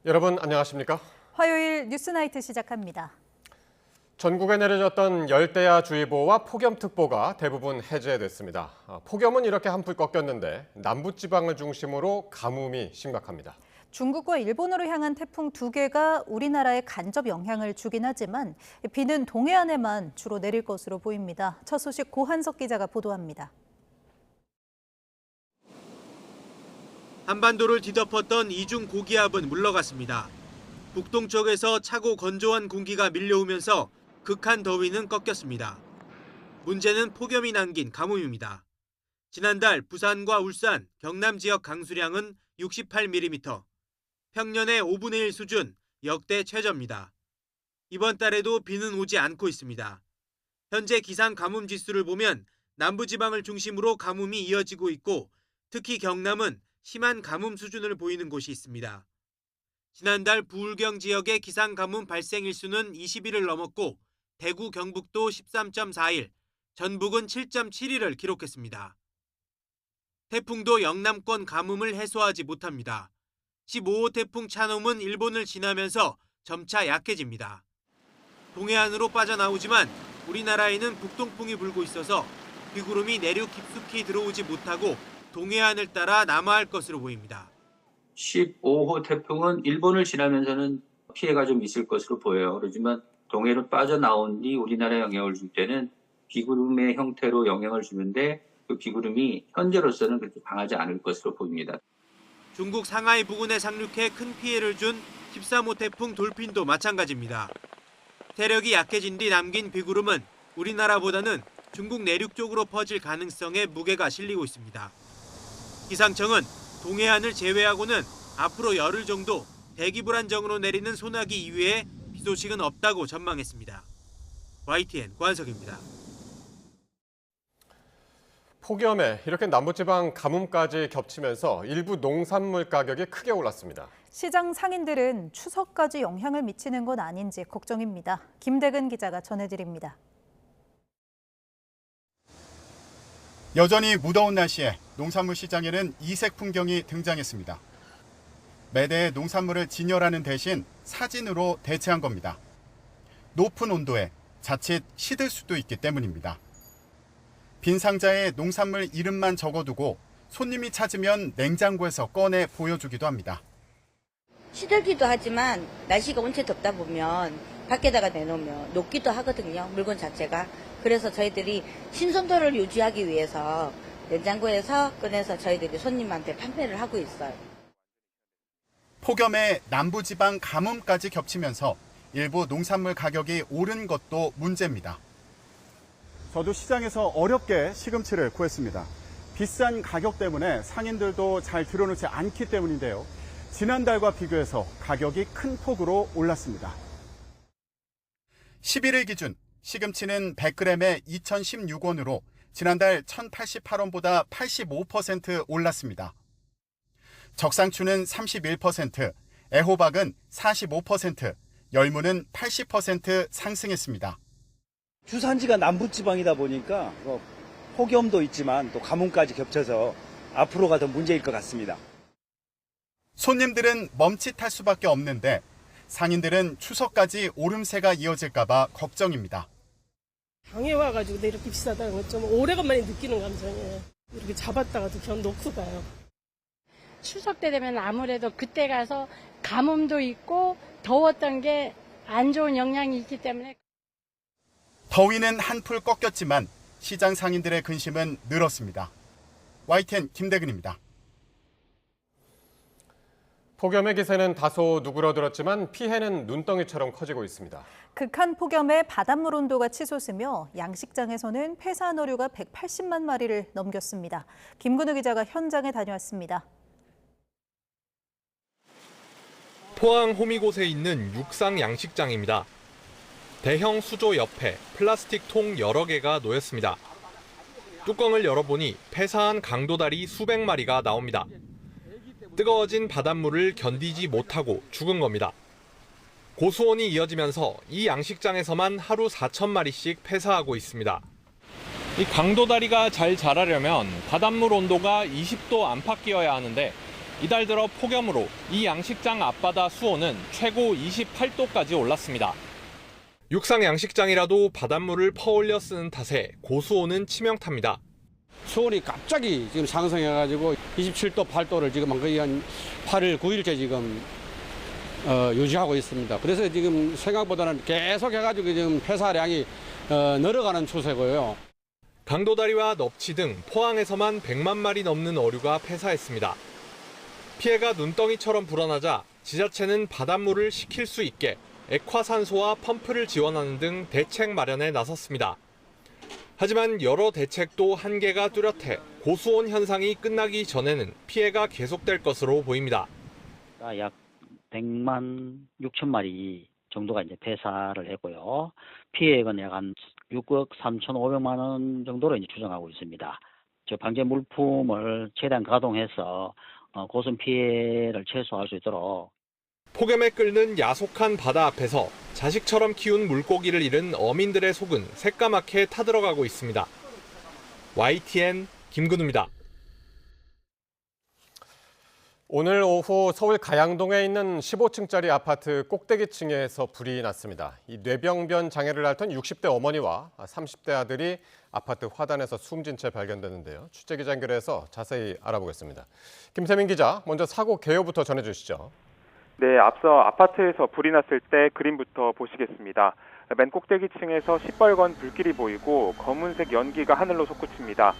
여러분 안녕하십니까? 화요일 뉴스나이트 시작합니다. 전국에 내려졌던 열대야주의보와 폭염특보가 대부분 해제됐습니다. 폭염은 이렇게 한풀 꺾였는데 남부지방을 중심으로 가뭄이 심각합니다. 중국과 일본으로 향한 태풍 2개가 우리나라에 간접 영향을 주긴 하지만 비는 동해안에만 주로 내릴 것으로 보입니다. 첫 소식 고한석 기자가 보도합니다. 한반도를 뒤덮었던 이중 고기압은 물러갔습니다. 북동쪽에서 차고 건조한 공기가 밀려오면서 극한 더위는 꺾였습니다. 문제는 폭염이 남긴 가뭄입니다. 지난달 부산과 울산, 경남 지역 강수량은 68mm, 평년의 5분의 1 수준, 역대 최저입니다. 이번 달에도 비는 오지 않고 있습니다. 현재 기상 가뭄 지수를 보면 남부지방을 중심으로 가뭄이 이어지고 있고 특히 경남은 심한 가뭄 수준을 보이는 곳이 있습니다. 지난달 부울경 지역의 기상 가뭄 발생 일수는 20일을 넘었고 대구 경북도 13.4일, 전북은 7.7일을 기록했습니다. 태풍도 영남권 가뭄을 해소하지 못합니다. 15호 태풍 차놈은 일본을 지나면서 점차 약해집니다. 동해안으로 빠져나오지만 우리나라에는 북동풍이 불고 있어서 비구름이 내륙 깊숙이 들어오지 못하고 동해안을 따라 남하할 것으로 보입니다. 15호 태풍은 일본을 지나면서는 피해가 좀 있을 것으로 보여요. 그렇지만 동해로 빠져나온 뒤 우리나라에 영향을 줄 때는 비구름의 형태로 영향을 주는데 그 비구름이 현재로서는 그렇게 강하지 않을 것으로 보입니다. 중국 상하이 부근에 상륙해 큰 피해를 준 13호 태풍 돌핀도 마찬가지입니다. 세력이 약해진 뒤 남긴 비구름은 우리나라보다는 중국 내륙 쪽으로 퍼질 가능성에 무게가 실리고 있습니다. 기상청은 동해안을 제외하고는 앞으로 열흘 정도 대기 불안정으로 내리는 소나기 이외에 비 소식은 없다고 전망했습니다. YTN 고한석입니다. 폭염에 이렇게 남부지방 가뭄까지 겹치면서 일부 농산물 가격이 크게 올랐습니다. 시장 상인들은 추석까지 영향을 미치는 건 아닌지 걱정입니다. 김대근 기자가 전해드립니다. 여전히 무더운 날씨에 농산물 시장에는 이색 풍경이 등장했습니다. 매대의 농산물을 진열하는 대신 사진으로 대체한 겁니다. 높은 온도에 자칫 시들 수도 있기 때문입니다. 빈 상자에 농산물 이름만 적어두고 손님이 찾으면 냉장고에서 꺼내 보여주기도 합니다. 시들기도 하지만 날씨가 온체 덥다 보면 밖에다가 내놓으면 녹기도 하거든요. 물건 자체가. 그래서 저희들이 신선도를 유지하기 위해서 냉장고에서 꺼내서 저희들이 손님한테 판매를 하고 있어요. 폭염에 남부지방 가뭄까지 겹치면서 일부 농산물 가격이 오른 것도 문제입니다. 저도 시장에서 어렵게 시금치를 구했습니다. 비싼 가격 때문에 상인들도 잘 들여놓지 않기 때문인데요. 지난달과 비교해서 가격이 큰 폭으로 올랐습니다. 11일 기준 시금치는 100g에 2,016원으로 지난달 1,088원보다 85% 올랐습니다. 적상추는 31%, 애호박은 45%, 열무는 80% 상승했습니다. 주산지가 남부지방이다 보니까 폭염도 있지만 또 가뭄까지 겹쳐서 앞으로가 더 문제일 것 같습니다. 손님들은 멈칫할 수밖에 없는데 상인들은 추석까지 오름세가 이어질까 봐 걱정입니다. 당해 와가지고 이렇게 비싸다는 건 좀 오래간만에 느끼는 감정이에요. 이렇게 잡았다가도 견 놓고 가요. 추석 때 되면 아무래도 그때 가서 가뭄도 있고 더웠던 게 안 좋은 영향이 있기 때문에. 더위는 한풀 꺾였지만 시장 상인들의 근심은 늘었습니다. YTN 김대근입니다. 폭염의 기세는 다소 누그러들었지만 피해는 눈덩이처럼 커지고 있습니다. 극한 폭염에 바닷물 온도가 치솟으며 양식장에서는 폐사한 어류가 180만 마리를 넘겼습니다. 김근우 기자가 현장에 다녀왔습니다. 포항 호미곶에 있는 육상 양식장입니다. 대형 수조 옆에 플라스틱 통 여러 개가 놓였습니다. 뚜껑을 열어보니 폐사한 강도다리 수백 마리가 나옵니다. 뜨거워진 바닷물을 견디지 못하고 죽은 겁니다. 고수온이 이어지면서 이 양식장에서만 하루 4,000마리씩 폐사하고 있습니다. 이 강도다리가 잘 자라려면 바닷물 온도가 20도 안팎이어야 하는데 이달 들어 폭염으로 이 양식장 앞바다 수온은 최고 28도까지 올랐습니다. 육상 양식장이라도 바닷물을 퍼올려 쓰는 탓에 고수온은 치명타입니다. 수온이 갑자기 지금 상승해가지고 27도, 8도를 지금 거의 한 8일, 9일째 지금 유지하고 있습니다. 그래서 지금 생각보다는 계속 해가지고 지금 폐사량이 늘어가는 추세고요. 강도다리와 넙치 등 포항에서만 100만 마리 넘는 어류가 폐사했습니다. 피해가 눈덩이처럼 불어나자 지자체는 바닷물을 식힐 수 있게 액화산소와 펌프를 지원하는 등 대책 마련에 나섰습니다. 하지만 여러 대책도 한계가 뚜렷해 고수온 현상이 끝나기 전에는 피해가 계속될 것으로 보입니다. 약 100만 6천 마리 정도가 이제 폐사를 했고요. 피해액은 약 한 6억 3,500만 원 정도로 이제 추정하고 있습니다. 저 방제 물품을 최대한 가동해서 고순 피해를 최소화할 수 있도록. 폭염에 끓는 야속한 바다 앞에서 자식처럼 키운 물고기를 잃은 어민들의 속은 새까맣게 타들어가고 있습니다. YTN 김근우입니다. 오늘 오후 서울 가양동에 있는 15층짜리 아파트 꼭대기층에서 불이 났습니다. 이 뇌병변 장애를 앓던 60대 어머니와 30대 아들이 아파트 화단에서 숨진 채 발견됐는데요. 취재기자 연결해서 자세히 알아보겠습니다. 김세민 기자, 먼저 사고 개요부터 전해주시죠. 네, 앞서 아파트에서 불이 났을 때 그림부터 보시겠습니다. 맨 꼭대기층에서 시뻘건 불길이 보이고 검은색 연기가 하늘로 솟구칩니다.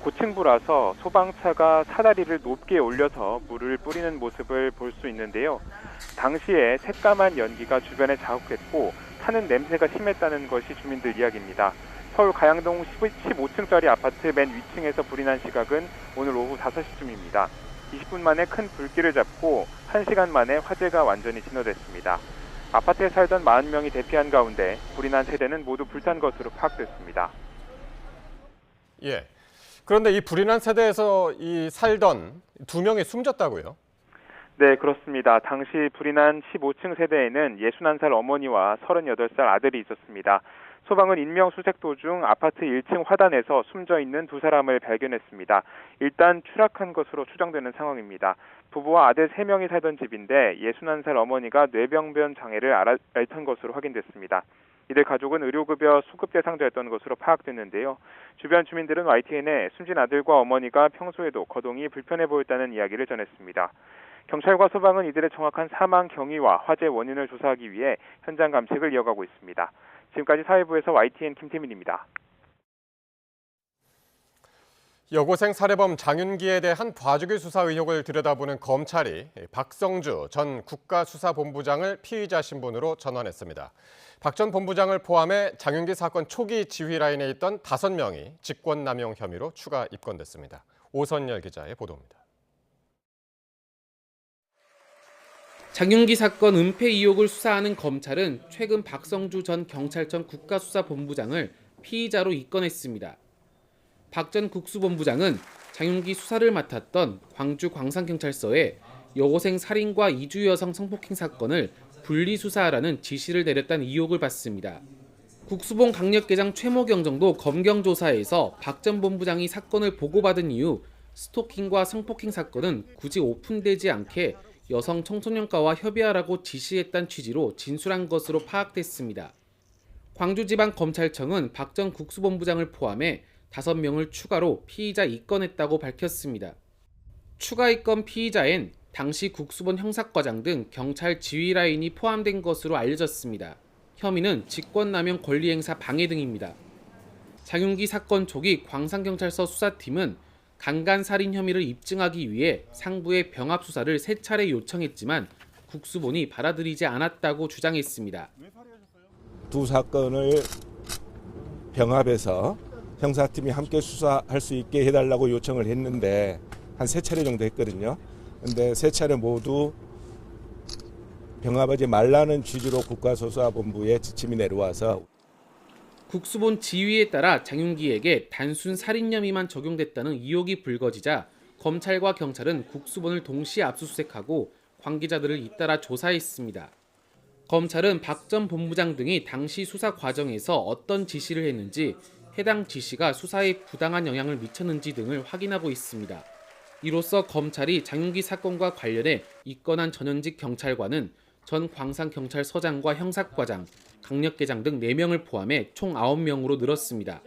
고층부라서 소방차가 사다리를 높게 올려서 물을 뿌리는 모습을 볼 수 있는데요. 당시에 새까만 연기가 주변에 자욱했고 타는 냄새가 심했다는 것이 주민들 이야기입니다. 서울 가양동 15층짜리 아파트 맨 위층에서 불이 난 시각은 오늘 오후 5시쯤입니다. 20분 만에 큰 불길을 잡고 1시간 만에 화재가 완전히 진화됐습니다. 아파트에 살던 40명이 대피한 가운데 불이 난 세대는 모두 불탄 것으로 파악됐습니다. 예. 그런데 이 불이 난 세대에서 살던 2명이 숨졌다고요? 네, 그렇습니다. 당시 불이 난 15층 세대에는 61살 어머니와 38살 아들이 있었습니다. 소방은 인명수색 도중 아파트 1층 화단에서 숨져 있는 2사람을 발견했습니다. 일단 추락한 것으로 추정되는 상황입니다. 부부와 아들 3명이 살던 집인데 61살 어머니가 뇌병변 장애를 앓던 것으로 확인됐습니다. 이들 가족은 의료급여 수급 대상자였던 것으로 파악됐는데요. 주변 주민들은 YTN에 숨진 아들과 어머니가 평소에도 거동이 불편해 보였다는 이야기를 전했습니다. 경찰과 소방은 이들의 정확한 사망 경위와 화재 원인을 조사하기 위해 현장 감식을 이어가고 있습니다. 지금까지 사회부에서 YTN 김태민입니다. 여고생 살해범 장윤기에 대한 봐주기 수사 의혹을 들여다보는 검찰이 박성주 전 국가수사본부장을 피의자 신분으로 전환했습니다. 박 전 본부장을 포함해 장윤기 사건 초기 지휘 라인에 있던 5명이 직권남용 혐의로 추가 입건됐습니다. 오선열 기자의 보도입니다. 장윤기 사건 은폐 의혹을 수사하는 검찰은 최근 박성주 전 경찰청 국가수사본부장을 피의자로 입건했습니다. 박 전 국수본부장은 장윤기 수사를 맡았던 광주 광산경찰서에 여고생 살인과 이주 여성 성폭행 사건을 분리수사하라는 지시를 내렸다는 의혹을 받습니다. 국수본 강력계장 최모경정도 검경조사에서 박 전 본부장이 사건을 보고받은 이후 스토킹과 성폭행 사건은 굳이 오픈되지 않게 여성 청소년과와 협의하라고 지시했다는 취지로 진술한 것으로 파악됐습니다. 광주지방검찰청은 박 전 국수본부장을 포함해 5명을 추가로 피의자 입건했다고 밝혔습니다. 추가 입건 피의자엔 당시 국수본 형사과장 등 경찰 지휘 라인이 포함된 것으로 알려졌습니다. 혐의는 직권남용 권리행사 방해 등입니다. 장윤기 사건 초기 광산경찰서 수사팀은 강간살인 혐의를 입증하기 위해 상부의 병합 수사를 3차례 요청했지만 국수본이 받아들이지 않았다고 주장했습니다. 두 사건을 병합해서 형사팀이 함께 수사할 수 있게 해달라고 요청을 했는데 한 3차례 정도 했거든요. 근데 3차례 모두 병합하지 말라는 취지로 국가수사본부에 지침이 내려와서 국수본 지휘에 따라 장윤기에게 단순 살인 혐의만 적용됐다는 의혹이 불거지자 검찰과 경찰은 국수본을 동시에 압수수색하고 관계자들을 잇따라 조사했습니다. 검찰은 박 전 본부장 등이 당시 수사 과정에서 어떤 지시를 했는지, 해당 지시가 수사에 부당한 영향을 미쳤는지 등을 확인하고 있습니다. 이로써 검찰이 장윤기 사건과 관련해 입건한 전현직 경찰관은 전 광산경찰서장과 형사과장, 강력계장 등 4명을 포함해 총 9명으로 늘었습니다.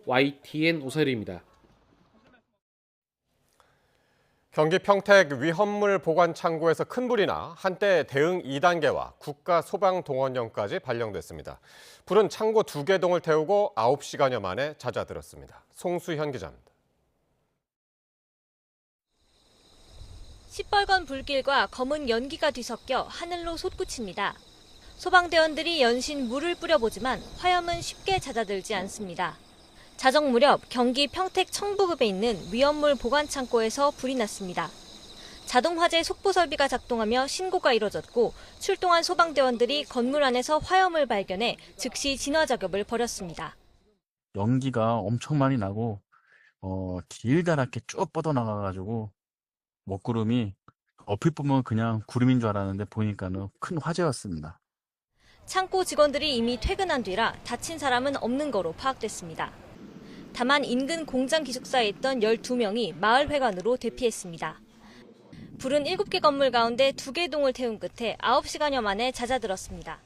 YTN 오서일입니다. 경기 평택 위험물 보관 창고에서 큰 불이 나 한때 대응 2단계와 국가소방동원령까지 발령됐습니다. 불은 창고 2개 동을 태우고 9시간여 만에 잦아들었습니다. 송수현 기자입니다. 시뻘건 불길과 검은 연기가 뒤섞여 하늘로 솟구칩니다. 소방대원들이 연신 물을 뿌려보지만 화염은 쉽게 잦아들지 않습니다. 자정 무렵 경기 평택 청부읍에 있는 위험물 보관 창고에서 불이 났습니다. 자동화재 속보 설비가 작동하며 신고가 이뤄졌고 출동한 소방대원들이 건물 안에서 화염을 발견해 즉시 진화 작업을 벌였습니다. 연기가 엄청 많이 나고 길다랗게 쭉 뻗어나가가지고 먹구름이 얼핏 보면 그냥 구름인 줄 알았는데 보니까는 큰 화재였습니다. 창고 직원들이 이미 퇴근한 뒤라 다친 사람은 없는 거로 파악됐습니다. 다만 인근 공장 기숙사에 있던 12명이 마을회관으로 대피했습니다. 불은 7개 건물 가운데 2개 동을 태운 끝에 9시간여 만에 잦아들었습니다.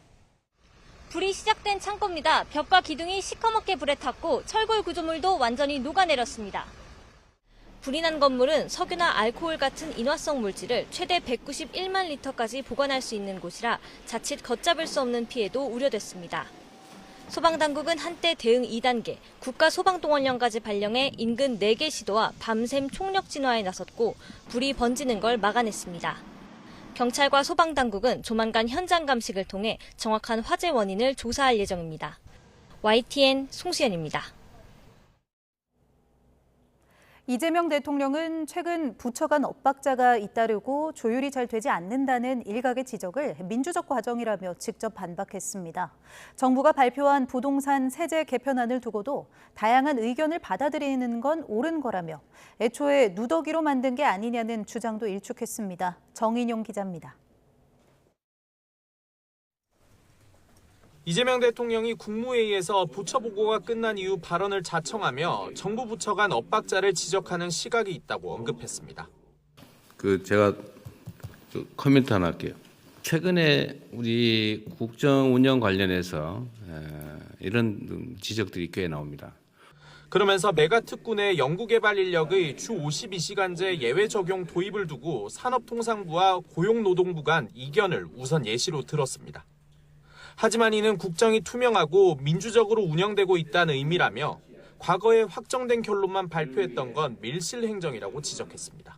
불이 시작된 창고입니다. 벽과 기둥이 시커멓게 불에 탔고 철골 구조물도 완전히 녹아내렸습니다. 불이 난 건물은 석유나 알코올 같은 인화성 물질을 최대 191만 리터까지 보관할 수 있는 곳이라 자칫 걷잡을 수 없는 피해도 우려됐습니다. 소방당국은 한때 대응 2단계, 국가소방동원령까지 발령해 인근 4개 시도와 밤샘 총력 진화에 나섰고 불이 번지는 걸 막아냈습니다. 경찰과 소방당국은 조만간 현장 감식을 통해 정확한 화재 원인을 조사할 예정입니다. YTN 송수연입니다. 이재명 대통령은 최근 부처 간 엇박자가 잇따르고 조율이 잘 되지 않는다는 일각의 지적을 민주적 과정이라며 직접 반박했습니다. 정부가 발표한 부동산 세제 개편안을 두고도 다양한 의견을 받아들이는 건 옳은 거라며 애초에 누더기로 만든 게 아니냐는 주장도 일축했습니다. 정인용 기자입니다. 이재명 대통령이 국무회의에서 부처 보고가 끝난 이후 발언을 자청하며 정부 부처 간 엇박자를 지적하는 시각이 있다고 언급했습니다. 제가 코멘트 하나 할게요. 최근에 우리 국정 운영 관련해서 이런 지적들이 꽤 나옵니다. 그러면서 메가특구 내 연구개발 인력의 주 52시간제 예외 적용 도입을 두고 산업통상부와 고용노동부 간 이견을 우선 예시로 들었습니다. 하지만 이는 국정이 투명하고 민주적으로 운영되고 있다는 의미라며 과거에 확정된 결론만 발표했던 건 밀실행정이라고 지적했습니다.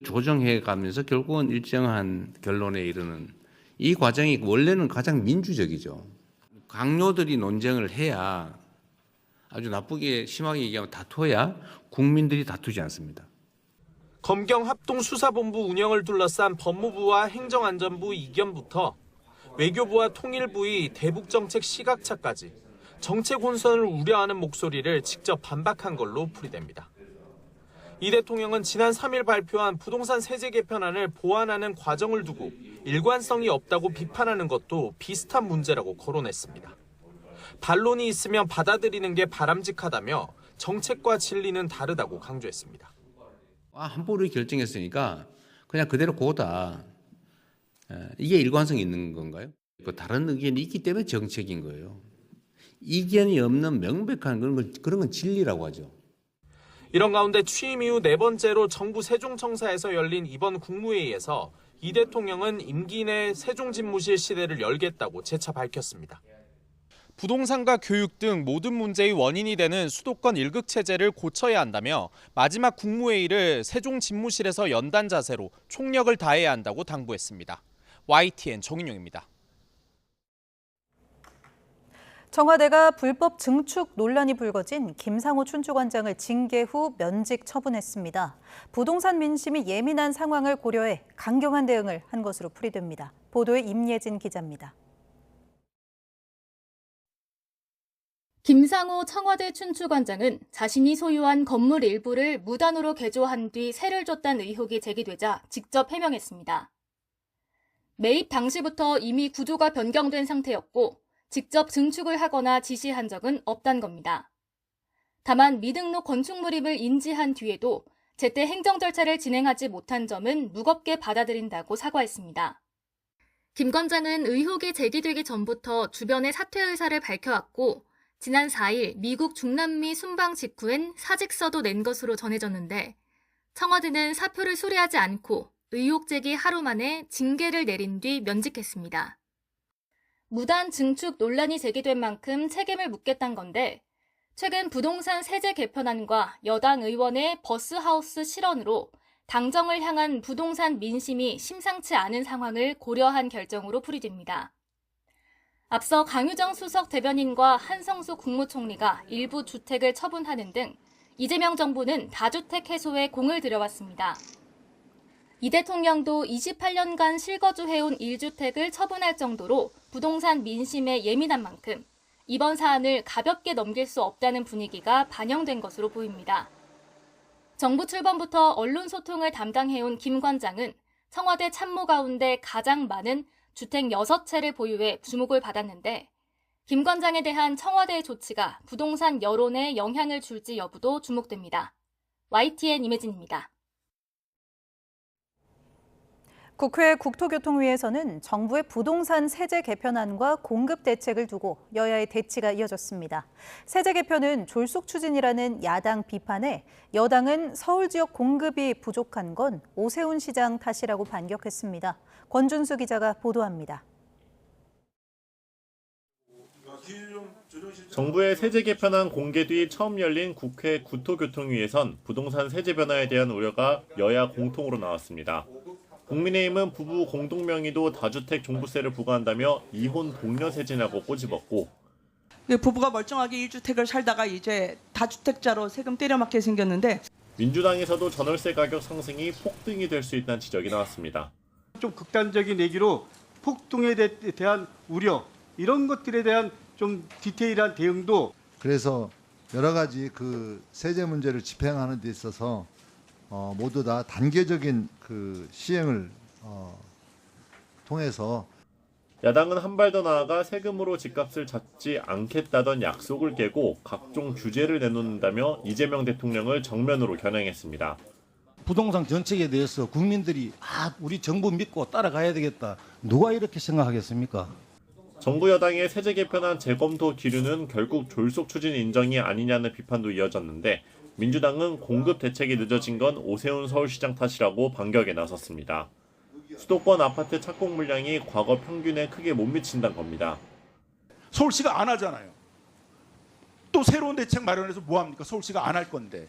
조정해 가면서 결국은 일정한 결론에 이르는 이 과정이 원래는 가장 민주적이죠. 강요들이 논쟁을 해야 아주 나쁘게 심하게 얘기하면 다퉈야 국민들이 다투지 않습니다. 검경 합동수사본부 운영을 둘러싼 법무부와 행정안전부 이견부터 외교부와 통일부의 대북정책 시각차까지 정책 혼선을 우려하는 목소리를 직접 반박한 걸로 풀이됩니다. 이 대통령은 지난 3일 발표한 부동산 세제 개편안을 보완하는 과정을 두고 일관성이 없다고 비판하는 것도 비슷한 문제라고 거론했습니다. 반론이 있으면 받아들이는 게 바람직하다며 정책과 진리는 다르다고 강조했습니다. 한보를 결정했으니까 그냥 그대로 고다. 이게 일관성이 있는 건가요? 다른 의견이 있기 때문에 정책인 거예요. 이견이 없는 명백한 그런 건 진리라고 하죠. 이런 가운데 취임 이후 4번째로 정부 세종청사에서 열린 이번 국무회의에서 이 대통령은 임기 내 세종집무실 시대를 열겠다고 재차 밝혔습니다. 부동산과 교육 등 모든 문제의 원인이 되는 수도권 1극 체제를 고쳐야 한다며 마지막 국무회의를 세종집무실에서 연단 자세로 총력을 다해야 한다고 당부했습니다. YTN 정인용입니다. 청와대가 불법 증축 논란이 불거진 김상호 춘추관장을 징계 후 면직 처분했습니다. 부동산 민심이 예민한 상황을 고려해 강경한 대응을 한 것으로 풀이됩니다. 보도에 임예진 기자입니다. 김상호 청와대 춘추관장은 자신이 소유한 건물 일부를 무단으로 개조한 뒤 세를 줬다는 의혹이 제기되자 직접 해명했습니다. 매입 당시부터 이미 구조가 변경된 상태였고 직접 증축을 하거나 지시한 적은 없단 겁니다. 다만 미등록 건축 물입을 인지한 뒤에도 제때 행정 절차를 진행하지 못한 점은 무겁게 받아들인다고 사과했습니다. 김 관장은 의혹이 제기되기 전부터 주변의 사퇴 의사를 밝혀왔고 지난 4일 미국 중남미 순방 직후엔 사직서도 낸 것으로 전해졌는데 청와대는 사표를 수리하지 않고 의혹 제기 하루 만에 징계를 내린 뒤 면직했습니다. 무단 증축 논란이 제기된 만큼 책임을 묻겠다는 건데 최근 부동산 세제 개편안과 여당 의원의 버스하우스 실언으로 당정을 향한 부동산 민심이 심상치 않은 상황을 고려한 결정으로 풀이됩니다. 앞서 강유정 수석 대변인과 한성수 국무총리가 일부 주택을 처분하는 등 이재명 정부는 다주택 해소에 공을 들여왔습니다. 이 대통령도 28년간 실거주해온 1주택을 처분할 정도로 부동산 민심에 예민한 만큼 이번 사안을 가볍게 넘길 수 없다는 분위기가 반영된 것으로 보입니다. 정부 출범부터 언론 소통을 담당해온 김 관장은 청와대 참모 가운데 가장 많은 주택 6채를 보유해 주목을 받았는데 김 관장에 대한 청와대의 조치가 부동산 여론에 영향을 줄지 여부도 주목됩니다. YTN 임혜진입니다. 국회 국토교통위에서는 정부의 부동산 세제 개편안과 공급 대책을 두고 여야의 대치가 이어졌습니다. 세제 개편은 졸속 추진이라는 야당 비판에 여당은 서울 지역 공급이 부족한 건 오세훈 시장 탓이라고 반격했습니다. 권준수 기자가 보도합니다. 정부의 세제 개편안 공개 뒤 처음 열린 국회 국토교통위에선 부동산 세제 변화에 대한 우려가 여야 공통으로 나왔습니다. 국민의힘은 부부 공동명의도 다주택 종부세를 부과한다며 이혼 독려 세제냐고 꼬집었고 부부가 멀쩡하게 1주택을 살다가 이제 다주택자로 세금 때려맞게 생겼는데 민주당에서도 전월세 가격 상승이 폭등이 될 수 있다는 지적이 나왔습니다. 좀 극단적인 얘기로 폭등에 대한 우려 이런 것들에 대한 좀 디테일한 대응도 그래서 여러 가지 그 세제 문제를 집행하는 데 있어서 모두 다 단계적인 그 시행을 통해서 야당은 한 발 더 나아가 세금으로 집값을 잡지 않겠다던 약속을 깨고 각종 규제를 내놓는다며 이재명 대통령을 정면으로 겨냥했습니다. 부동산 정책에 대해서 국민들이 우리 정부 믿고 따라가야 되겠다. 누가 이렇게 생각하겠습니까? 정부 여당의 세제 개편안 재검토 기류는 결국 졸속 추진 인정이 아니냐는 비판도 이어졌는데 민주당은 공급 대책이 늦어진 건 오세훈 서울시장 탓이라고 반격에 나섰습니다. 수도권 아파트 착공 물량이 과거 평균에 크게 못 미친다는 겁니다. 서울시가 안 하잖아요. 또 새로운 대책 마련해서 뭐합니까? 서울시가 안 할 건데.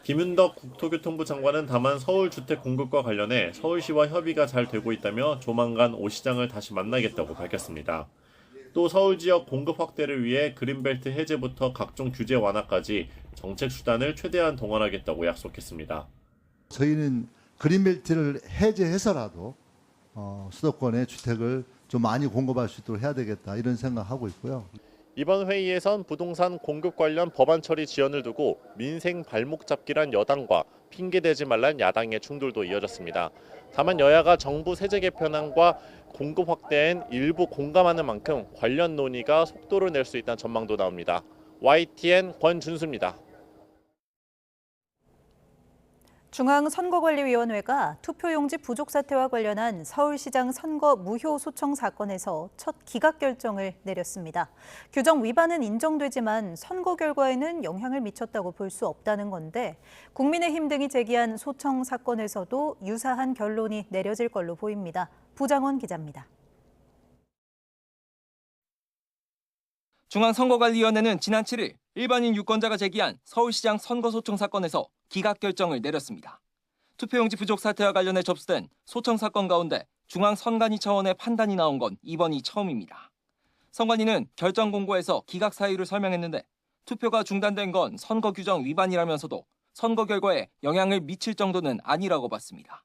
김윤덕 국토교통부 장관은 다만 서울 주택 공급과 관련해 서울시와 협의가 잘 되고 있다며 조만간 오 시장을 다시 만나겠다고 밝혔습니다. 또 서울 지역 공급 확대를 위해 그린벨트 해제부터 각종 규제 완화까지 정책 수단을 최대한 동원하겠다고 약속했습니다. 저희는 그린벨트를 해제해서라도 수도권의 주택을 좀 많이 공급할 수 있도록 해야 되겠다 이런 생각하고 있고요. 이번 회의에선 부동산 공급 관련 법안 처리 지연을 두고 민생 발목 잡기란 여당과 핑계대지 말란 야당의 충돌도 이어졌습니다. 다만 여야가 정부 세제 개편안과 공급 확대엔 일부 공감하는 만큼 관련 논의가 속도를 낼 수 있다는 전망도 나옵니다. YTN 권준수입니다. 중앙선거관리위원회가 투표용지 부족 사태와 관련한 서울시장 선거 무효 소청 사건에서 첫 기각 결정을 내렸습니다. 규정 위반은 인정되지만 선거 결과에는 영향을 미쳤다고 볼 수 없다는 건데 국민의힘 등이 제기한 소청 사건에서도 유사한 결론이 내려질 걸로 보입니다. 부장원 기자입니다. 중앙선거관리위원회는 지난 7일 일반인 유권자가 제기한 서울시장 선거소청 사건에서 기각 결정을 내렸습니다. 투표용지 부족 사태와 관련해 접수된 소청 사건 가운데 중앙선관위 차원의 판단이 나온 건 이번이 처음입니다. 선관위는 결정 공고에서 기각 사유를 설명했는데 투표가 중단된 건 선거 규정 위반이라면서도 선거 결과에 영향을 미칠 정도는 아니라고 봤습니다.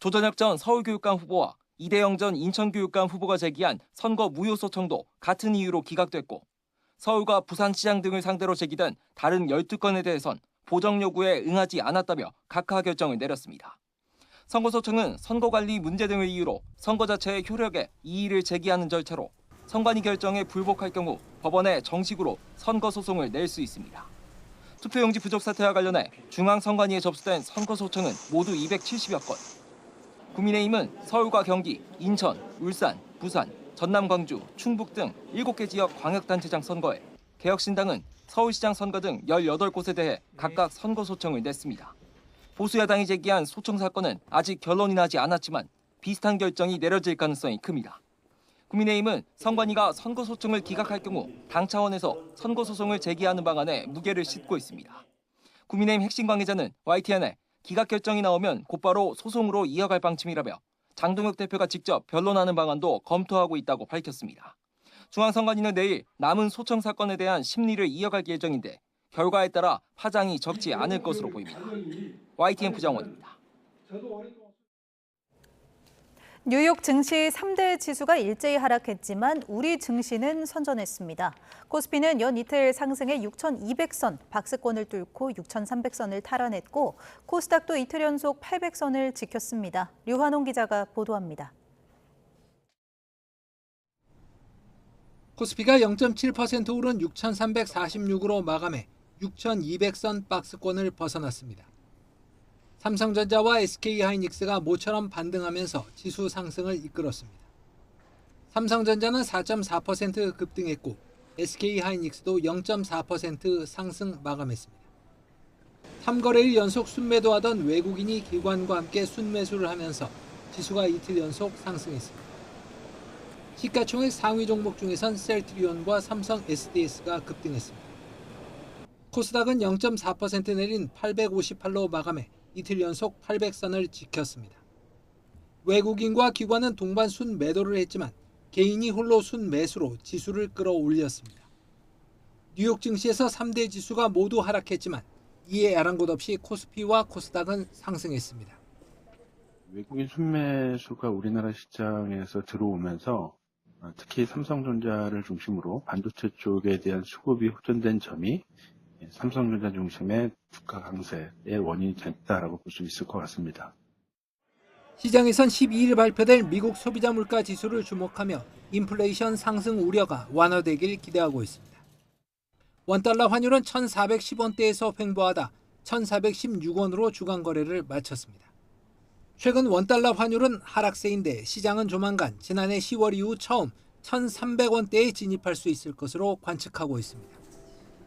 조전혁 전 서울교육감 후보와 이대영 전 인천교육감 후보가 제기한 선거 무효 소청도 같은 이유로 기각됐고 서울과 부산시장 등을 상대로 제기된 다른 12건에 대해선 보정 요구에 응하지 않았다며 각하 결정을 내렸습니다. 선거소청은 선거관리 문제 등을 이유로 선거 자체의 효력에 이의를 제기하는 절차로 선관위 결정에 불복할 경우 법원에 정식으로 선거소송을 낼 수 있습니다. 투표용지 부족 사태와 관련해 중앙선관위에 접수된 선거 소청은 모두 270여 건. 국민의힘은 서울과 경기, 인천, 울산, 부산, 전남, 광주, 충북 등 7개 지역 광역단체장 선거에, 개혁신당은 서울시장 선거 등 18곳에 대해 각각 선거 소청을 냈습니다. 보수야당이 제기한 소청 사건은 아직 결론이 나지 않았지만 비슷한 결정이 내려질 가능성이 큽니다. 국민의힘은 선관위가 선거 소청을 기각할 경우 당 차원에서 선거 소송을 제기하는 방안에 무게를 싣고 있습니다. 국민의힘 핵심 관계자는 YTN에 기각 결정이 나오면 곧바로 소송으로 이어갈 방침이라며 장동혁 대표가 직접 변론하는 방안도 검토하고 있다고 밝혔습니다. 중앙선관위는 내일 남은 소청 사건에 대한 심리를 이어갈 예정인데 결과에 따라 파장이 적지 않을 것으로 보입니다. YTN 부장원입니다. 뉴욕 증시 3대 지수가 일제히 하락했지만 우리 증시는 선전했습니다. 코스피는 연 이틀 상승해 6,200선, 박스권을 뚫고 6,300선을 탈환했고 코스닥도 이틀 연속 800선을 지켰습니다. 류환홍 기자가 보도합니다. 코스피가 0.7% 오른 6,346으로 마감해 6,200선 박스권을 벗어났습니다. 삼성전자와 SK하이닉스가 모처럼 반등하면서 지수 상승을 이끌었습니다. 삼성전자는 4.4% 급등했고 SK하이닉스도 0.4% 상승 마감했습니다. 3거래일 연속 순매도하던 외국인이 기관과 함께 순매수를 하면서 지수가 이틀 연속 상승했습니다. 시가총액 상위 종목 중에선 셀트리온과 삼성 SDS가 급등했습니다. 코스닥은 0.4% 내린 858로 마감해 이틀 연속 800선을 지켰습니다. 외국인과 기관은 동반 순매도를 했지만 개인이 홀로 순매수로 지수를 끌어올렸습니다. 뉴욕 증시에서 3대 지수가 모두 하락했지만 이에 아랑곳 없이 코스피와 코스닥은 상승했습니다. 외국인 순매수가 우리나라 시장에서 들어오면서 특히 삼성전자를 중심으로 반도체 쪽에 대한 수급이 호전된 점이 삼성전자 중심의 주가 강세의 원인이 됐다라고 볼 수 있을 것 같습니다. 시장에선 12일 발표될 미국 소비자 물가 지수를 주목하며 인플레이션 상승 우려가 완화되길 기대하고 있습니다. 원달러 환율은 1,410원대에서 횡보하다 1,416원으로 주간 거래를 마쳤습니다. 최근 원달러 환율은 하락세인데 시장은 조만간 지난해 10월 이후 처음 1,300원대에 진입할 수 있을 것으로 관측하고 있습니다.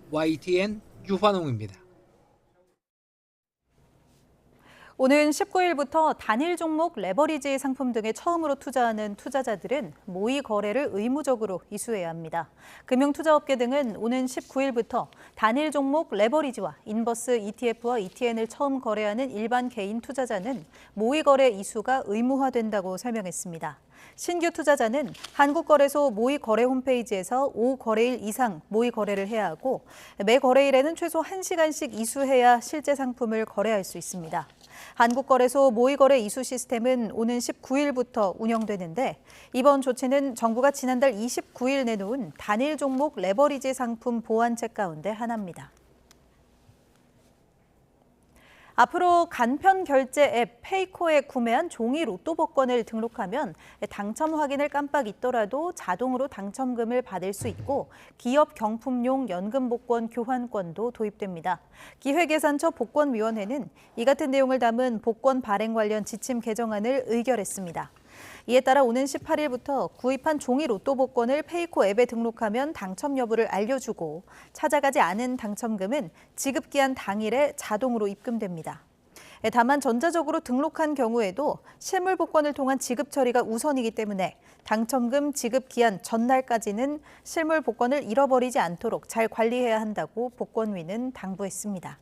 YTN 유환홍입니다. 오는 19일부터 단일 종목 레버리지 상품 등에 처음으로 투자하는 투자자들은 모의 거래를 의무적으로 이수해야 합니다. 금융투자업계 등은 오는 19일부터 단일 종목 레버리지와 인버스 ETF와 ETN을 처음 거래하는 일반 개인 투자자는 모의 거래 이수가 의무화된다고 설명했습니다. 신규 투자자는 한국거래소 모의 거래 홈페이지에서 5거래일 이상 모의 거래를 해야 하고 매 거래일에는 최소 1시간씩 이수해야 실제 상품을 거래할 수 있습니다. 한국거래소 모의거래 이수 시스템은 오는 19일부터 운영되는데 이번 조치는 정부가 지난달 29일 내놓은 단일 종목 레버리지 상품 보완책 가운데 하나입니다. 앞으로 간편 결제 앱 페이코에 구매한 종이 로또 복권을 등록하면 당첨 확인을 깜빡 잊더라도 자동으로 당첨금을 받을 수 있고 기업 경품용 연금 복권 교환권도 도입됩니다. 기획예산처 복권위원회는 이 같은 내용을 담은 복권 발행 관련 지침 개정안을 의결했습니다. 이에 따라 오는 18일부터 구입한 종이 로또 복권을 페이코 앱에 등록하면 당첨 여부를 알려주고 찾아가지 않은 당첨금은 지급기한 당일에 자동으로 입금됩니다. 다만 전자적으로 등록한 경우에도 실물 복권을 통한 지급 처리가 우선이기 때문에 당첨금 지급 기한 전날까지는 실물 복권을 잃어버리지 않도록 잘 관리해야 한다고 복권위는 당부했습니다.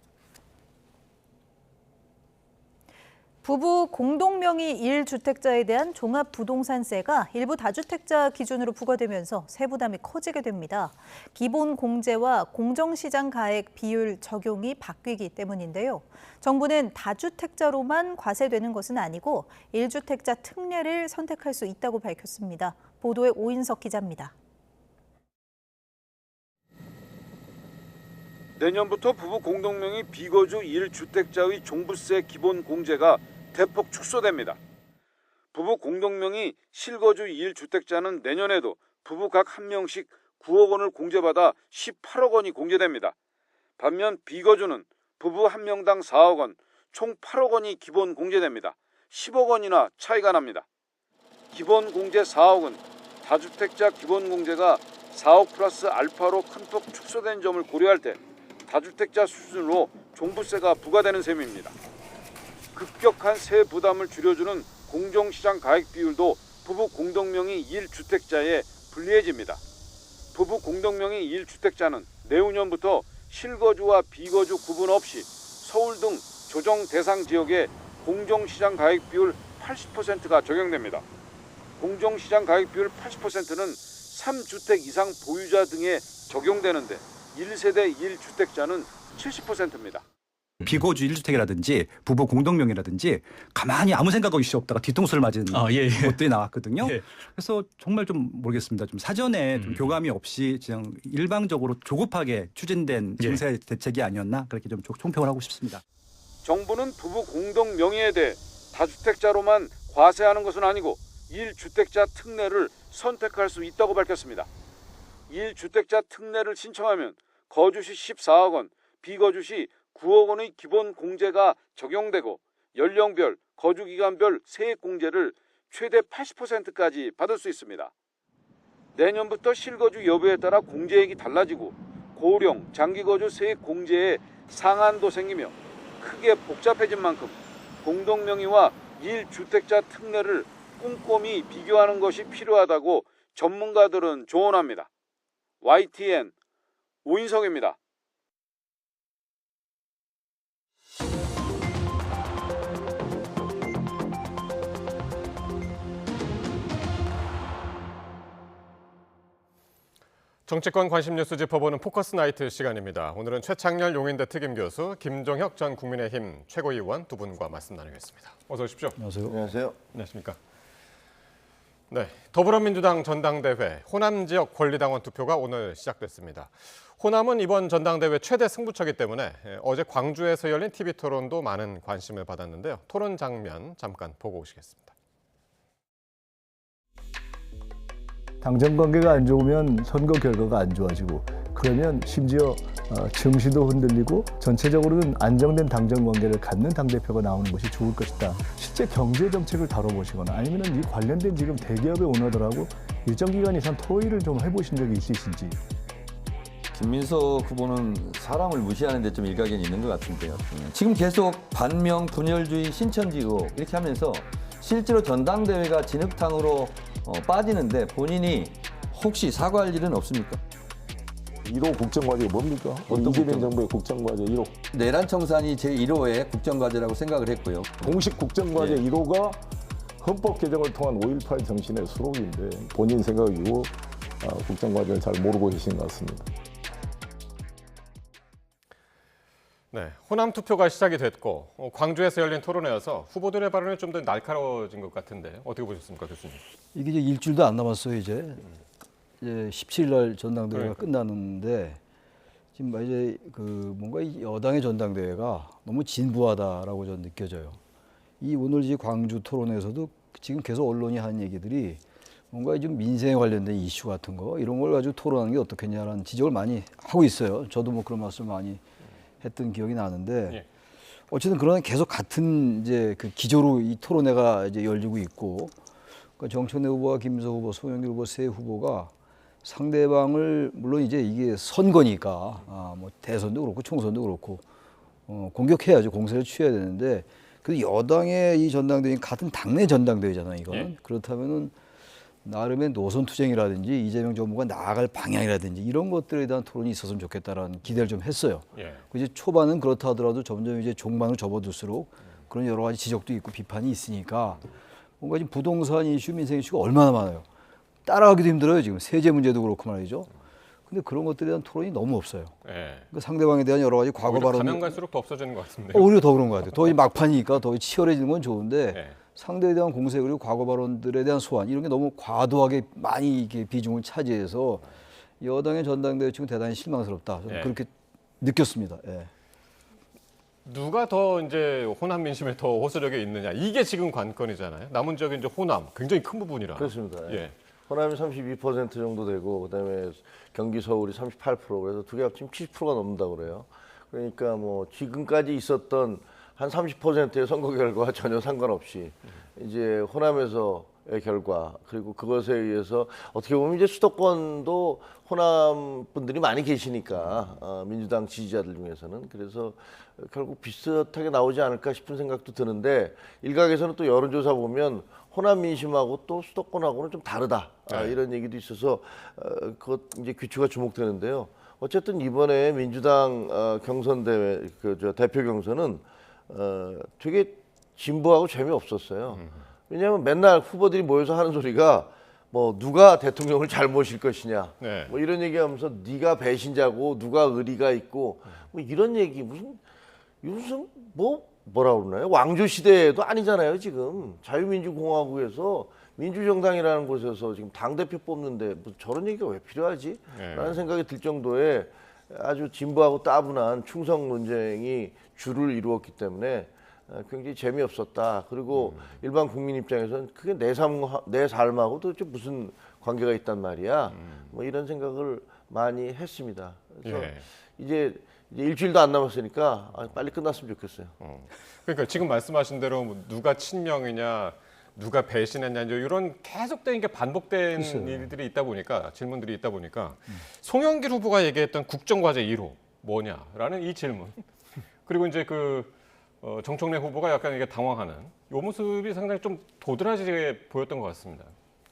부부 공동명의 1주택자에 대한 종합부동산세가 일부 다주택자 기준으로 부과되면서 세부담이 커지게 됩니다. 기본 공제와 공정시장 가액 비율 적용이 바뀌기 때문인데요. 정부는 다주택자로만 과세되는 것은 아니고 1주택자 특례를 선택할 수 있다고 밝혔습니다. 보도에 오인석 기자입니다. 내년부터 부부 공동명의 비거주 1주택자의 종부세 기본 공제가 대폭 축소됩니다. 부부 공동명의 실거주 1주택자는 내년에도 부부 각 한 명씩 9억 원을 공제받아 18억 원이 공제됩니다. 반면 비거주는 부부 1명당 4억 원, 총 8억 원이 기본 공제됩니다. 10억 원이나 차이가 납니다. 기본 공제 4억은 다주택자 기본 공제가 4억 플러스 알파로 큰 폭 축소된 점을 고려할 때 다주택자 수준으로 종부세가 부과되는 셈입니다. 급격한 세 부담을 줄여주는 공정시장 가액 비율도 부부 공동명의 1주택자에 불리해집니다. 부부 공동명의 1주택자는 내후년부터 실거주와 비거주 구분 없이 서울 등 조정 대상 지역에 공정시장 가액 비율 80%가 적용됩니다. 공정시장 가액 비율 80%는 3주택 이상 보유자 등에 적용되는데 1세대 1주택자는 70%입니다. 비거주 1주택이라든지 부부 공동명의라든지 가만히 아무 생각 없이 없다가 뒤통수를 맞은 것들이 나왔거든요. 그래서 정말 좀 모르겠습니다. 좀 사전에 좀 교감이 없이 그냥 일방적으로 조급하게 추진된 증세 대책이 아니었나 그렇게 좀 총평을 하고 싶습니다. 정부는 부부 공동명의에 대해 다주택자로만 과세하는 것은 아니고 1주택자 특례를 선택할 수 있다고 밝혔습니다. 1주택자 특례를 신청하면 거주 시 14억 원, 비거주 시 9억 원의 기본 공제가 적용되고 연령별, 거주기간별 세액 공제를 최대 80%까지 받을 수 있습니다. 내년부터 실거주 여부에 따라 공제액이 달라지고 고령, 장기거주 세액 공제에 상한도 생기며 크게 복잡해진 만큼 공동명의와 1주택자 특례를 꼼꼼히 비교하는 것이 필요하다고 전문가들은 조언합니다. YTN 오인성입니다. 정치권 관심 뉴스 짚어보는 포커스 나이트 시간입니다. 오늘은 최창렬 용인대 특임교수, 김종혁 전 국민의힘 최고위원 두 분과 말씀 나누겠습니다. 어서 오십시오. 안녕하세요. 안녕하세요. 안녕하십니까. 네, 더불어민주당 전당대회 호남 지역 권리당원 투표가 오늘 시작됐습니다. 호남은 이번 전당대회 최대 승부처이기 때문에 어제 광주에서 열린 TV 토론도 많은 관심을 받았는데요. 토론 장면 잠깐 보고 오시겠습니다. 당정 관계가 안 좋으면 선거 결과가 안 좋아지고 그러면 심지어 정시도 흔들리고 전체적으로는 안정된 당정 관계를 갖는 당대표가 나오는 것이 좋을 것이다. 실제 경제 정책을 다뤄보시거나 아니면 이 관련된 지금 대기업의 오너들하고 일정 기간 이상 토의를 좀 해보신 적이 있으신지. 김민석 후보는 사람을 무시하는 데 좀 일각이 있는 것 같은데요. 지금 계속 반명, 분열주의, 신천지고 이렇게 하면서 실제로 전당대회가 진흙탕으로 빠지는데 본인이 혹시 사과할 일은 없습니까? 1호 국정과제가 뭡니까? 이재명 정부의 국정과제 1호. 내란 청산이 제1호의 국정과제라고 생각을 했고요. 공식 국정과제 1호가 헌법 개정을 통한 5.18 정신의 수록인데 본인 생각이고 국정과제를 잘 모르고 계신 것 같습니다. 네, 호남 투표가 시작이 됐고 광주에서 열린 토론회여서 후보들의 발언이 좀 더 날카로워진 것 같은데 어떻게 보셨습니까, 교수님? 이게 이제 일주일도 안 남았어요, 이제 17일 날 전당대회가 끝나는데 지금 이제 뭔가 이 여당의 전당대회가 너무 진부하다라고 저는 느껴져요. 이 오늘 이 광주 토론에서도 지금 계속 언론이 하는 얘기들이 뭔가 좀 민생에 관련된 이슈 같은 거 이런 걸 가지고 토론하는 게 어떻겠냐라는 지적을 많이 하고 있어요. 저도 뭐 그런 말씀 많이 했던 기억이 나는데 어쨌든 그러나 계속 같은 이제 그 기조로 이 토론회가 이제 열리고 있고 그러니까 정청래 후보와 김무성 후보, 송영길 후보 세 후보가 상대방을 물론 이제 이게 선거니까 뭐 대선도 그렇고 총선도 그렇고 공격해야죠. 공세를 취해야 되는데 그 여당의 이 전당대회는 같은 당내 전당대회잖아요. 이건 그렇다면은 나름의 노선 투쟁이라든지 이재명 정부가 나아갈 방향이라든지 이런 것들에 대한 토론이 있었으면 좋겠다라는 기대를 좀 했어요. 이제 초반은 그렇다 하더라도 점점 이제 종반을 접어들수록 그런 여러 가지 지적도 있고 비판이 있으니까 뭔가 지금 부동산 이슈, 민생 이슈가 얼마나 많아요. 따라가기도 힘들어요. 지금 세제 문제도 그렇고 말이죠. 근데 그런 것들에 대한 토론이 너무 없어요. 그러니까 상대방에 대한 여러 가지 과거 발언 가면 갈수록 더 없어지는 것 같은데. 오히려 더 그런 것 같아요. 더 막판이니까 더 치열해지는 건 좋은데 상대에 대한 공세 그리고 과거 발언들에 대한 소환 이런 게 너무 과도하게 많이 이게 비중을 차지해서 여당의 전당대회 지금 대단히 실망스럽다. 저는 그렇게 느꼈습니다. 누가 더 이제 호남 민심에 더 호소력이 있느냐 이게 지금 관건이잖아요. 남은 지역이 이제 호남 굉장히 큰 부분이라. 그렇습니다. 호남이 32% 정도 되고 그다음에 경기 서울이 38% 그래서 두 개 합치면 70%가 넘는다고 그래요. 그러니까 뭐 지금까지 있었던 한 30%의 선거 결과와 전혀 상관없이 이제 호남에서의 결과 그리고 그것에 의해서 어떻게 보면 이제 수도권도 호남 분들이 많이 계시니까 민주당 지지자들 중에서는 그래서 결국 비슷하게 나오지 않을까 싶은 생각도 드는데 일각에서는 또 여론조사 보면 호남 민심하고 또 수도권하고는 좀 다르다 이런 얘기도 있어서 그것 이제 귀추가 주목되는데요. 어쨌든 이번에 민주당 경선 대회 저 대표 경선은 되게 진부하고 재미없었어요. 왜냐하면 맨날 후보들이 모여서 하는 소리가 뭐 누가 대통령을 잘 모실 것이냐, 네. 뭐 이런 얘기하면서 네가 배신자고 누가 의리가 있고 뭐 이런 얘기 무슨 뭐라 그러나요? 왕조 시대도 아니잖아요 지금 자유민주공화국에서 민주정당이라는 곳에서 지금 당 대표 뽑는데 뭐 저런 얘기가 왜 필요하지? 네. 라는 생각이 들 정도의 아주 진부하고 따분한 충성 논쟁이 주를 이루었기 때문에 굉장히 재미없었다. 그리고 일반 국민 입장에서는 그게 내 삶하고 도대체 무슨 관계가 있단 말이야. 뭐 이런 생각을 많이 했습니다. 그래서 예. 이제 일주일도 안 남았으니까 빨리 끝났으면 좋겠어요. 그러니까 지금 말씀하신 대로 뭐 누가 친명이냐, 누가 배신했냐 이런 계속된 게 반복된 글쎄요. 일들이 있다 보니까 질문들이 있다 보니까 송영길 후보가 얘기했던 국정과제 1호 뭐냐라는 이 질문 그리고 이제 정청래 후보가 약간 이게 당황하는 이 모습이 상당히 좀 도드라지게 보였던 것 같습니다.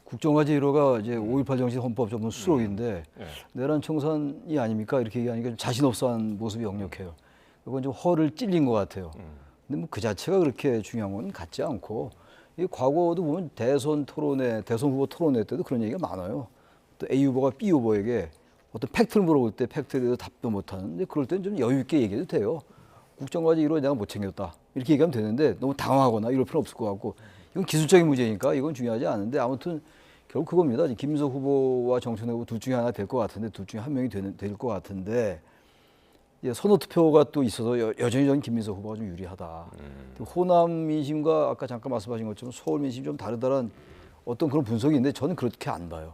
국정과제 1호가 이제 5.18 정신 헌법 전문 수록인데 네. 내란 청산이 아닙니까? 이렇게 얘기하니까 좀 자신 없어한 모습이 역력해요. 이건 좀 허를 찔린 것 같아요. 근데 뭐 그 자체가 그렇게 중요한 건 같지 않고 이 과거도 보면 대선 후보 토론회 때도 그런 얘기가 많아요. 또 A 후보가 B 후보에게 어떤 팩트를 물어볼 때 팩트에 대해서 답도 못하는데 그럴 때는 좀 여유 있게 얘기해도 돼요. 국정과제 1호 내가 못 챙겼다. 이렇게 얘기하면 되는데 너무 당황하거나 이럴 필요는 없을 것 같고 이건 기술적인 문제니까 이건 중요하지 않은데 아무튼 결국 그겁니다. 김민석 후보와 정청래 후보 둘 중에 하나 될 것 같은데 둘 중에 한 명이 될 것 같은데 선호 투표가 또 있어서 여전히 저는 김민석 후보가 좀 유리하다. 호남 민심과 아까 잠깐 말씀하신 것처럼 서울 민심이 좀 다르다는 어떤 그런 분석이 있는데 저는 그렇게 안 봐요.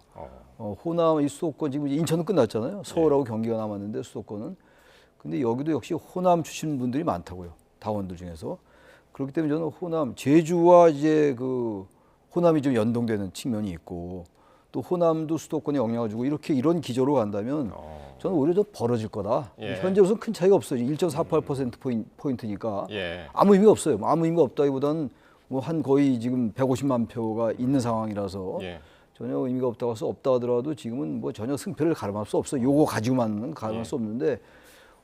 호남 이 수도권 지금 인천은 끝났잖아요. 서울하고 경기가 남았는데 수도권은. 근데 여기도 역시 호남 출신 분들이 많다고요. 당원들 중에서. 그렇기 때문에 저는 호남, 제주와 이제 호남이 좀 연동되는 측면이 있고 또 호남도 수도권에 영향을 주고 이런 기조로 간다면 저는 오히려 좀 벌어질 거다. 예. 현재로서는 큰 차이가 없어요. 1.48% 포인트니까 예. 아무 의미가 없어요. 아무 의미가 없다기보다는 뭐 한 거의 지금 150만 표가 있는 상황이라서 예. 전혀 의미가 없다고 해서 없다 하더라도 지금은 뭐 전혀 승패를 가름할 수 없어요. 요거 가지고만은 가름할 수 없는데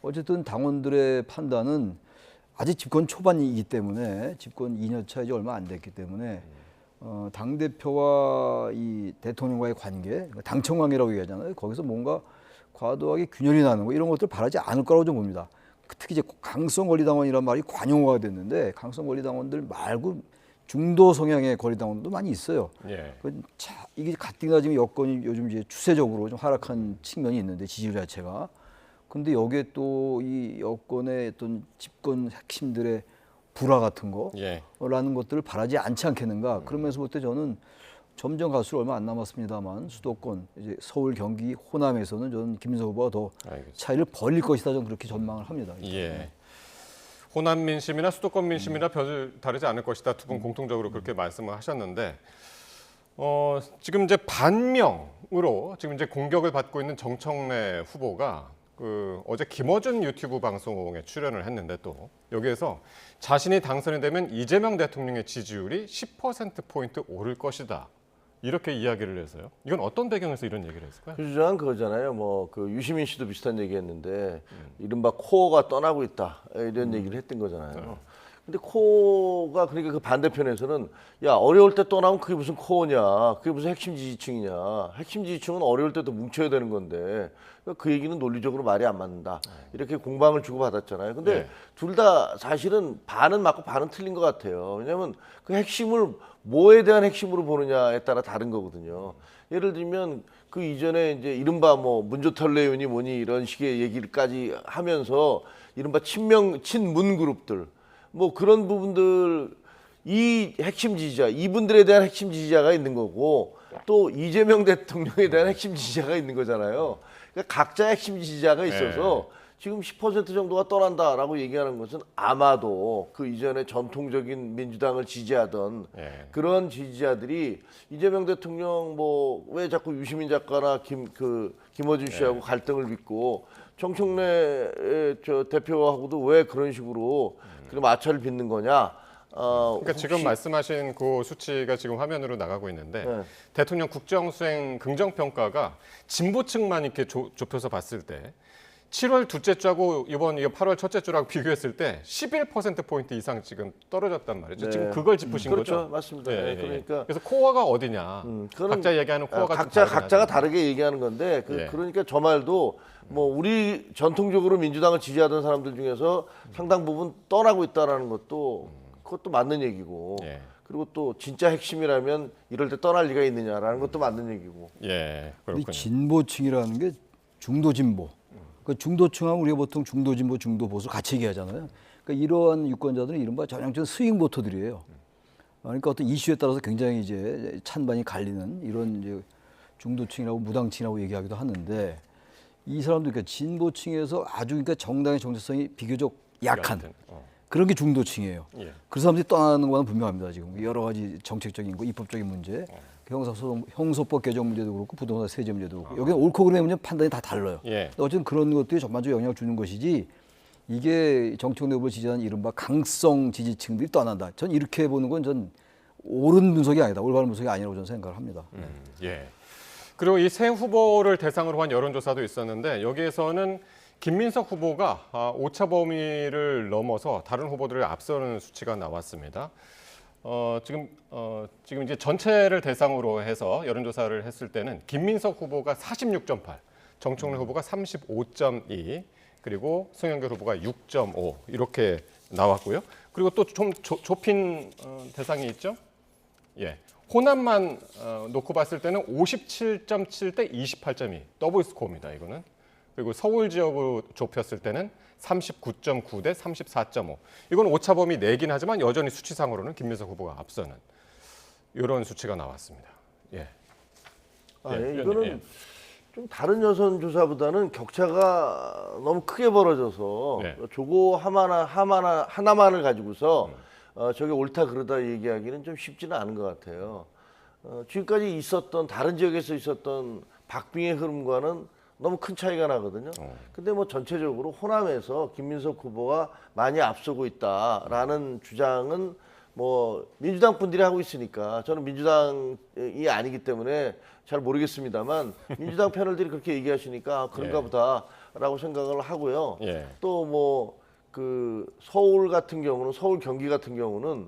어쨌든 당원들의 판단은 아직 집권 초반이기 때문에 집권 2년 차 이제 얼마 안 됐기 때문에 당대표와 이 대통령과의 관계, 당청 관계라고 얘기하잖아요. 거기서 뭔가 과도하게 균열이 나는 거 이런 것들 바라지 않을 거라고 좀 봅니다. 특히 이제 강성 권리당원이란 말이 관용화가 됐는데 강성 권리당원들 말고 중도 성향의 권리당원도 많이 있어요. 예. 이게 가뜩이나 지금 여건이 요즘 이제 추세적으로 좀 하락한 측면이 있는데 지지율 자체가. 근데 여기에 또 이 여권의 어떤 집권 핵심들의 불화 같은 거라는 것들을 바라지 않지 않겠는가. 그러면서 볼 때 저는 점점 갈수록 얼마 안 남았습니다만 수도권, 이제 서울, 경기, 호남에서는 저는 김민석 후보가 더 차이를 벌릴 것이다. 저는 그렇게 전망을 합니다. 예. 호남 민심이나 수도권 민심이나 별 다르지 않을 것이다. 두 분 공통적으로 그렇게 말씀을 하셨는데 지금 이제 반명으로 지금 이제 공격을 받고 있는 정청래 후보가 어제 김어준 유튜브 방송에 출연을 했는데 또 여기에서 자신이 당선이 되면 이재명 대통령의 지지율이 10%포인트 오를 것이다. 이렇게 이야기를 해서요. 이건 어떤 배경에서 이런 얘기를 했을까요? 주장은 그거잖아요. 유시민 씨도 비슷한 얘기했는데 이른바 코어가 떠나고 있다 이런 얘기를 했던 거잖아요. 근데 코어가 그러니까 그 반대편에서는 야 어려울 때 떠나면 그게 무슨 코어냐, 그게 무슨 핵심 지지층이냐. 핵심 지지층은 어려울 때도 뭉쳐야 되는 건데 그 얘기는 논리적으로 말이 안 맞는다. 이렇게 공방을 주고 받았잖아요. 근데 둘 다 사실은 반은 맞고 반은 틀린 것 같아요. 왜냐하면 그 핵심을 뭐에 대한 핵심으로 보느냐에 따라 다른 거거든요. 예를 들면 그 이전에 이제 이른바 문조털레윤이 뭐니 이런 식의 얘기까지 하면서 이른바 친문 그룹들 그런 부분들 이 핵심 지지자 이분들에 대한 핵심 지지자가 있는 거고 또 이재명 대통령에 대한 핵심 지지자가 있는 거잖아요. 그러니까 각자 핵심 지지자가 있어서 지금 10% 정도가 떠난다라고 얘기하는 것은 아마도 그 이전에 전통적인 민주당을 지지하던 그런 지지자들이 이재명 대통령 뭐 왜 자꾸 유시민 작가나 김어준 씨하고 갈등을 빚고 정청래 대표하고도 왜 그런 식으로 그럼 아차를 빚는 거냐? 그러니까 지금 말씀하신 그 수치가 지금 화면으로 나가고 있는데 대통령 국정수행 긍정평가가 진보층만 이렇게 좁혀서 봤을 때 7월 둘째 주하고 이번 8월 첫째 주라고 비교했을 때 11%포인트 이상 지금 떨어졌단 말이죠. 지금 그걸 짚으신 그렇죠. 거죠? 맞습니다. 그러니까 그래서 코어가 어디냐. 각자 얘기하는 코어가 각자가 다르게 얘기하는 건데 그러니까 저 말도 뭐 우리 전통적으로 민주당을 지지하던 사람들 중에서 상당 부분 떠나고 있다라는 것도 그것도 맞는 얘기고 그리고 또 진짜 핵심이라면 이럴 때 떠날 리가 있느냐라는 것도 맞는 얘기고. 그렇군요. 진보층이라는 게 중도 진보. 그 중도층하면 우리가 보통 중도 진보, 중도 보수 같이 얘기하잖아요. 그러니까 이러한 유권자들은 이른바 전형적인 스윙 보터들이에요. 그러니까 어떤 이슈에 따라서 굉장히 이제 찬반이 갈리는 이런 이제 중도층이라고 무당층이라고 얘기하기도 하는데 이 사람들 그러니까 진보층에서 아주 그러니까 정당의 정체성이 비교적 약한 그런 게 중도층이에요. 그 사람들이 떠나는 거는 분명합니다. 지금 여러 가지 정책적인 거, 입법적인 문제, 형사소송, 개정 문제도 그렇고 부동산 세제 문제도 그렇고 여기는 옳고 그름의 문제 판단이 다 달라요. 어쨌든 그런 것들이 전반적으로 영향을 주는 것이지 이게 정청래 후보를 지지하는 이른바 강성 지지층들이 떠난다. 전 이렇게 보는 건 전 옳은 분석이 아니다. 올바른 분석이 아니라고 저는 생각을 합니다. 그리고 이 새 후보를 대상으로 한 여론조사도 있었는데 여기에서는 김민석 후보가 오차 범위를 넘어서 다른 후보들을 앞서는 수치가 나왔습니다. 지금 이제 전체를 대상으로 해서 여론조사를 했을 때는 김민석 후보가 46.8, 정청래 후보가 35.2, 그리고 송영길 후보가 6.5 이렇게 나왔고요. 그리고 또 좀 좁힌 대상이 있죠. 호남만 놓고 봤을 때는 57.7 대 28.2 더블 스코어입니다. 이거는. 그리고 서울 지역으로 좁혔을 때는 39.9 대 34.5. 이건 오차범위 내긴 하지만 여전히 수치상으로는 김민석 후보가 앞서는 이런 수치가 나왔습니다. 이거는 좀 다른 여론조사보다는 격차가 너무 크게 벌어져서 저거 하나만을 가지고서 저게 옳다 그러다 얘기하기는 좀 쉽지는 않은 것 같아요. 지금까지 있었던 다른 지역에서 있었던 박빙의 흐름과는 너무 큰 차이가 나거든요. 근데 뭐 전체적으로 호남에서 김민석 후보가 많이 앞서고 있다라는 주장은 뭐 민주당 분들이 하고 있으니까 저는 민주당이 아니기 때문에 잘 모르겠습니다만 민주당 패널들이 그렇게 얘기하시니까 그런가 보다라고 생각을 하고요. 또 뭐 그 서울 같은 경우는 서울 경기 같은 경우는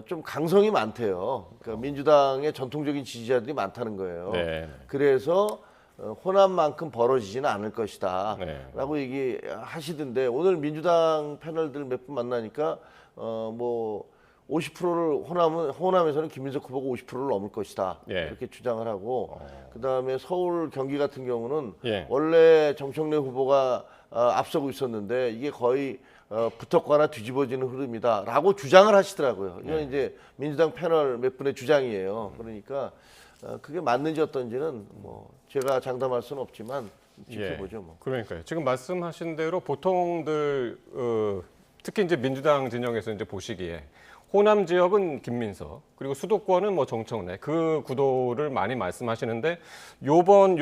좀 강성이 많대요. 그러니까 민주당의 전통적인 지지자들이 많다는 거예요. 그래서 호남만큼 벌어지지는 않을 것이다 라고 얘기하시던데 오늘 민주당 패널들 몇 분 만나니까 뭐 50%를 호남에서는 김민석 후보가 50%를 넘을 것이다 이렇게 주장을 하고 그다음에 서울 경기 같은 경우는 원래 정청래 후보가 앞서고 있었는데 이게 거의 붙었거나 뒤집어지는 흐름이다라고 주장을 하시더라고요. 이건 이제 민주당 패널 몇 분의 주장이에요. 그러니까 그게 맞는지 어떤지는 뭐 제가 장담할 수는 없지만 지켜보죠. 뭐. 그러니까요. 지금 말씀하신 대로 보통들 특히 이제 민주당 진영에서 이제 보시기에 호남 지역은 김민석 그리고 수도권은 뭐 정청래 그 구도를 많이 말씀하시는데 요번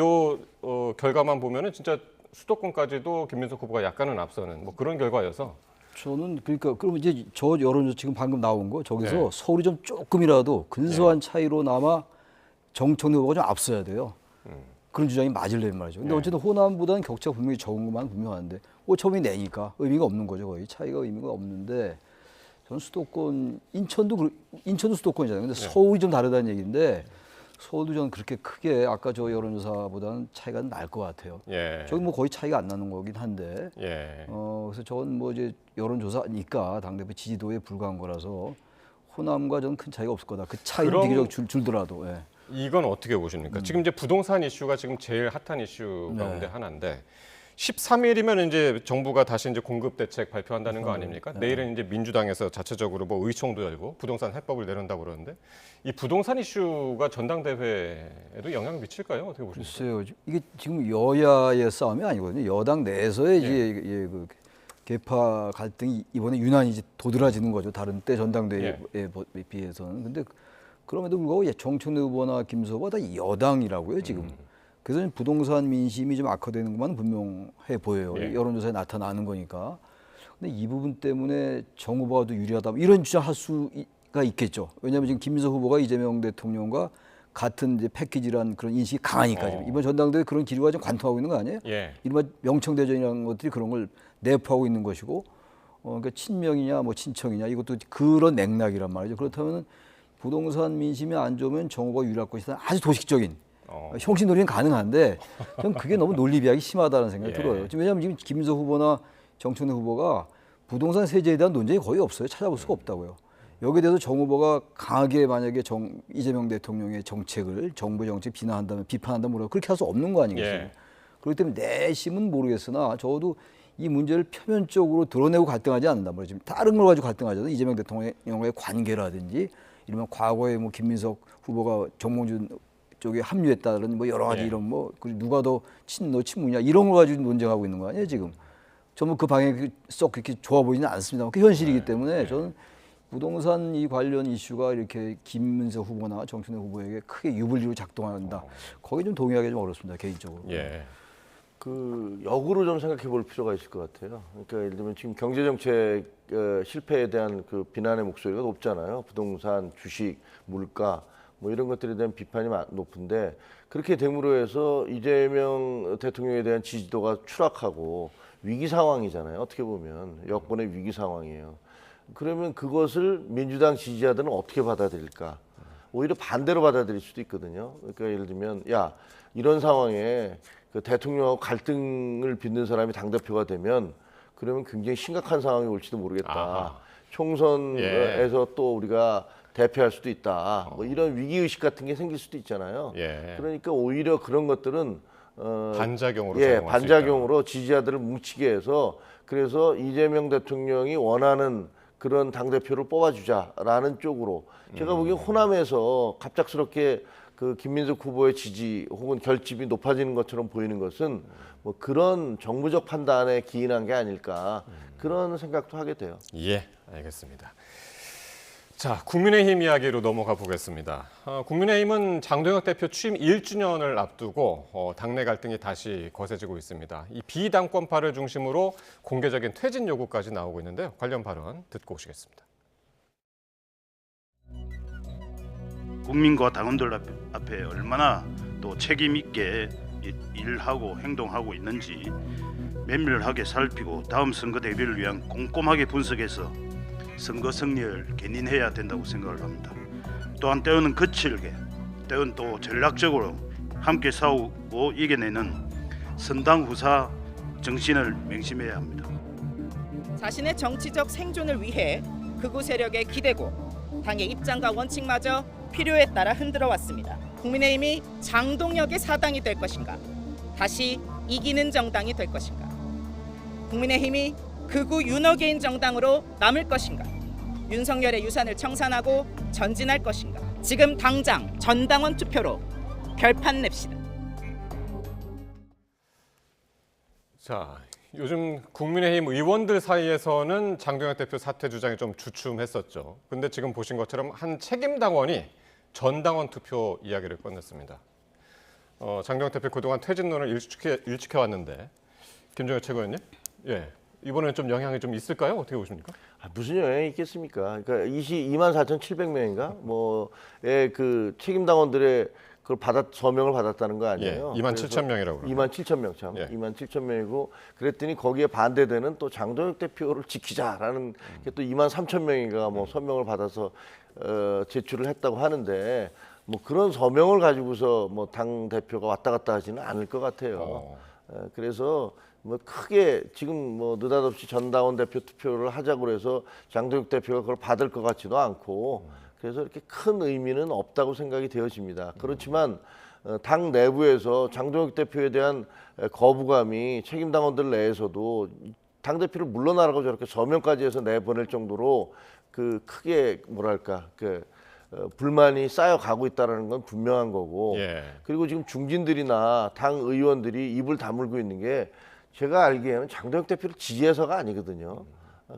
결과만 보면은 진짜 수도권까지도 김민석 후보가 약간은 앞서는 뭐 그런 결과여서 저는 그러니까 그럼 이제 저 여론조사 지금 방금 나온 거 저기서 서울이 좀 조금이라도 근소한 차이로나마 정청래 후보가 좀 앞서야 돼요. 그런 주장이 맞을래는 말이죠. 근데 어쨌든 호남보다는 격차가 분명히 적은 것만 분명한데 오차범위 내니까 의미가 없는 거죠. 거의 차이가 의미가 없는데 저는 수도권 인천도 수도권이잖아요. 근데 서울이 좀 다르다는 얘기인데 서울도 저는 그렇게 크게 아까 저 여론조사보다는 차이가 날 것 같아요. 저기 뭐 거의 차이가 안 나는 거긴 한데 그래서 저건 뭐 이제 여론조사니까 당대표 지지도에 불과한 거라서 호남과 저는 큰 차이가 없을 거다. 그 차이는 비교적 줄더라도. 이건 어떻게 보십니까? 지금 이제 부동산 이슈가 지금 제일 핫한 이슈 가운데 하나인데 13일이면 이제 정부가 다시 이제 공급 대책 발표한다는 거 아닙니까? 내일은 이제 민주당에서 자체적으로 뭐 의총도 열고 부동산 해법을 내놓는다고 그러는데 이 부동산 이슈가 전당대회에도 영향을 미칠까요? 어떻게 보십니까? 글쎄요. 이게 지금 여야의 싸움이 아니거든요. 여당 내에서의 이제 그 계파 갈등이 이번에 유난히 이제 도드라지는 거죠. 다른 때 전당대회에 비해서는. 근데 그럼에도 불구하고 정청래 후보나 김수 후보가 다 여당이라고요, 지금. 그래서 부동산 민심이 좀 악화되는 것만 분명해 보여요. 여론조사에 나타나는 거니까. 근데 이 부분 때문에 정 후보가 더 유리하다 이런 주장할 수가 있겠죠. 왜냐하면 지금 김민석 후보가 이재명 대통령과 같은 이제 패키지란 그런 인식이 강하니까 지금 이번 전당대회 그런 기류가 좀 관통하고 있는 거 아니에요? 이른바 명청대전이라는 것들이 그런 걸 내포하고 있는 것이고, 그러니까 친명이냐 뭐 친청이냐 이것도 그런 맥락이란 말이죠. 그렇다면 부동산 민심이 안 좋으면 정 후보가 유리할 것이다. 아주 도식적인. 형식놀이는 가능한데 전 그게 너무 논리비약이 심하다는 생각이 들어요. 왜냐하면 지금 김민석 후보나 정청래 후보가 부동산 세제에 대한 논쟁이 거의 없어요. 찾아볼 수가 없다고요. 여기에 대해서 정 후보가 강하게 만약에 이재명 대통령의 정책을 정부 정책 비난한다면 비판한다면 뭐라고 그렇게 할 수 없는 거 아니겠어요. 그렇기 때문에 내심은 모르겠으나 적어도 이 문제를 표면적으로 드러내고 갈등하지 않는다. 뭐 지금 다른 걸 가지고 갈등하잖아요. 이재명 대통령과의 관계라든지 이러면 과거에 뭐 김민석 후보가 정몽준 쪽에 합류했다는 뭐 여러 가지 이런 뭐 누가 더 친문이냐 이런 거 가지고 논쟁하고 있는 거 아니에요 지금. 저는 그 방향이 썩 그렇게 좋아 보이지는 않습니다. 그 현실이기 때문에 저는 부동산 이 관련 이슈가 이렇게 김민석 후보나 정청래 후보에게 크게 유불리로 작동한다. 거기 좀 동의하기 좀 어렵습니다 개인적으로. 그 역으로 좀 생각해 볼 필요가 있을 것 같아요. 그러니까 예를 들면 지금 경제 정책 실패에 대한 그 비난의 목소리가 높잖아요. 부동산, 주식, 물가. 뭐 이런 것들에 대한 비판이 높은데 그렇게 됨으로 해서 이재명 대통령에 대한 지지도가 추락하고 위기 상황이잖아요. 어떻게 보면 여권의 위기 상황이에요. 그러면 그것을 민주당 지지자들은 어떻게 받아들일까? 오히려 반대로 받아들일 수도 있거든요. 그러니까 예를 들면 야 이런 상황에 그 대통령하고 갈등을 빚는 사람이 당대표가 되면 그러면 굉장히 심각한 상황이 올지도 모르겠다. 총선에서 또 우리가 대표할 수도 있다. 뭐 이런 위기의식 같은 게 생길 수도 있잖아요. 그러니까 오히려 그런 것들은 반작용으로 반작용으로 지지자들을 뭉치게 해서 그래서 이재명 대통령이 원하는 그런 당대표를 뽑아주자라는 쪽으로 제가 보기엔 호남에서 갑작스럽게 그 김민석 후보의 지지 혹은 결집이 높아지는 것처럼 보이는 것은 뭐 그런 정무적 판단에 기인한 게 아닐까 그런 생각도 하게 돼요. 알겠습니다. 자, 국민의힘 이야기로 넘어가 보겠습니다. 국민의힘은 장동혁 대표 취임 1주년을 앞두고 당내 갈등이 다시 거세지고 있습니다. 이 비당권파를 중심으로 공개적인 퇴진 요구까지 나오고 있는데요. 관련 발언 듣고 오시겠습니다. 국민과 당원들 앞에 얼마나 또 책임 있게 일하고 행동하고 있는지 면밀하게 살피고 다음 선거 대비를 위한 꼼꼼하게 분석해서 선거 승리를 견인해야 된다고 생각을 합니다. 또한 때로는 거칠게, 때로는 또 전략적으로 함께 싸우고 이겨내는 선당후사 정신을 맹심해야 합니다. 자신의 정치적 생존을 위해 극우 세력에 기대고 당의 입장과 원칙마저 필요에 따라 흔들어 왔습니다. 국민의힘이 장동혁의 사당이 될 것인가? 다시 이기는 정당이 될 것인가? 국민의힘이 극우 윤호개인 정당으로 남을 것인가? 윤석열의 유산을 청산하고 전진할 것인가? 지금 당장 전당원 투표로 결판 냅시다. 자, 요즘 국민의힘 의원들 사이에서는 장동혁 대표 사퇴 주장이 좀 주춤했었죠. 근데 지금 보신 것처럼 한 책임 당원이 전당원 투표 이야기를 꺼냈습니다. 장동혁 대표 그동안 퇴진론을 일축해왔는데 김종혁 최고위원님, 이번에는 좀 영향이 좀 있을까요? 어떻게 보십니까? 무슨 영향이 있겠습니까? 그러니까 24,700명인가 뭐의 그 책임 당원들의 그걸 서명을 받았다는 거 아니에요? 27,000명이라고. 27,000명 참. 27,000명이고 그랬더니 거기에 반대되는 또 장동혁 대표를 지키자라는 게 또 23,000명인가 뭐 서명을 받아서 제출을 했다고 하는데 뭐 그런 서명을 가지고서 뭐 당 대표가 왔다 갔다 하지는 않을 것 같아요. 그래서 뭐 크게 지금 뭐 느닷없이 전당원 대표 투표를 하자고 해서 장동혁 대표가 그걸 받을 것 같지도 않고 그래서 이렇게 큰 의미는 없다고 생각이 되어집니다. 그렇지만 당 내부에서 장동혁 대표에 대한 거부감이 책임 당원들 내에서도 당 대표를 물러나라고 저렇게 서명까지 해서 내보낼 정도로 그 크게 뭐랄까 불만이 쌓여가고 있다는 건 분명한 거고 그리고 지금 중진들이나 당 의원들이 입을 다물고 있는 게 제가 알기에는 장동혁 대표를 지지해서가 아니거든요.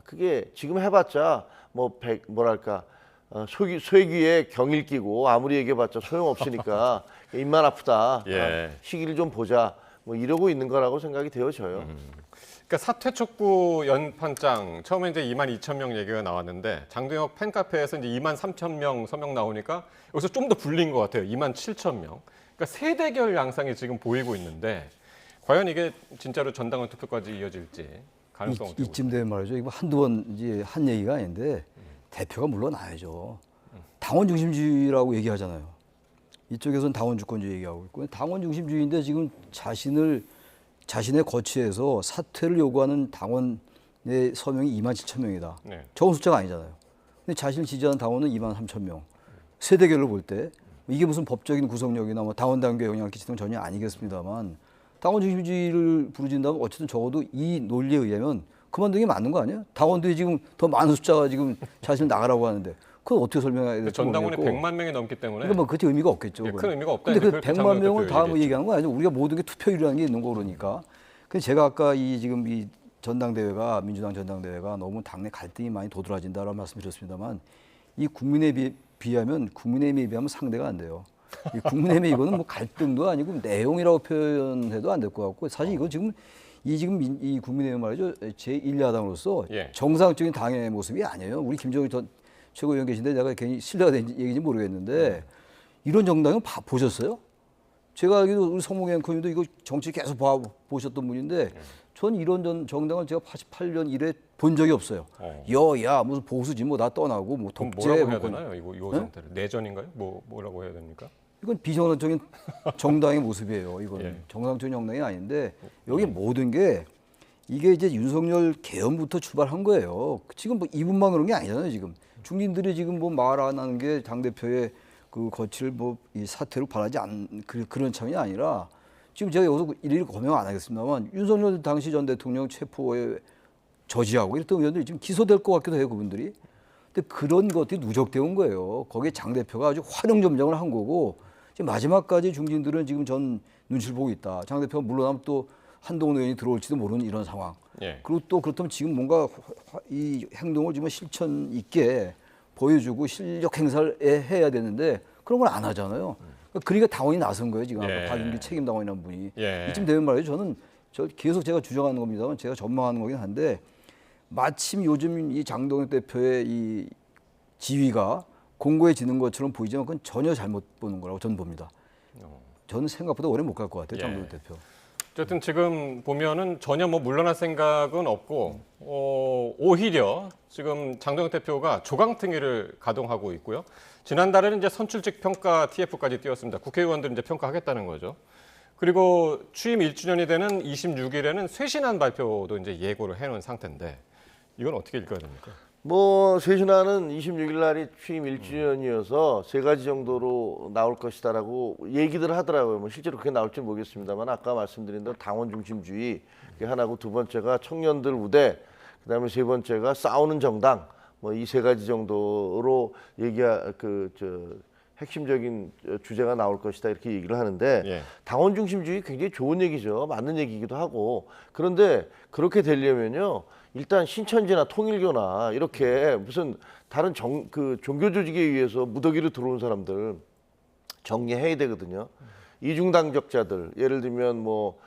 그게 지금 해봤자 뭐랄까 쇠귀에 경일 끼고 아무리 얘기해봤자 소용없으니까 입만 아프다. 시기를 좀 보자. 뭐 이러고 있는 거라고 생각이 되어져요. 그러니까 사퇴 촉구 연판장 처음에 이제 22,000명 얘기가 나왔는데 장동혁 팬카페에서 이제 23,000명 서명 나오니까 여기서 좀 더 불린 것 같아요. 27,000명. 그러니까 세대결 양상이 지금 보이고 있는데 과연 이게 진짜로 전당원 투표까지 이어질지 가능성 어떻게 이쯤 되면 말이죠. 이거 한두 번 이제 한 얘기가 아닌데 대표가 물러나야죠. 당원 중심주의라고 얘기하잖아요. 이쪽에서는 당원 주권주의 얘기하고 있고 당원 중심주의인데 지금 자신의 거취에서 사퇴를 요구하는 당원의 서명이 27,000명이다. 적은 숫자가 아니잖아요. 근데 자신을 지지하는 당원은 23,000명. 세대결을 볼 때 이게 무슨 법적인 구속력이나 뭐 당원 단계에 영향을 끼치는 건 전혀 아니겠습니다만 당원 중심주의를 부르진다면 어쨌든 적어도 이 논리에 의하면 그만두는 게 맞는 거 아니에요? 당원들이 지금 더 많은 숫자가 지금 자신을 나가라고 하는데 그건 어떻게 설명해야 될지 전당원이 모르겠고. 100만 명이 넘기 때문에 그러니까 뭐 그게 의미가 없겠죠. 큰 의미가 없다. 근데 그 100만 명을 다 뭐 얘기하는 거 아니죠. 우리가 모든 게 투표율이라는 게 있는 거 그러니까. 근데 제가 아까 지금 이 전당대회가 민주당 전당대회가 너무 당내 갈등이 많이 도드라진다라는 말씀드렸습니다만 이 국민의힘에 비하면 상대가 안 돼요. 이 국민의힘의 이거는 뭐 갈등도 아니고 내용이라고 표현해도 안 될 것 같고 사실 이거 지금 이 국민의힘 말이죠 제1야당으로서 정상적인 당의 모습이 아니에요. 우리 김정일 전 최고위원 계신데 내가 괜히 신뢰가 된 얘기인지 모르겠는데 이런 정당은 보셨어요? 제가 알기로 우리 성목 앵커님도 이거 정치 계속 보셨던 분인데 전 이런 정당을 제가 88년 이래 본 적이 없어요. 여야 무슨 보수지 뭐 다 떠나고 뭐 독재 뭐라고 해야 되나요? 이거 상태를 내전인가요? 뭐라고 해야 됩니까? 이건 비정상적인 정당의 모습이에요. 이건 정상적인 정당이 아닌데 여기 모든 게 이게 이제 윤석열 개헌부터 출발한 거예요. 지금 뭐 이분만 그런 게 아니잖아요. 지금 중진들이 지금 뭐 말 안 하는 게 당 대표의 그 거취를 이 사퇴를 바라지 않는 그런 차원이 아니라 지금 제가 여기서 일일이 거명 안 하겠습니다만 윤석열 당시 전 대통령 체포에 저지하고 이랬던 의원들이 지금 기소될 것 같기도 해요. 그분들이. 근데 그런 것들이 누적되어 온 거예요. 거기에 장 대표가 아주 환영점정을 한 거고 지금 마지막까지 중진들은 지금 전 눈치를 보고 있다. 장 대표가 물러나면 또 한동훈 의원이 들어올지도 모르는 이런 상황. 그리고 또 그렇다면 지금 뭔가 이 행동을 좀 실천 있게 보여주고 실력 행사를 해야 되는데 그런 걸 안 하잖아요. 그러니까 당원이 나선 거예요. 지금 박윤기 책임 당원이라는 분이. 이쯤 되면 말이죠. 저는 계속 제가 주장하는 겁니다만 제가 전망하는 거긴 한데 마침 요즘 이 장동혁 대표의 이 지위가 공고해지는 것처럼 보이지만 그건 전혀 잘못 보는 거라고 저는 봅니다. 저는 생각보다 오래 못 갈 것 같아요. 장동혁 대표. 어쨌든 지금 보면은 전혀 뭐 물러날 생각은 없고 오히려 지금 장동혁 대표가 조강특위를 가동하고 있고요. 지난달에는 이제 선출직 평가 TF까지 띄웠습니다. 국회의원들은 이제 평가하겠다는 거죠. 그리고 취임 1주년이 되는 26일에는 쇄신안 발표도 이제 예고를 해놓은 상태인데 이건 어떻게 읽어야 됩니까? 뭐 쇄신안은 26일 날이 취임 1주년이어서 3가지 정도로 나올 것이다라고 얘기들 하더라고요. 뭐 실제로 그게 나올지 모르겠습니다만 아까 말씀드린 대로 당원 중심주의 그게 하나고 두 번째가 청년들 우대 그다음에 세 번째가 싸우는 정당 뭐 이 3가지 정도로 핵심적인 주제가 나올 것이다 이렇게 얘기를 하는데 당원 중심주의 굉장히 좋은 얘기죠. 맞는 얘기이기도 하고 그런데 그렇게 되려면요. 일단 신천지나 통일교나 이렇게 무슨 다른 종교 조직에 의해서 무더기로 들어온 사람들 정리해야 되거든요. 이중당적자들 예를 들면 뭐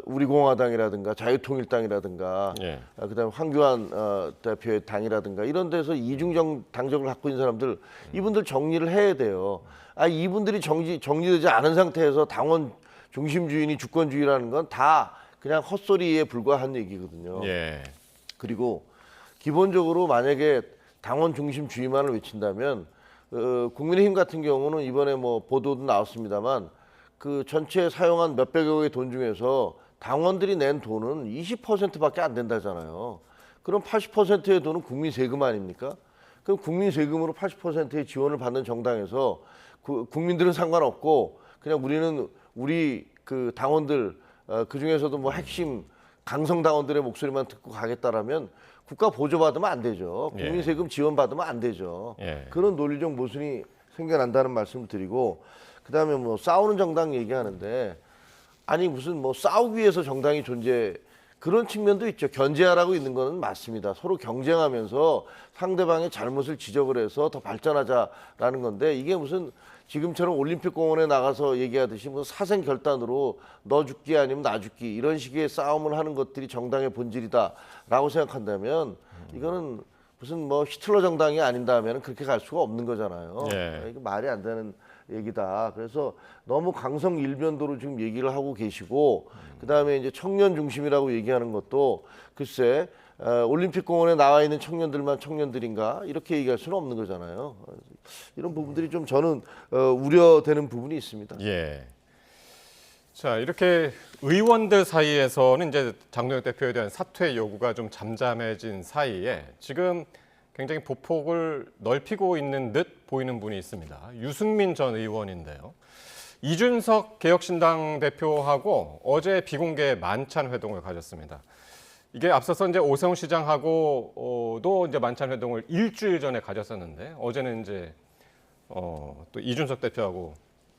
우리공화당이라든가 자유통일당이라든가 그다음에 황교안 대표의 당이라든가 이런 데서 이중당적을 갖고 있는 사람들 이분들 정리를 해야 돼요. 이분들이 정리되지 않은 상태에서 당원 중심주의니 주권주의라는 건 다 그냥 헛소리에 불과한 얘기거든요. 그리고 기본적으로 만약에 당원 중심주의만을 외친다면 국민의힘 같은 경우는 이번에 뭐 보도도 나왔습니다만 그 전체 사용한 몇백억의 돈 중에서 당원들이 낸 돈은 20%밖에 안 된다잖아요. 그럼 80%의 돈은 국민 세금 아닙니까? 그럼 국민 세금으로 80%의 지원을 받는 정당에서 국민들은 상관없고 그냥 우리는 우리 그 당원들 그 중에서도 뭐 핵심 강성 당원들의 목소리만 듣고 가겠다라면 국가 보조 받으면 안 되죠. 국민 세금 지원 받으면 안 되죠. 그런 논리적 모순이 생겨난다는 말씀을 드리고, 그다음에 뭐 싸우는 정당 얘기하는데, 아니 무슨 뭐 싸우기 위해서 정당이 존재, 그런 측면도 있죠. 견제하라고 있는 거는 맞습니다. 서로 경쟁하면서 상대방의 잘못을 지적을 해서 더 발전하자라는 건데, 이게 무슨 지금처럼 올림픽 공원에 나가서 얘기하듯이 뭐 사생 결단으로 너 죽기 아니면 나 죽기 이런 식의 싸움을 하는 것들이 정당의 본질이다라고 생각한다면, 이거는 무슨 뭐 히틀러 정당이 아닌다면 그렇게 갈 수가 없는 거잖아요. 이거 말이 안 되는 얘기다. 그래서 너무 강성 일변도로 지금 얘기를 하고 계시고, 그다음에 이제 청년 중심이라고 얘기하는 것도 글쎄 올림픽 공원에 나와 있는 청년들만 청년들인가 이렇게 얘기할 수는 없는 거잖아요. 이런 부분들이 좀 저는 우려되는 부분이 있습니다. 자, 이렇게 의원들 사이에서는 이제 장동혁 대표에 대한 사퇴 요구가 좀 잠잠해진 사이에 지금 굉장히 보폭을 넓히고 있는 듯 보이는 분이 있습니다. 유승민 전 의원인데요. 이준석 개혁신당 대표하고 어제 비공개 만찬 회동을 가졌습니다. 이게 앞서서 이제 오세훈 시장하고도 이제 만찬 회동을 일주일 전에 가졌었는데, 어제는 이제 또 이준석 대표하고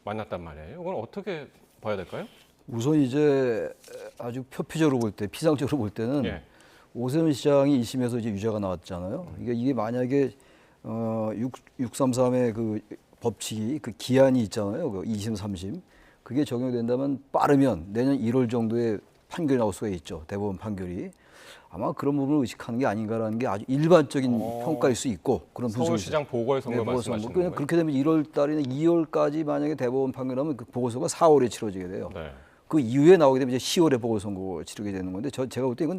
만났단 말이에요. 이건 어떻게 봐야 될까요? 우선 이제 아주 표피적으로 볼 때, 피상적으로 볼 때는 오세훈 시장이 1심에서 이제 유죄가 나왔잖아요. 이게 만약에 633의 그 법칙이 그 기한이 있잖아요. 그 2심, 3심. 그게 적용된다면 빠르면 내년 1월 정도에 판결이 나올 수가 있죠. 대법원 판결이. 아마 그런 부분을 의식하는 게 아닌가라는 게 아주 일반적인 평가일 수 있고, 그런 분석이 서울시장 보궐선거 말씀하시는 거예요. 그렇게 되면 1월 달이나 2월까지 만약에 대법원 판결하면 그 보궐선거가 4월에 치러지게 돼요. 그 이후에 나오게 되면 이제 10월에 보궐선거 치르게 되는 건데, 제가 볼 때 이건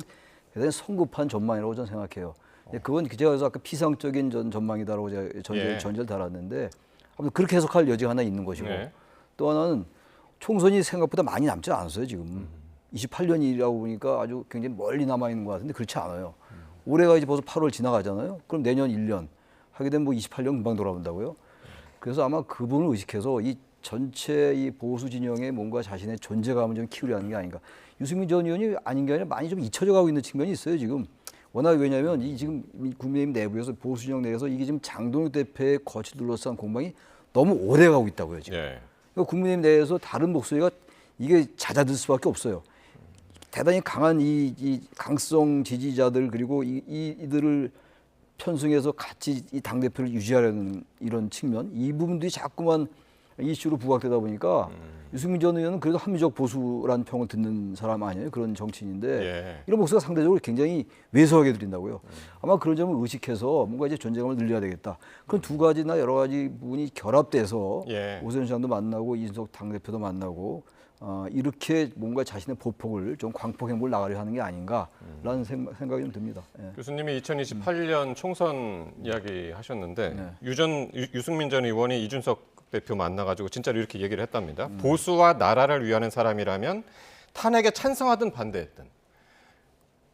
대단히 성급한 전망이라고 저는 생각해요. 그건 제가 그래서 아까 피상적인 전망이다라고 제가 전제를 달았는데, 아무튼 그렇게 해석할 여지가 하나 있는 것이고, 또 하나는 총선이 생각보다 많이 남지 않았어요, 지금. 28년이라고 보니까 아주 굉장히 멀리 남아있는 것 같은데 그렇지 않아요. 올해가 이제 벌써 8월 지나가잖아요. 그럼 내년 1년 하게 되면 뭐 28년 금방 돌아온다고요. 그래서 아마 그분을 의식해서 이 전체 이 보수 진영에 뭔가 자신의 존재감을 좀 키우려 하는 게 아닌가. 유승민 전 의원이 아닌 게 아니라 많이 좀 잊혀져 가고 있는 측면이 있어요, 지금. 워낙 왜냐하면 이 지금 국민의힘 내부에서 보수 진영 내에서 이게 지금 장동혁 대표의 거취 둘러싼 공방이 너무 오래 가고 있다고요, 지금. 그러니까 국민의힘 내에서 다른 목소리가 이게 잦아들 수밖에 없어요. 대단히 강한 이 강성 지지자들, 그리고 이들을 편승해서 같이 이 당대표를 유지하려는 이런 측면, 이 부분들이 자꾸만 이슈로 부각되다 보니까 유승민 전 의원은 그래도 합리적 보수라는 평을 듣는 사람 아니에요. 그런 정치인인데 이런 목소리가 상대적으로 굉장히 왜소하게 들린다고요. 아마 그런 점을 의식해서 뭔가 이제 존재감을 늘려야 되겠다. 그런 두 가지나 여러 가지 부분이 결합돼서 오세훈 시장도 만나고 이준석 당대표도 만나고 이렇게 뭔가 자신의 보폭을 좀 광폭 행보를 나가려 하는 게 아닌가라는 생각이 좀 듭니다. 교수님이 2028년 총선 이야기 하셨는데 유승민 전 의원이 이준석 대표 만나가지고 진짜로 이렇게 얘기를 했답니다. 보수와 나라를 위하는 사람이라면 탄핵에 찬성하든 반대했든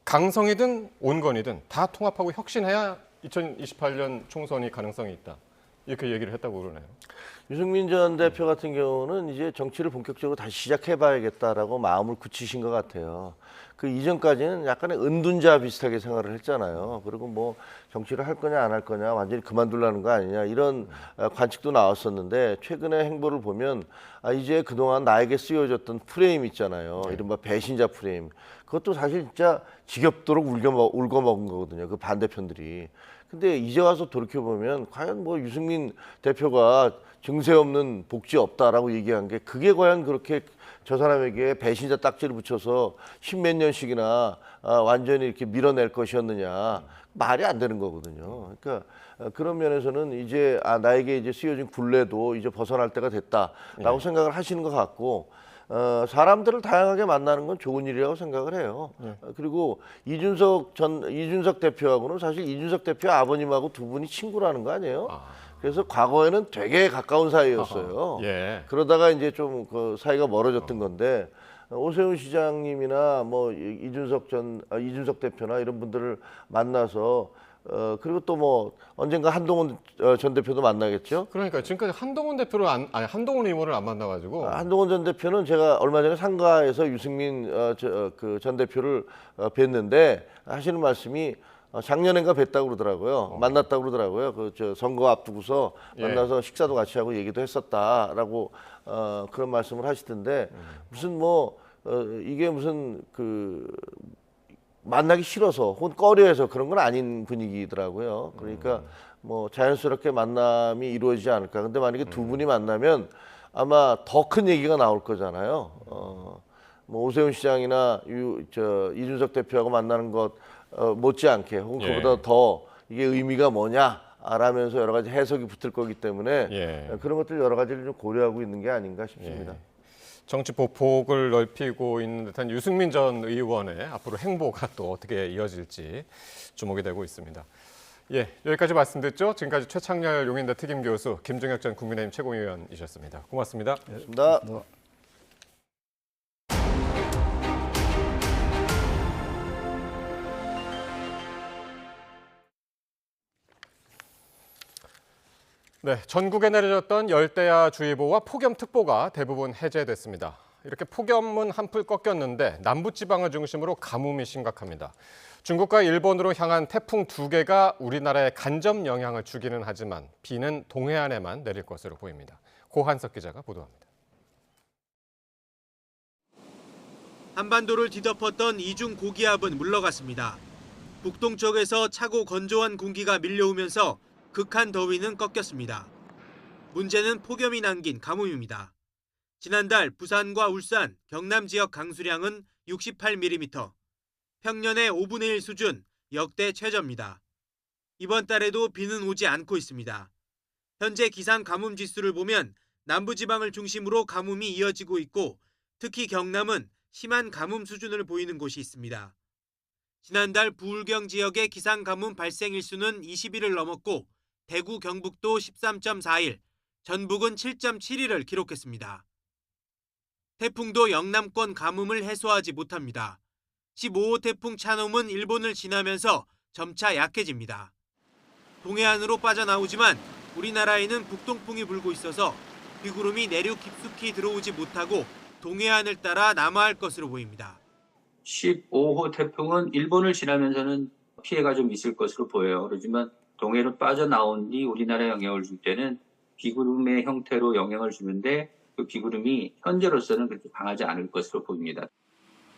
강성이든 온건이든 다 통합하고 혁신해야 2028년 총선이 가능성이 있다. 이렇게 얘기를 했다고 그러네요. 유승민 전 대표 같은 경우는 이제 정치를 본격적으로 다시 시작해봐야겠다라고 마음을 굳히신 것 같아요. 그 이전까지는 약간의 은둔자 비슷하게 생활을 했잖아요. 그리고 뭐 정치를 할 거냐 안 할 거냐, 완전히 그만두려는 거 아니냐, 이런 관측도 나왔었는데, 최근의 행보를 보면 이제 그동안 나에게 쓰여졌던 프레임 있잖아요. 이른바 배신자 프레임. 그것도 사실 진짜 지겹도록 울거먹은 거거든요. 그 반대편들이. 근데 이제 와서 돌이켜보면 과연 뭐 유승민 대표가 증세 없는 복지 없다라고 얘기한 게, 그게 과연 그렇게 저 사람에게 배신자 딱지를 붙여서 십몇 년씩이나 완전히 이렇게 밀어낼 것이었느냐, 말이 안 되는 거거든요. 그러니까 그런 면에서는 이제 나에게 이제 쓰여진 굴레도 이제 벗어날 때가 됐다라고 생각을 하시는 것 같고, 사람들을 다양하게 만나는 건 좋은 일이라고 생각을 해요. 그리고 이준석 대표하고는 사실 이준석 대표 아버님하고 두 분이 친구라는 거 아니에요? 그래서 과거에는 되게 가까운 사이였어요. 그러다가 이제 좀 그 사이가 멀어졌던 건데, 오세훈 시장님이나 뭐 이준석 대표나 이런 분들을 만나서 그리고 또 뭐 언젠가 한동훈 전 대표도 만나겠죠. 그러니까 지금까지 한동훈 대표를 한동훈 의원을 안 만나가지고. 한동훈 전 대표는 제가 얼마 전에 상가에서 유승민 그 전 대표를 뵀는데 하시는 말씀이 작년엔가 뵀다고 그러더라고요. 만났다고 그러더라고요. 그 선거 앞두고서 만나서 식사도 같이 하고 얘기도 했었다라고 그런 말씀을 하시던데 무슨 뭐 이게 무슨 그 만나기 싫어서 혹은 꺼려해서 그런 건 아닌 분위기더라고요. 그러니까 뭐 자연스럽게 만남이 이루어지지 않을까. 근데 만약에 두 분이 만나면 아마 더 큰 얘기가 나올 거잖아요. 뭐 오세훈 시장이나 이준석 대표하고 만나는 것 못지않게 혹은 그보다 더 이게 의미가 뭐냐라면서 여러 가지 해석이 붙을 거기 때문에 그런 것들 여러 가지를 좀 고려하고 있는 게 아닌가 싶습니다. 정치 보폭을 넓히고 있는 듯한 유승민 전 의원의 앞으로 행보가 또 어떻게 이어질지 주목이 되고 있습니다. 여기까지 말씀 듣죠. 지금까지 최창렬 용인대 특임 교수, 김종혁 전 국민의힘 최고위원이셨습니다. 고맙습니다. 고맙습니다. 네, 전국에 내려졌던 열대야주의보와 폭염특보가 대부분 해제됐습니다. 이렇게 폭염은 한풀 꺾였는데 남부지방을 중심으로 가뭄이 심각합니다. 중국과 일본으로 향한 태풍 2개가 우리나라에 간접 영향을 주기는 하지만 비는 동해안에만 내릴 것으로 보입니다. 고한석 기자가 보도합니다. 한반도를 뒤덮었던 이중 고기압은 물러갔습니다. 북동쪽에서 차고 건조한 공기가 밀려오면서 극한 더위는 꺾였습니다. 문제는 폭염이 남긴 가뭄입니다. 지난달 부산과 울산, 경남 지역 강수량은 68mm, 평년의 5분의 1 수준, 역대 최저입니다. 이번 달에도 비는 오지 않고 있습니다. 현재 기상 가뭄 지수를 보면 남부지방을 중심으로 가뭄이 이어지고 있고 특히 경남은 심한 가뭄 수준을 보이는 곳이 있습니다. 지난달 부울경 지역의 기상 가뭄 발생 일수는 20일을 넘었고 대구, 경북도 13.4일, 전북은 7.7일을 기록했습니다. 태풍도 영남권 가뭄을 해소하지 못합니다. 15호 태풍 차놈은 일본을 지나면서 점차 약해집니다. 동해안으로 빠져나오지만 우리나라에는 북동풍이 불고 있어서 비구름이 내륙 깊숙이 들어오지 못하고 동해안을 따라 남하할 것으로 보입니다. 15호 태풍은 일본을 지나면서는 피해가 좀 있을 것으로 보여요. 그렇지만 동해로 빠져나온 뒤 우리나라에 영향을 줄 때는 비구름의 형태로 영향을 주는데 그 비구름이 현재로서는 그렇게 강하지 않을 것으로 보입니다.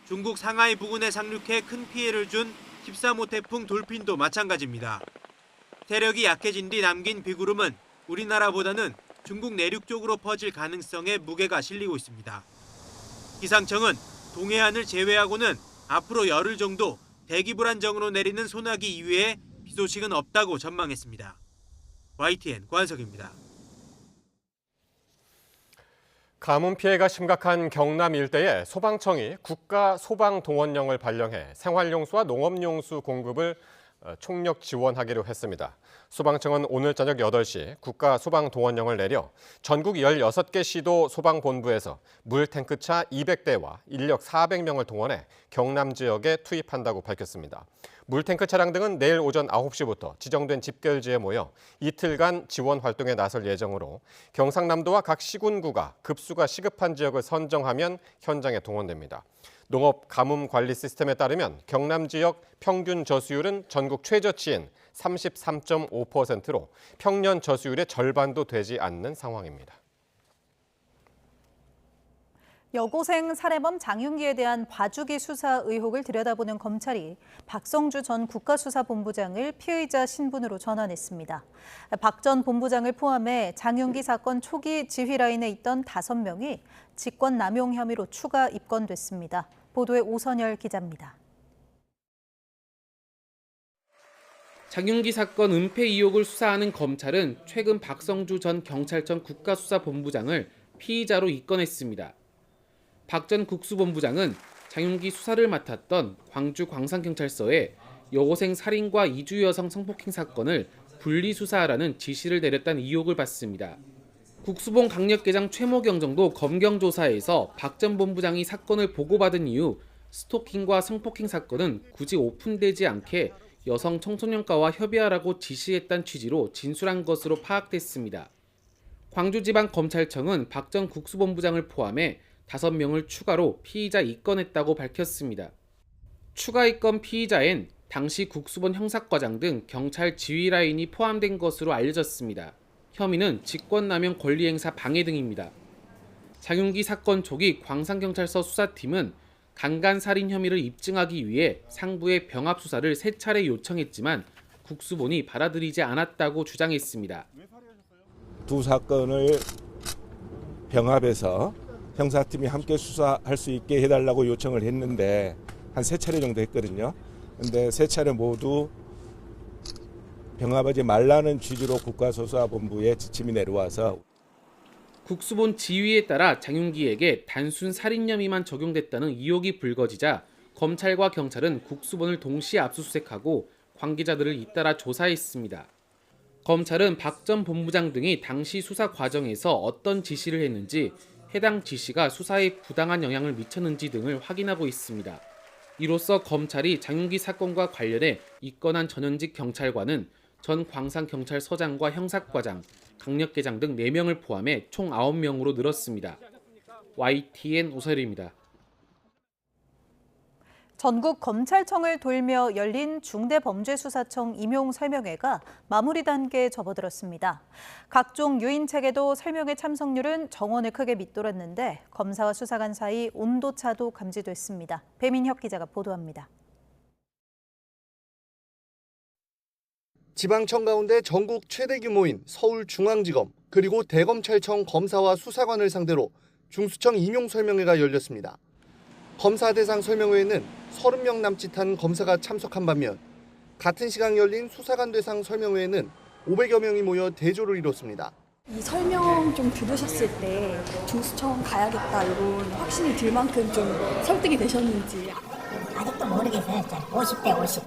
중국 상하이 부근에 상륙해 큰 피해를 준 13호 태풍 돌핀도 마찬가지입니다. 세력이 약해진 뒤 남긴 비구름은 우리나라보다는 중국 내륙 쪽으로 퍼질 가능성에 무게가 실리고 있습니다. 기상청은 동해안을 제외하고는 앞으로 열흘 정도 대기 불안정으로 내리는 소나기 이외에 비 소식은 없다고 전망했습니다. YTN 고한석입니다. 가뭄 피해가 심각한 경남 일대에 소방청이 국가 소방동원령을 발령해 생활용수와 농업용수 공급을 총력 지원하기로 했습니다. 소방청은 오늘 저녁 8시 국가 소방동원령을 내려 전국 16개 시도 소방본부에서 물탱크차 200대와 인력 400명을 동원해 경남 지역에 투입한다고 밝혔습니다. 물탱크 차량 등은 내일 오전 9시부터 지정된 집결지에 모여 이틀간 지원 활동에 나설 예정으로 경상남도와 각 시군구가 급수가 시급한 지역을 선정하면 현장에 동원됩니다. 농업 가뭄 관리 시스템에 따르면 경남 지역 평균 저수율은 전국 최저치인 33.5%로 평년 저수율의 절반도 되지 않는 상황입니다. 여고생 살해범 장윤기에 대한 봐주기 수사 의혹을 들여다보는 검찰이 박성주 전 국가수사본부장을 피의자 신분으로 전환했습니다. 박 전 본부장을 포함해 장윤기 사건 초기 지휘 라인에 있던 5명이 직권남용 혐의로 추가 입건됐습니다. 보도에 오선열 기자입니다. 장윤기 사건 은폐 의혹을 수사하는 검찰은 최근 박성주 전 경찰청 국가수사본부장을 피의자로 입건했습니다. 박 전 국수본부장은 장윤기 수사를 맡았던 광주 광산경찰서에 여고생 살인과 이주 여성 성폭행 사건을 분리수사하라는 지시를 내렸다는 의혹을 받습니다. 국수본 강력계장 최모경정도 검경조사에서 박 전 본부장이 사건을 보고받은 이후 스토킹과 성폭행 사건은 굳이 오픈되지 않게 여성 청소년과와 협의하라고 지시했다는 취지로 진술한 것으로 파악됐습니다. 광주지방검찰청은 박 전 국수본부장을 포함해 5명을 추가로 피의자 입건했다고 밝혔습니다. 추가 입건 피의자엔 당시 국수본 형사과장 등 경찰 지휘 라인이 포함된 것으로 알려졌습니다. 혐의는 직권남용 권리행사 방해 등입니다. 장윤기 사건 초기 광산경찰서 수사팀은 강간살인 혐의를 입증하기 위해 상부의 병합 수사를 3차례 요청했지만 국수본이 받아들이지 않았다고 주장했습니다. 두 사건을 병합해서 형사팀이 함께 수사할 수 있게 해달라고 요청을 했는데 한 3차례 정도 했거든요. 근데 3차례 모두 병합하지 말라는 취지로 국가수사본부에 지침이 내려와서 국수본 지휘에 따라 장윤기에게 단순 살인 혐의만 적용됐다는 의혹이 불거지자 검찰과 경찰은 국수본을 동시에 압수수색하고 관계자들을 잇따라 조사했습니다. 검찰은 박 전 본부장 등이 당시 수사 과정에서 어떤 지시를 했는지, 해당 지시가 수사에 부당한 영향을 미쳤는지 등을 확인하고 있습니다. 이로써 검찰이 장윤기 사건과 관련해 입건한 전현직 경찰관은 전 광산경찰서장과 형사과장, 강력계장 등 4명을 포함해 총 9명으로 늘었습니다. YTN 오설입니다. 전국 검찰청을 돌며 열린 중대범죄수사청 임용 설명회가 마무리 단계에 접어들었습니다. 각종 유인책에도 설명회 참석률은 정원을 크게 밑돌았는데 검사와 수사관 사이 온도차도 감지됐습니다. 배민혁 기자가 보도합니다. 지방청 가운데 전국 최대 규모인 서울중앙지검 그리고 대검찰청 검사와 수사관을 상대로 중수청 임용 설명회가 열렸습니다. 검사 대상 설명회에는 30명 남짓한 검사가 참석한 반면 같은 시간 열린 수사관 대상 설명회에는 500여 명이 모여 대조를 이뤘습니다. 이 설명 좀 들으셨을 때 중수청 가야겠다 이런 확신이 들 만큼 좀 설득이 되셨는지. 아직도 모르겠어요. 50대 50.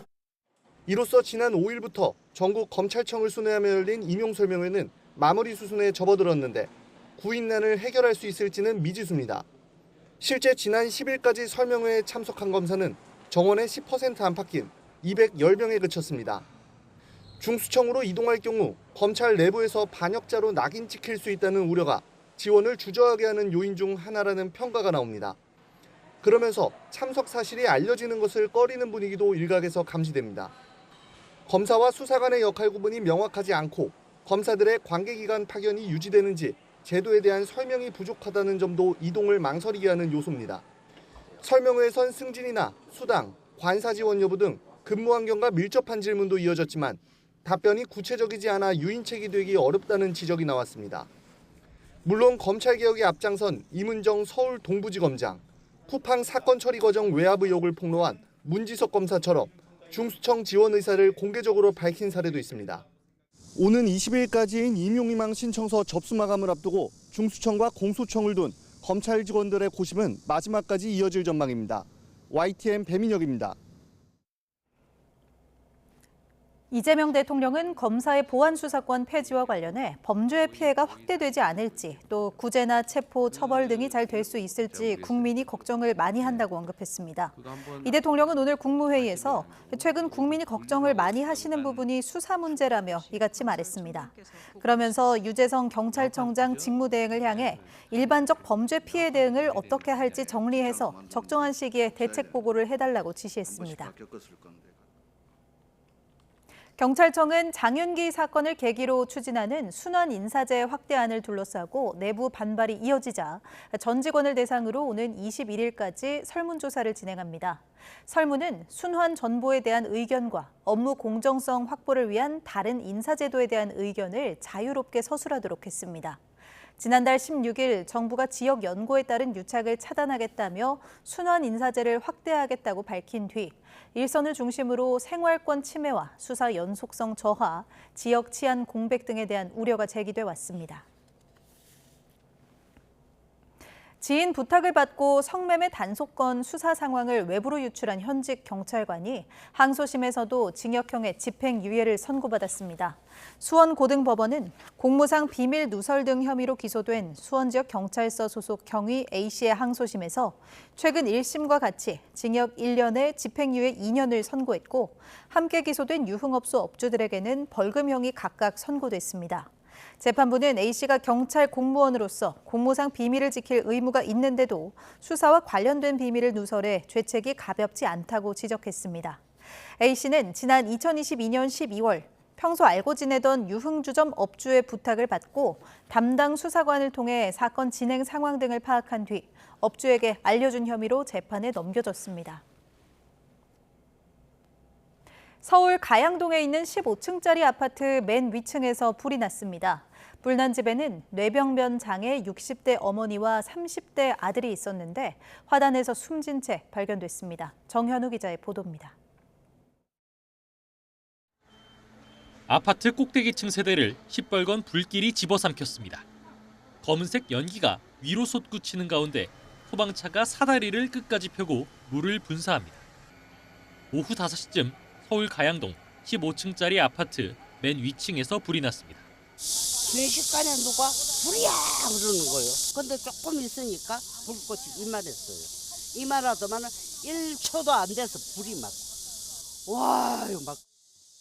이로써 지난 5일부터 전국 검찰청을 순회하며 열린 임용 설명회는 마무리 수순에 접어들었는데 구인난을 해결할 수 있을지는 미지수입니다. 실제 지난 10일까지 설명회에 참석한 검사는 정원의 10% 안팎인 210명에 그쳤습니다. 중수청으로 이동할 경우 검찰 내부에서 반역자로 낙인 찍힐 수 있다는 우려가 지원을 주저하게 하는 요인 중 하나라는 평가가 나옵니다. 그러면서 참석 사실이 알려지는 것을 꺼리는 분위기도 일각에서 감지됩니다. 검사와 수사관의 역할 구분이 명확하지 않고 검사들의 관계기관 파견이 유지되는지 제도에 대한 설명이 부족하다는 점도 이동을 망설이게 하는 요소입니다. 설명회에선 승진이나 수당, 관사 지원 여부 등 근무 환경과 밀접한 질문도 이어졌지만 답변이 구체적이지 않아 유인책이 되기 어렵다는 지적이 나왔습니다. 물론 검찰개혁에 앞장선 이문정 서울 동부지검장, 쿠팡 사건 처리 과정 외압 의혹을 폭로한 문지석 검사처럼 중수청 지원 의사를 공개적으로 밝힌 사례도 있습니다. 오는 20일까지인 임용희망 신청서 접수 마감을 앞두고 중수청과 공소청을 둔 검찰 직원들의 고심은 마지막까지 이어질 전망입니다. YTN 배민혁입니다. 이재명 대통령은 검사의 보안수사권 폐지와 관련해 범죄의 피해가 확대되지 않을지 또 구제나 체포, 처벌 등이 잘 될 수 있을지 국민이 걱정을 많이 한다고 언급했습니다. 이 대통령은 오늘 국무회의에서 최근 국민이 걱정을 많이 하시는 부분이 수사 문제라며 이같이 말했습니다. 그러면서 유재성 경찰청장 직무대행을 향해 일반적 범죄 피해 대응을 어떻게 할지 정리해서 적정한 시기에 대책 보고를 해달라고 지시했습니다. 경찰청은 장윤기 사건을 계기로 추진하는 순환 인사제 확대안을 둘러싸고 내부 반발이 이어지자 전 직원을 대상으로 오는 21일까지 설문조사를 진행합니다. 설문은 순환 전보에 대한 의견과 업무 공정성 확보를 위한 다른 인사제도에 대한 의견을 자유롭게 서술하도록 했습니다. 지난달 16일 정부가 지역 연고에 따른 유착을 차단하겠다며 순환 인사제를 확대하겠다고 밝힌 뒤 일선을 중심으로 생활권 침해와 수사 연속성 저하, 지역 치안 공백 등에 대한 우려가 제기돼 왔습니다. 지인 부탁을 받고 성매매 단속건 수사 상황을 외부로 유출한 현직 경찰관이 항소심에서도 징역형의 집행유예를 선고받았습니다. 수원고등법원은 공무상 비밀 누설 등 혐의로 기소된 수원지역 경찰서 소속 경위 A씨의 항소심에서 최근 1심과 같이 징역 1년에 집행유예 2년을 선고했고 함께 기소된 유흥업소 업주들에게는 벌금형이 각각 선고됐습니다. 재판부는 A씨가 경찰 공무원으로서 공무상 비밀을 지킬 의무가 있는데도 수사와 관련된 비밀을 누설해 죄책이 가볍지 않다고 지적했습니다. A씨는 지난 2022년 12월 평소 알고 지내던 유흥주점 업주의 부탁을 받고 담당 수사관을 통해 사건 진행 상황 등을 파악한 뒤 업주에게 알려준 혐의로 재판에 넘겨졌습니다. 서울 가양동에 있는 15층짜리 아파트 맨 위층에서 불이 났습니다. 불난 집에는 뇌병변 장애 60대 어머니와 30대 아들이 있었는데 화단에서 숨진 채 발견됐습니다. 정현우 기자의 보도입니다. 아파트 꼭대기층 세대를 시뻘건 불길이 집어삼켰습니다. 검은색 연기가 위로 솟구치는 가운데 소방차가 사다리를 끝까지 펴고 물을 분사합니다. 오후 5시쯤 서울 가양동 15층짜리 아파트 맨 위층에서 불이 났습니다. 순식간에 누가 불이야 그러는 거예요. 근데 조금 있으니까 불꽃이 이만했어요. 이만하더만 1초도 안 돼서 불이 막 와요 막.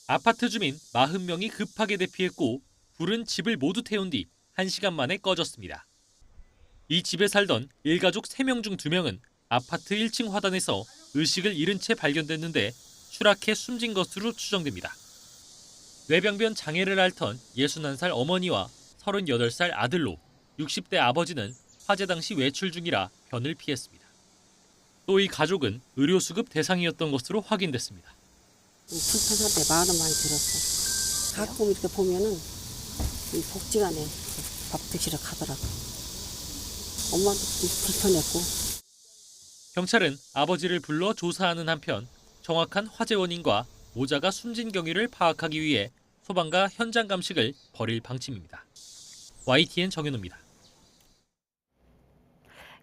아파트 주민 40명이 급하게 대피했고 불은 집을 모두 태운 뒤 1시간 만에 꺼졌습니다. 이 집에 살던 일가족 3명 중 2명은 아파트 1층 화단에서 의식을 잃은 채 발견됐는데 추락해 숨진 것으로 추정됩니다. 뇌병변 장애를 앓던 61살 어머니와 38살 아들로 60대 아버지는 화재 당시 외출 중이라 변을 피했습니다. 또 이 가족은 의료수급 대상이었던 것으로 확인됐습니다. 불편한데 마음은 많이 들었어. 가끔 이렇게 보면은 이 복지관에 밥 드시러 가더라고. 엄마도 불편했고. 경찰은 아버지를 불러 조사하는 한편 정확한 화재 원인과 모자가 숨진 경위를 파악하기 위해 소방과 현장 감식을 벌일 방침입니다. YTN 정현우입니다.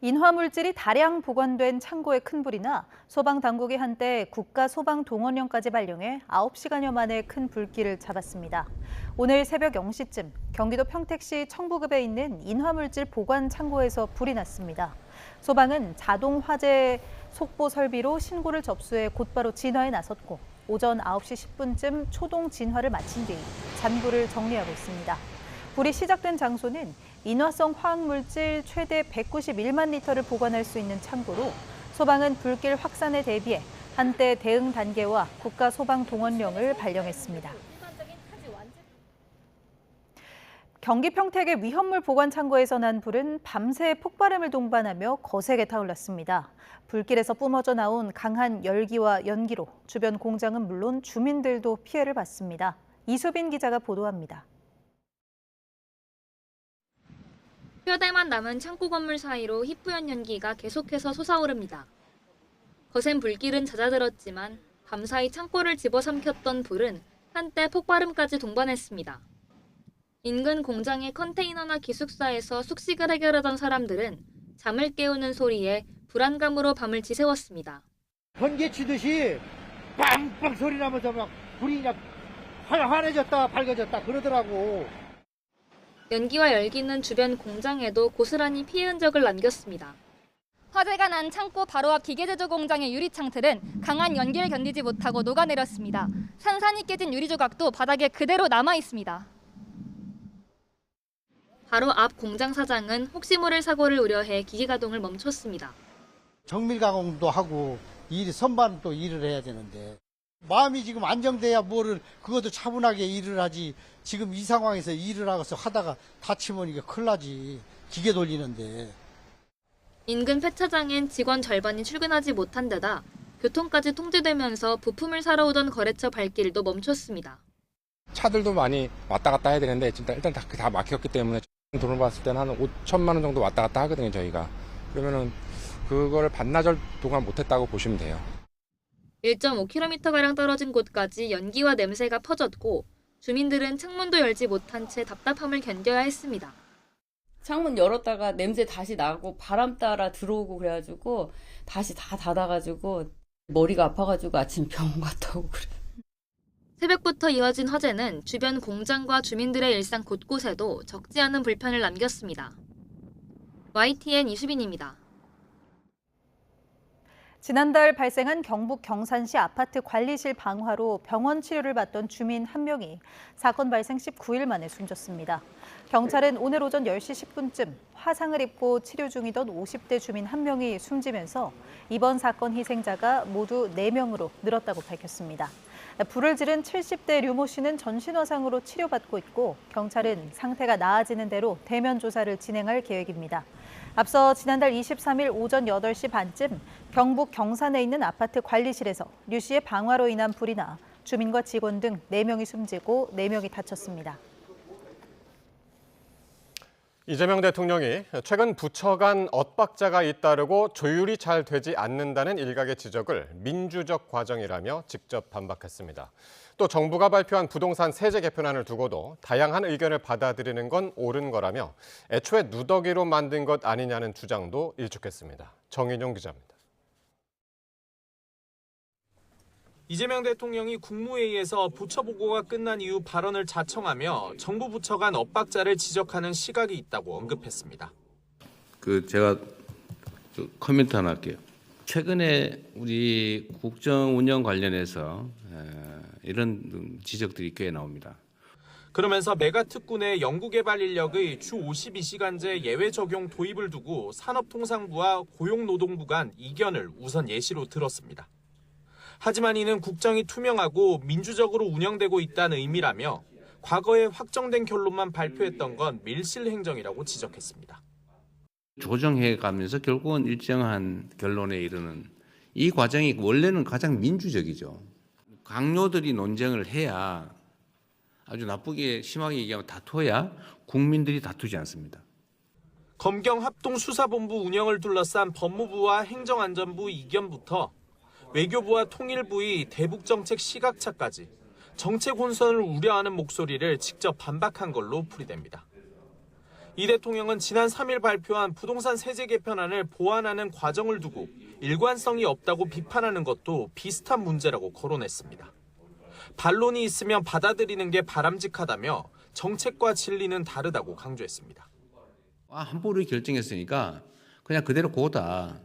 인화물질이 다량 보관된 창고에 큰 불이 나 소방당국이 한때 국가소방동원령까지 발령해 9시간여 만에 큰 불길을 잡았습니다. 오늘 새벽 0시쯤 경기도 평택시 청부급에 있는 인화물질 보관 창고에서 불이 났습니다. 소방은 자동 화재 속보 설비로 신고를 접수해 곧바로 진화에 나섰고 오전 9시 10분쯤 초동 진화를 마친 뒤 잔불을 정리하고 있습니다. 불이 시작된 장소는 인화성 화학물질 최대 191만 리터를 보관할 수 있는 창고로 소방은 불길 확산에 대비해 한때 대응 단계와 국가소방동원령을 발령했습니다. 경기 평택의 위험물 보관 창고에서 난 불은 밤새 폭발음을 동반하며 거세게 타올랐습니다. 불길에서 뿜어져 나온 강한 열기와 연기로 주변 공장은 물론 주민들도 피해를 봤습니다. 이수빈 기자가 보도합니다. 뼈대만 남은 창고 건물 사이로 희뿌연 연기가 계속해서 솟아오릅니다. 거센 불길은 잦아들었지만 밤사이 창고를 집어삼켰던 불은 한때 폭발음까지 동반했습니다. 인근 공장의 컨테이너나 기숙사에서 숙식을 해결하던 사람들은 잠을 깨우는 소리에 불안감으로 밤을 지새웠습니다. 번개 치듯이 빵빵 소리 나면서 막 불이 그냥 환해졌다 밝아졌다 그러더라고. 연기와 열기는 주변 공장에도 고스란히 피해 흔적을 남겼습니다. 화재가 난 창고 바로 앞 기계제조 공장의 유리창틀은 강한 연기를 견디지 못하고 녹아내렸습니다. 산산이 깨진 유리 조각도 바닥에 그대로 남아 있습니다. 바로 앞 공장 사장은 혹시 모를 사고를 우려해 기계 가동을 멈췄습니다. 정밀 가공도 하고 선반 또 일을 해야 되는데 마음이 지금 안정돼야 그것도 차분하게 일을 하지. 지금 이 상황에서 일을 하다가 다치면 이게 큰일 나지. 기계 돌리는데. 인근 폐차장엔 직원 절반이 출근하지 못한 데다 교통까지 통제되면서 부품을 사러 오던 거래처 발길도 멈췄습니다. 차들도 많이 왔다 갔다 해야 되는데 일단 다 막혔기 때문에 돈을 봤을 때는 한 5천만 원 정도 왔다 갔다 하거든요, 저희가. 그러면은 그걸 반나절 동안 못했다고 보시면 돼요. 1.5km가량 떨어진 곳까지 연기와 냄새가 퍼졌고 주민들은 창문도 열지 못한 채 답답함을 견뎌야 했습니다. 창문 열었다가 냄새 다시 나고 바람 따라 들어오고 그래가지고 다시 다 닫아가지고 머리가 아파가지고 아침 병원 갔다 오고 그래. 새벽부터 이어진 화재는 주변 공장과 주민들의 일상 곳곳에도 적지 않은 불편을 남겼습니다. YTN 이수빈입니다. 지난달 발생한 경북 경산시 아파트 관리실 방화로 병원 치료를 받던 주민 한 명이 사건 발생 19일 만에 숨졌습니다. 경찰은 오늘 오전 10시 10분쯤 화상을 입고 치료 중이던 50대 주민 한 명이 숨지면서 이번 사건 희생자가 모두 4명으로 늘었다고 밝혔습니다. 불을 지른 70대 류모 씨는 전신 화상으로 치료받고 있고 경찰은 상태가 나아지는 대로 대면 조사를 진행할 계획입니다. 앞서 지난달 23일 오전 8시 반쯤 경북 경산에 있는 아파트 관리실에서 류 씨의 방화로 인한 불이 나 주민과 직원 등 4명이 숨지고 4명이 다쳤습니다. 이재명 대통령이 최근 부처 간 엇박자가 잇따르고 조율이 잘 되지 않는다는 일각의 지적을 민주적 과정이라며 직접 반박했습니다. 또 정부가 발표한 부동산 세제 개편안을 두고도 다양한 의견을 받아들이는 건 옳은 거라며 애초에 누더기로 만든 것 아니냐는 주장도 일축했습니다. 정인용 기자입니다. 이재명 대통령이 국무회의에서 부처 보고가 끝난 이후 발언을 자청하며 정부 부처 간 엇박자를 지적하는 시각이 있다고 언급했습니다. 제가 코멘트 하나 할게요. 최근에 우리 국정 운영 관련해서 이런 지적들이 꽤 나옵니다. 그러면서 메가특구 내 연구개발 인력의 주 52시간제 예외 적용 도입을 두고 산업통상부와 고용노동부 간 이견을 우선 예시로 들었습니다. 하지만 이는 국정이 투명하고 민주적으로 운영되고 있다는 의미라며 과거에 확정된 결론만 발표했던 건 밀실행정이라고 지적했습니다. 조정해 가면서 결국은 일정한 결론에 이르는 이 과정이 원래는 가장 민주적이죠. 강요들이 논쟁을 해야 아주 나쁘게 심하게 얘기하면 다퉈야 국민들이 다투지 않습니다. 검경 합동수사본부 운영을 둘러싼 법무부와 행정안전부 이견부터 외교부와 통일부의 대북정책 시각차까지 정책 혼선을 우려하는 목소리를 직접 반박한 걸로 풀이됩니다. 이 대통령은 지난 3일 발표한 부동산 세제 개편안을 보완하는 과정을 두고 일관성이 없다고 비판하는 것도 비슷한 문제라고 거론했습니다. 반론이 있으면 받아들이는 게 바람직하다며 정책과 진리는 다르다고 강조했습니다. 한보를 결정했으니까 그냥 그대로 고다.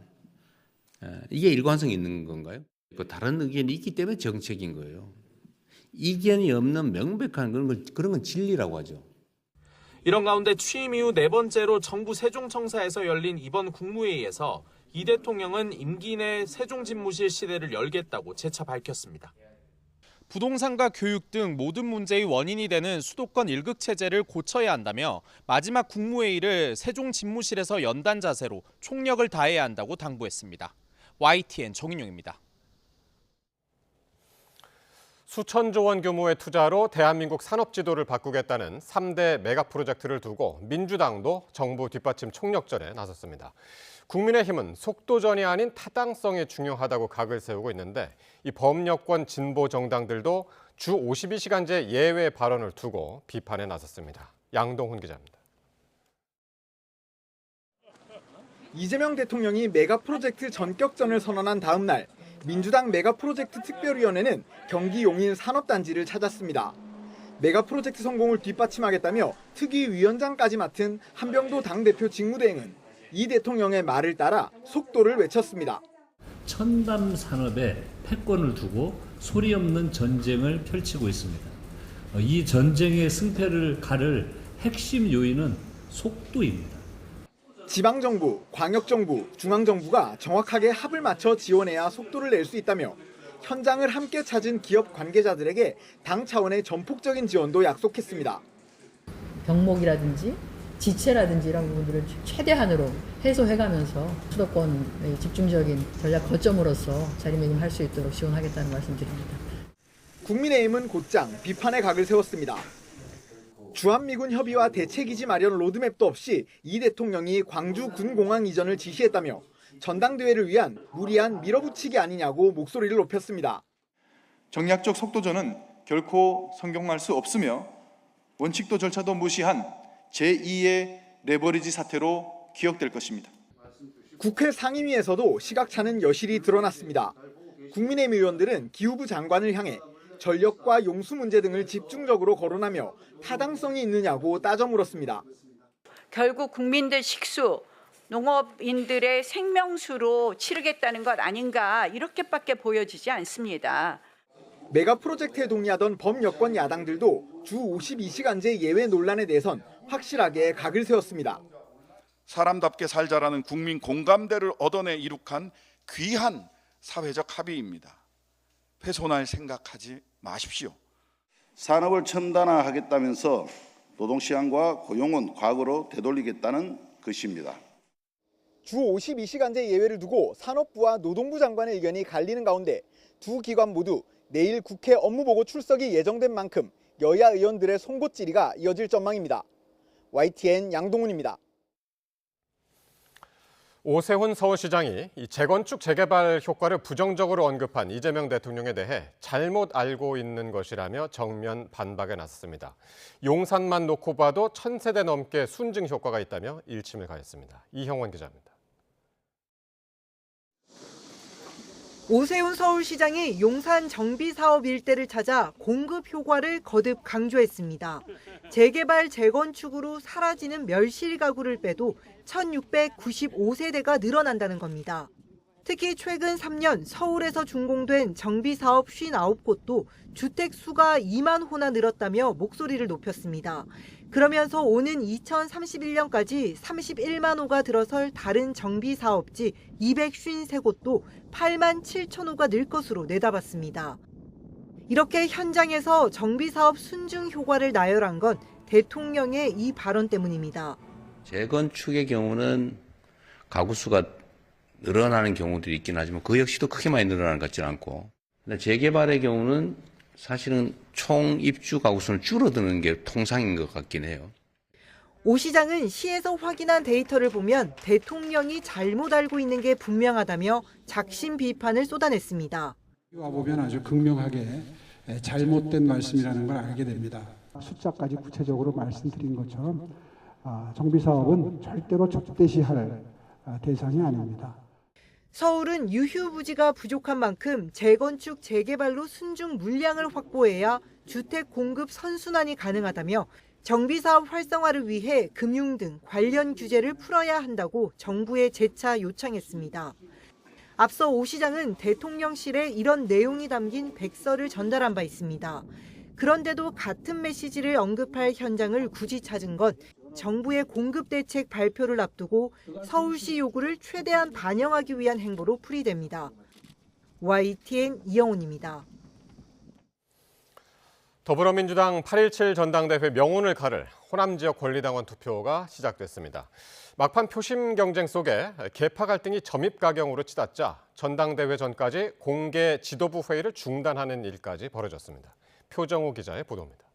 이게 일관성이 있는 건가요? 다른 의견이 있기 때문에 정책인 거예요. 이견이 없는 명백한 그런 건 진리라고 하죠. 이런 가운데 취임 이후 4번째로 정부 세종청사에서 열린 이번 국무회의에서 이 대통령은 임기 내 세종집무실 시대를 열겠다고 재차 밝혔습니다. 부동산과 교육 등 모든 문제의 원인이 되는 수도권 1극 체제를 고쳐야 한다며 마지막 국무회의를 세종집무실에서 연단 자세로 총력을 다해야 한다고 당부했습니다. YTN 정인용입니다. 수천조 원 규모의 투자로 대한민국 산업 지도를 바꾸겠다는 3대 메가 프로젝트를 두고 민주당도 정부 뒷받침 총력전에 나섰습니다. 국민의힘은 속도전이 아닌 타당성이 중요하다고 각을 세우고 있는데 이 범여권 진보 정당들도 주 52시간제 예외 발언을 두고 비판에 나섰습니다. 양동훈 기자입니다. 이재명 대통령이 메가 프로젝트 전격전을 선언한 다음 날 민주당 메가 프로젝트 특별위원회는 경기 용인 산업단지를 찾았습니다. 메가 프로젝트 성공을 뒷받침하겠다며 특위위원장까지 맡은 한병도 당대표 직무대행은 이 대통령의 말을 따라 속도를 외쳤습니다. 첨단 산업에 패권을 두고 소리 없는 전쟁을 펼치고 있습니다. 이 전쟁의 승패를 가를 핵심 요인은 속도입니다. 지방정부, 광역정부, 중앙정부가 정확하게 합을 맞춰 지원해야 속도를 낼 수 있다며 현장을 함께 찾은 기업 관계자들에게 당 차원의 전폭적인 지원도 약속했습니다. 병목이라든지 지체라든지 이런 부분들을 최대한으로 해소해가면서 수도권의 집중적인 전략 거점으로서 자리매김할 수 있도록 지원하겠다는 말씀드립니다. 국민의힘은 곧장 비판의 각을 세웠습니다. 주한미군 협의와 대체기지 마련 로드맵도 없이 이 대통령이 광주 군공항 이전을 지시했다며 전당대회를 위한 무리한 밀어붙이기 아니냐고 목소리를 높였습니다. 정략적 속도전은 결코 성공할 수 없으며 원칙도 절차도 무시한 제2의 레버리지 사태로 기억될 것입니다. 국회 상임위에서도 시각차는 여실히 드러났습니다. 국민의힘 의원들은 기후부 장관을 향해 전력과 용수 문제 등을 집중적으로 거론하며 타당성이 있느냐고 따져 물었습니다. 결국 국민들 식수, 농업인들의 생명수로 치르겠다는 것 아닌가 이렇게밖에 보여지지 않습니다. 메가 프로젝트에 동의하던 범여권 야당들도 주 52시간제 예외 논란에 대해선 확실하게 각을 세웠습니다. 사람답게 살자라는 국민 공감대를 얻어내 이룩한 귀한 사회적 합의입니다. 훼손할 생각하지 마십시오. 산업을 첨단화하겠다면서 노동시간과 고용은 과거로 되돌리겠다는 것입니다. 주 52시간제 예외를 두고 산업부와 노동부 장관의 의견이 갈리는 가운데 두 기관 모두 내일 국회 업무보고 출석이 예정된 만큼 여야 의원들의 송곳질이가 이어질 전망입니다. YTN 양동훈입니다. 오세훈 서울시장이 이 재건축 재개발 효과를 부정적으로 언급한 이재명 대통령에 대해 잘못 알고 있는 것이라며 정면 반박에 나섰습니다. 용산만 놓고 봐도 1000세대 넘게 순증 효과가 있다며 일침을 가했습니다. 이형원 기자입니다. 오세훈 서울시장이 용산 정비사업 일대를 찾아 공급 효과를 거듭 강조했습니다. 재개발, 재건축으로 사라지는 멸실 가구를 빼도 1695세대가 늘어난다는 겁니다. 특히 최근 3년 서울에서 준공된 정비사업 59곳도 주택 수가 2만 호나 늘었다며 목소리를 높였습니다. 그러면서 오는 2031년까지 31만 호가 들어설 다른 정비사업지 253곳도 8만 7천 호가 늘 것으로 내다봤습니다. 이렇게 현장에서 정비사업 순증 효과를 나열한 건 대통령의 이 발언 때문입니다. 재건축의 경우는 가구 수가 늘어나는 경우도 있긴 하지만 그 역시도 크게 많이 늘어나는 것 같지는 않고, 근데 재개발의 경우는 사실은 총 입주 가구 수는 줄어드는 게 통상인 것 같긴 해요. 오 시장은 시에서 확인한 데이터를 보면 대통령이 잘못 알고 있는 게 분명하다며 작심 비판을 쏟아냈습니다. 와보면 아주 극명하게 잘못된 말씀이라는 걸 알게 됩니다. 숫자까지 구체적으로 말씀드린 것처럼 정비사업은 절대로 적대시할 대상이 아닙니다. 서울은 유휴부지가 부족한 만큼 재건축, 재개발로 순증 물량을 확보해야 주택 공급 선순환이 가능하다며 정비사업 활성화를 위해 금융 등 관련 규제를 풀어야 한다고 정부에 재차 요청했습니다. 앞서 오 시장은 대통령실에 이런 내용이 담긴 백서를 전달한 바 있습니다. 그런데도 같은 메시지를 언급할 현장을 굳이 찾은 건 정부의 공급 대책 발표를 앞두고 서울시 요구를 최대한 반영하기 위한 행보로 풀이됩니다. YTN 이영훈입니다. 더불어민주당 8.17 전당대회 명운을 가를 호남 지역 권리당원 투표가 시작됐습니다. 막판 표심 경쟁 속에 계파 갈등이 점입가경으로 치닫자 전당대회 전까지 공개 지도부 회의를 중단하는 일까지 벌어졌습니다. 표정우 기자의 보도입니다.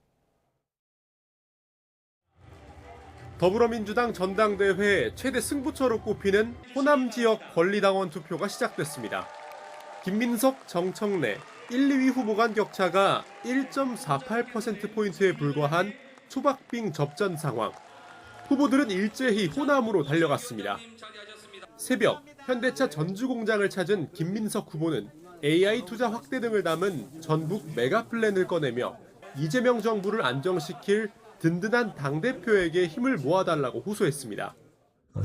더불어민주당 전당대회 최대 승부처로 꼽히는 호남 지역 권리당원 투표가 시작됐습니다. 김민석, 정청래, 1, 2위 후보 간 격차가 1.48%포인트에 불과한 초박빙 접전 상황. 후보들은 일제히 호남으로 달려갔습니다. 새벽, 현대차 전주공장을 찾은 김민석 후보는 AI 투자 확대 등을 담은 전북 메가플랜을 꺼내며 이재명 정부를 안정시킬 든든한 당대표에게 힘을 모아달라고 호소했습니다.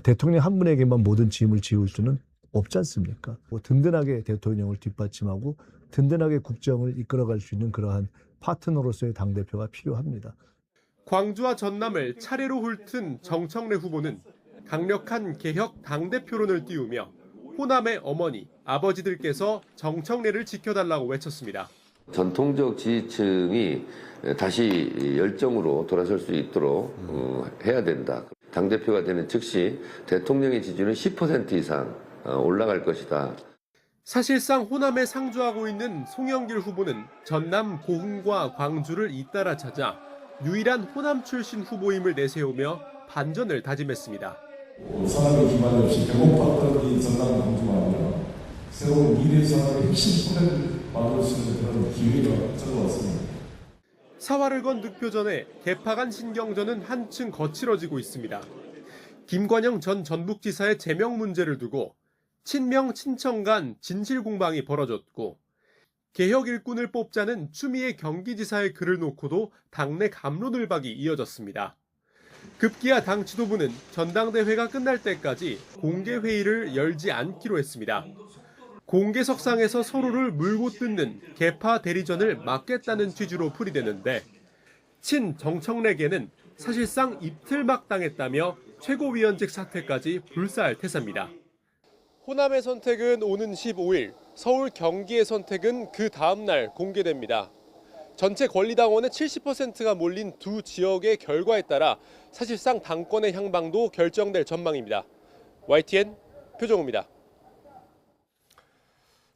대통령 한 분에게만 모든 짐을 지울 수는 없지 않습니까? 든든하게 대통령을 뒷받침하고 든든하게 국정을 이끌어갈 수 있는 그러한 파트너로서의 당대표가 필요합니다. 광주와 전남을 차례로 훑은 정청래 후보는 강력한 개혁 당대표론을 띄우며 호남의 어머니, 아버지들께서 정청래를 지켜달라고 외쳤습니다. 전통적 지지층이 다시 열정으로 돌아설 수 있도록 해야 된다. 당대표가 되는 즉시 대통령의 지지율은 10% 이상 올라갈 것이다. 사실상 호남에 상주하고 있는 송영길 후보는 전남 고흥과 광주를 잇따라 찾아 유일한 호남 출신 후보임을 내세우며 반전을 다짐했습니다. 사람의 기반이 없이 배고팠던 이 전남 광주만요, 새로운 미래 사업의 핵심 토대를 만들 수 있는 그런 기회가 찾아왔습니다. 사활을 건 득표전에 개파 간 신경전은 한층 거칠어지고 있습니다. 김관영 전 전북지사의 제명 문제를 두고 친명 친청 간 진실 공방이 벌어졌고 개혁 일꾼을 뽑자는 추미애 경기지사의 글을 놓고도 당내 갑론을박이 이어졌습니다. 급기야 당 지도부는 전당대회가 끝날 때까지 공개 회의를 열지 않기로 했습니다. 공개석상에서 서로를 물고 뜯는 개파 대리전을 막겠다는 취지로 풀이되는데 친 정청래계는 사실상 이틀막 당했다며 최고위원직 사퇴까지 불사할 태세입니다. 호남의 선택은 오는 15일, 서울 경기의 선택은 그 다음 날 공개됩니다. 전체 권리당원의 70%가 몰린 두 지역의 결과에 따라 사실상 당권의 향방도 결정될 전망입니다. YTN 표정우입니다.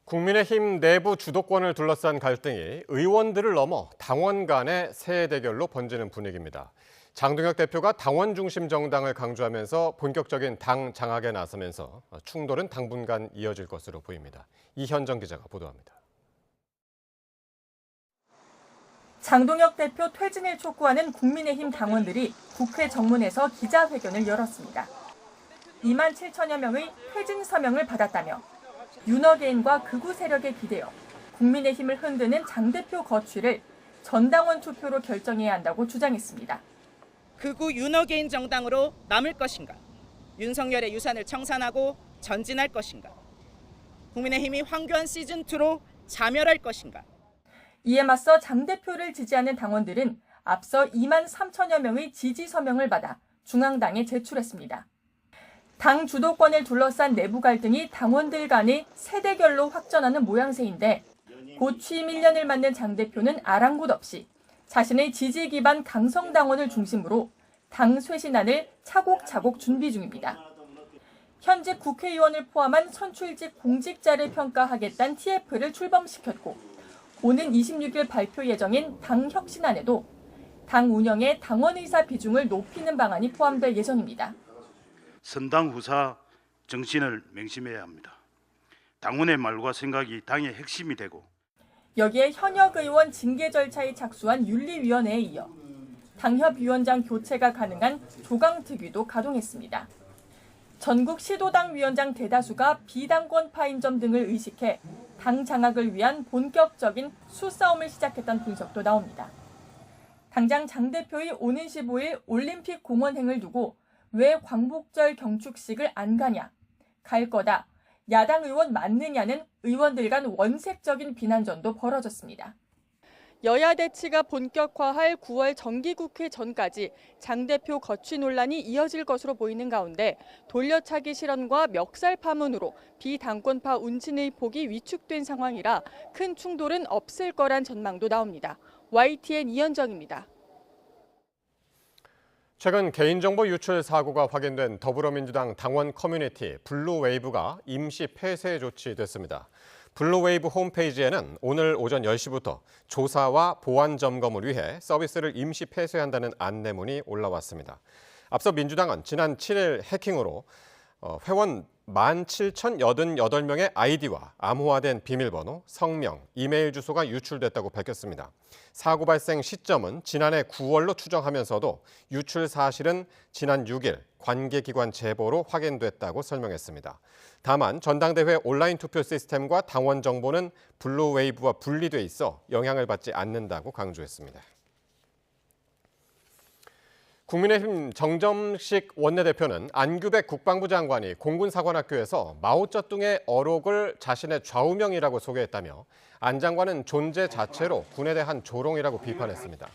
국민의힘 내부 주도권을 둘러싼 갈등이 의원들을 넘어 당원 간의 세해 대결로 번지는 분위기입니다. 장동혁 대표가 당원 중심 정당을 강조하면서 본격적인 당 장악에 나서면서 충돌은 당분간 이어질 것으로 보입니다. 이현정 기자가 보도합니다. 장동혁 대표 퇴진을 촉구하는 국민의힘 당원들이 국회 정문에서 기자회견을 열었습니다. 2만 7천여 명의 퇴진 서명을 받았다며 윤어게인과 극우 세력에 기대어 국민의힘을 흔드는 장 대표 거취를 전당원 투표로 결정해야 한다고 주장했습니다. 극우 윤어게인 정당으로 남을 것인가? 윤석열의 유산을 청산하고 전진할 것인가? 국민의힘이 황교안 시즌2로 자멸할 것인가? 이에 맞서 장 대표를 지지하는 당원들은 앞서 2만 3천여 명의 지지 서명을 받아 중앙당에 제출했습니다. 당 주도권을 둘러싼 내부 갈등이 당원들 간의 세대결로 확전하는 모양새인데 곧 취임 1년을 맞는 장 대표는 아랑곳 없이 자신의 지지 기반 강성당원을 중심으로 당 쇄신안을 차곡차곡 준비 중입니다. 현직 국회의원을 포함한 선출직 공직자를 평가하겠다는 TF를 출범시켰고 오는 26일 발표 예정인 당 혁신안에도 당 운영의 당원 의사 비중을 높이는 방안이 포함될 예정입니다. 선당 후사 정신을 맹심해야 합니다. 당원의 말과 생각이 당의 핵심이 되고 여기에 현역 의원 징계 절차에 착수한 윤리위원회에 이어 당협위원장 교체가 가능한 조강특위도 가동했습니다. 전국 시도당 위원장 대다수가 비당권파인 점 등을 의식해 당 장악을 위한 본격적인 수싸움을 시작했다는 분석도 나옵니다. 당장 장 대표의 오는 15일 올림픽 공원행을 두고 왜 광복절 경축식을 안 가냐, 갈 거다, 야당 의원 맞느냐는 의원들 간 원색적인 비난전도 벌어졌습니다. 여야 대치가 본격화할 9월 정기국회 전까지 장 대표 거취 논란이 이어질 것으로 보이는 가운데 돌려차기 실언과 멱살 파문으로 비당권파 운신의 폭이 위축된 상황이라 큰 충돌은 없을 거란 전망도 나옵니다. YTN 이현정입니다. 최근 개인정보 유출 사고가 확인된 더불어민주당 당원 커뮤니티 블루웨이브가 임시 폐쇄 조치됐습니다. 블루웨이브 홈페이지에는 오늘 오전 10시부터 조사와 보안 점검을 위해 서비스를 임시 폐쇄한다는 안내문이 올라왔습니다. 앞서 민주당은 지난 7일 해킹으로 회원 17,088명의 아이디와 암호화된 비밀번호, 성명, 이메일 주소가 유출됐다고 밝혔습니다. 사고 발생 시점은 지난해 9월로 추정하면서도 유출 사실은 지난 6일 관계기관 제보로 확인됐다고 설명했습니다. 다만 전당대회 온라인 투표 시스템과 당원 정보는 블루웨이브와 분리돼 있어 영향을 받지 않는다고 강조했습니다. 국민의힘 정점식 원내대표는 안규백 국방부 장관이 공군사관학교에서 마오쩌둥의 어록을 자신의 좌우명이라고 소개했다며 안 장관은 존재 자체로 군에 대한 조롱이라고 비판했습니다.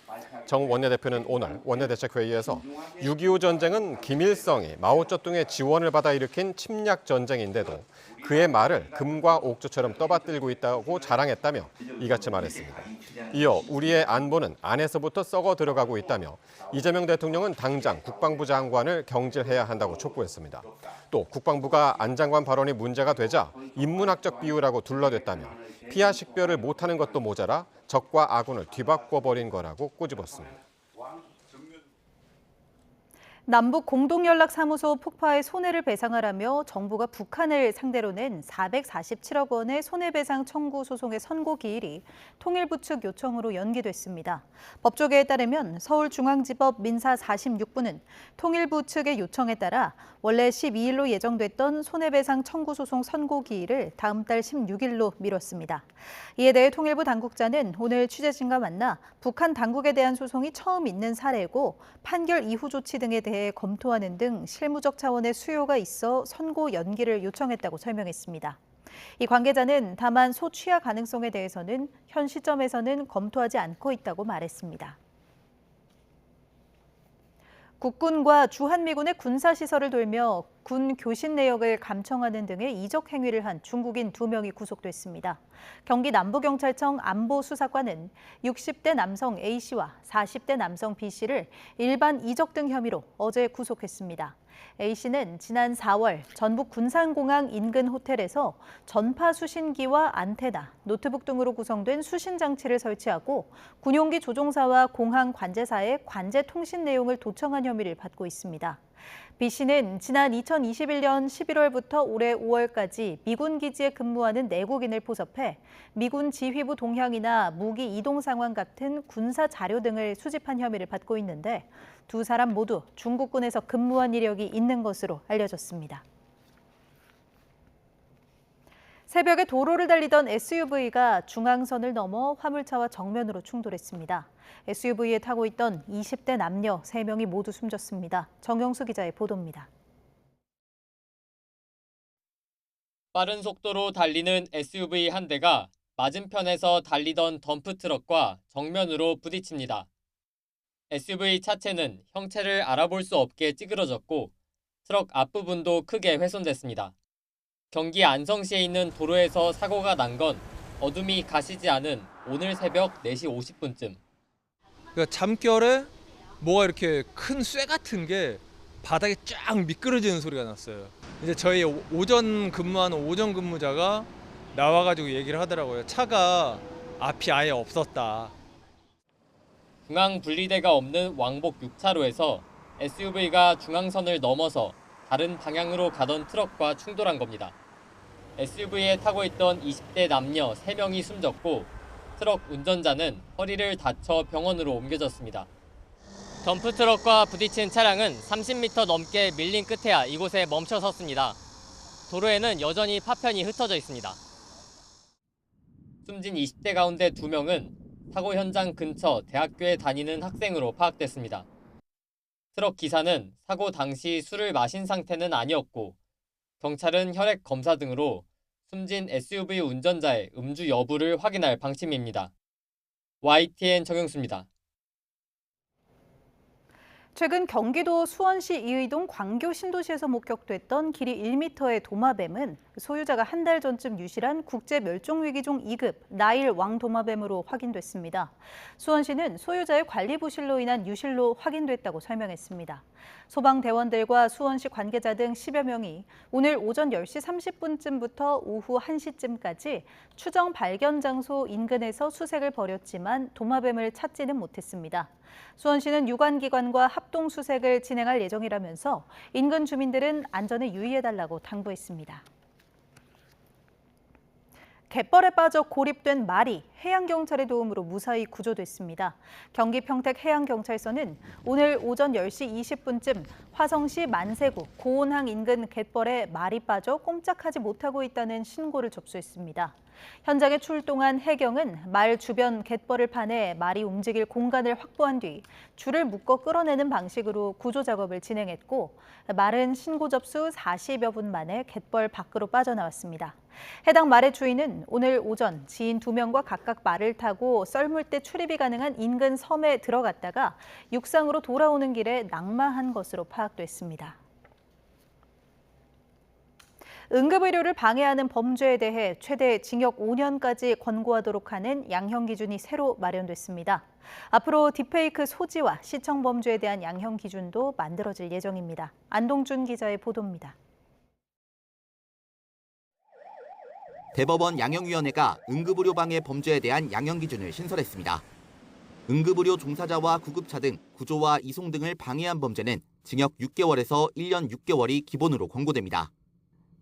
정 원내대표는 오늘 원내대책회의에서 6.25 전쟁은 김일성이 마오쩌둥의 지원을 받아 일으킨 침략 전쟁인데도 그의 말을 금과 옥조처럼 떠받들고 있다고 자랑했다며 이같이 말했습니다. 이어 우리의 안보는 안에서부터 썩어 들어가고 있다며 이재명 대통령은 당장 국방부 장관을 경질해야 한다고 촉구했습니다. 또 국방부가 안 장관 발언이 문제가 되자 인문학적 비유라고 둘러댔다며 피하 식별을 못하는 것도 모자라 적과 아군을 뒤바꿔버린 거라고 꼬집었습니다. 남북 공동연락사무소 폭파의 손해를 배상하라며 정부가 북한을 상대로 낸 447억 원의 손해배상 청구 소송의 선고 기일이 통일부 측 요청으로 연기됐습니다. 법조계에 따르면 서울중앙지법 민사 46부는 통일부 측의 요청에 따라 원래 12일로 예정됐던 손해배상 청구 소송 선고 기일을 다음 달 16일로 미뤘습니다. 이에 대해 통일부 당국자는 오늘 취재진과 만나 북한 당국에 대한 소송이 처음 있는 사례고 판결 이후 조치 등에 대해 검토하는 등 실무적 차원의 수요가 있어 선고 연기를 요청했다고 설명했습니다. 이 관계자는 다만 소취하 가능성에 대해서는 현 시점에서는 검토하지 않고 있다고 말했습니다. 국군과 주한미군의 군사시설을 돌며 군 교신 내역을 감청하는 등의 이적 행위를 한 중국인 2명이 구속됐습니다. 경기 남부경찰청 안보수사과는 60대 남성 A씨와 40대 남성 B씨를 일반 이적 등 혐의로 어제 구속했습니다. A씨는 지난 4월 전북 군산공항 인근 호텔에서 전파 수신기와 안테나, 노트북 등으로 구성된 수신 장치를 설치하고 군용기 조종사와 공항 관제사의 관제 통신 내용을 도청한 혐의를 받고 있습니다. B씨는 지난 2021년 11월부터 올해 5월까지 미군 기지에 근무하는 내국인을 포섭해 미군 지휘부 동향이나 무기 이동 상황 같은 군사 자료 등을 수집한 혐의를 받고 있는데 두 사람 모두 중국군에서 근무한 이력이 있는 것으로 알려졌습니다. 새벽에 도로를 달리던 SUV가 중앙선을 넘어 화물차와 정면으로 충돌했습니다. SUV에 타고 있던 20대 남녀 3명이 모두 숨졌습니다. 정영수 기자의 보도입니다. 빠른 속도로 달리는 SUV 한 대가 맞은편에서 달리던 덤프트럭과 정면으로 부딪힙니다. SUV 차체는 형체를 알아볼 수 없게 찌그러졌고 트럭 앞부분도 크게 훼손됐습니다. 경기 안성시에 있는 도로에서 사고가 난 건 어둠이 가시지 않은 오늘 새벽 4시 50분쯤. 잠결에 뭐가 이렇게 큰 쇠 같은 게 바닥에 쫙 미끄러지는 소리가 났어요. 이제 저희 오전 근무하는 오전 근무자가 나와가지고 얘기를 하더라고요. 차가 앞이 아예 없었다. 중앙 분리대가 없는 왕복 6차로에서 SUV가 중앙선을 넘어서 다른 방향으로 가던 트럭과 충돌한 겁니다. SUV에 타고 있던 20대 남녀 3명이 숨졌고 트럭 운전자는 허리를 다쳐 병원으로 옮겨졌습니다. 덤프트럭과 부딪힌 차량은 30m 넘게 밀린 끝에야 이곳에 멈춰 섰습니다. 도로에는 여전히 파편이 흩어져 있습니다. 숨진 20대 가운데 2명은 사고 현장 근처 대학교에 다니는 학생으로 파악됐습니다. 트럭 기사는 사고 당시 술을 마신 상태는 아니었고 경찰은 혈액 검사 등으로 숨진 SUV 운전자의 음주 여부를 확인할 방침입니다. YTN 정영수입니다. 최근 경기도 수원시 이의동 광교 신도시에서 목격됐던 길이 1m의 도마뱀은 소유자가 한 달 전쯤 유실한 국제멸종위기종 2급 나일 왕도마뱀으로 확인됐습니다. 수원시는 소유자의 관리 부실로 인한 유실로 확인됐다고 설명했습니다. 소방대원들과 수원시 관계자 등 10여 명이 오늘 오전 10시 30분쯤부터 오후 1시쯤까지 추정 발견 장소 인근에서 수색을 벌였지만 도마뱀을 찾지는 못했습니다. 수원시는 유관기관과 합동 수색을 진행할 예정이라면서 인근 주민들은 안전에 유의해달라고 당부했습니다. 갯벌에 빠져 고립된 말이 해양경찰의 도움으로 무사히 구조됐습니다. 경기 평택 해양경찰서는 오늘 오전 10시 20분쯤 화성시 만세구 고온항 인근 갯벌에 말이 빠져 꼼짝하지 못하고 있다는 신고를 접수했습니다. 현장에 출동한 해경은 말 주변 갯벌을 파내 말이 움직일 공간을 확보한 뒤 줄을 묶어 끌어내는 방식으로 구조 작업을 진행했고 말은 신고 접수 40여 분 만에 갯벌 밖으로 빠져나왔습니다. 해당 말의 주인은 오늘 오전 지인 2명과 각각 말을 타고 썰물대 출입이 가능한 인근 섬에 들어갔다가 육상으로 돌아오는 길에 낙마한 것으로 파악됐습니다. 응급의료를 방해하는 범죄에 대해 최대 징역 5년까지 권고하도록 하는 양형 기준이 새로 마련됐습니다. 앞으로 딥페이크 소지와 시청 범죄에 대한 양형 기준도 만들어질 예정입니다. 안동준 기자의 보도입니다. 대법원 양형위원회가 응급의료 방해 범죄에 대한 양형 기준을 신설했습니다. 응급의료 종사자와 구급차 등 구조와 이송 등을 방해한 범죄는 징역 6개월에서 1년 6개월이 기본으로 권고됩니다.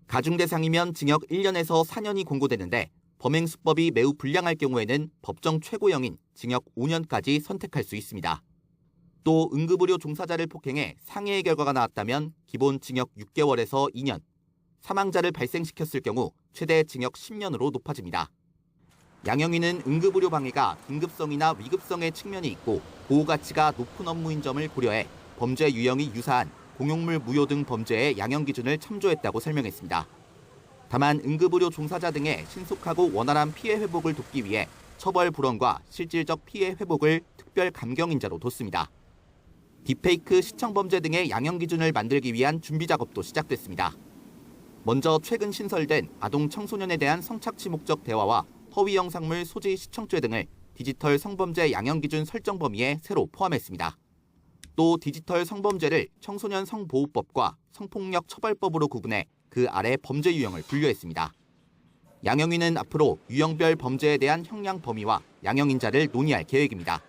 가중 대상이면 징역 1년에서 4년이 권고되는데 범행 수법이 매우 불량할 경우에는 법정 최고형인 징역 5년까지 선택할 수 있습니다. 또 응급의료 종사자를 폭행해 상해의 결과가 나왔다면 기본 징역 6개월에서 2년, 사망자를 발생시켰을 경우 최대 징역 10년으로 높아집니다. 양형위는 응급의료 방해가 긴급성이나 위급성의 측면이 있고 보호 가치가 높은 업무인 점을 고려해 범죄 유형이 유사한 공용물 무효 등 범죄의 양형 기준을 참조했다고 설명했습니다. 다만 응급의료 종사자 등의 신속하고 원활한 피해 회복을 돕기 위해 처벌 불원과 실질적 피해 회복을 특별 감경인자로 뒀습니다. 딥페이크 시청 범죄 등의 양형 기준을 만들기 위한 준비 작업도 시작됐습니다. 먼저 최근 신설된 아동 청소년에 대한 성착취 목적 대화와 허위 영상물 소지 시청죄 등을 디지털 성범죄 양형 기준 설정 범위에 새로 포함했습니다. 또 디지털 성범죄를 청소년 성보호법과 성폭력 처벌법으로 구분해 그 아래 범죄 유형을 분류했습니다. 양형위는 앞으로 유형별 범죄에 대한 형량 범위와 양형인자를 논의할 계획입니다.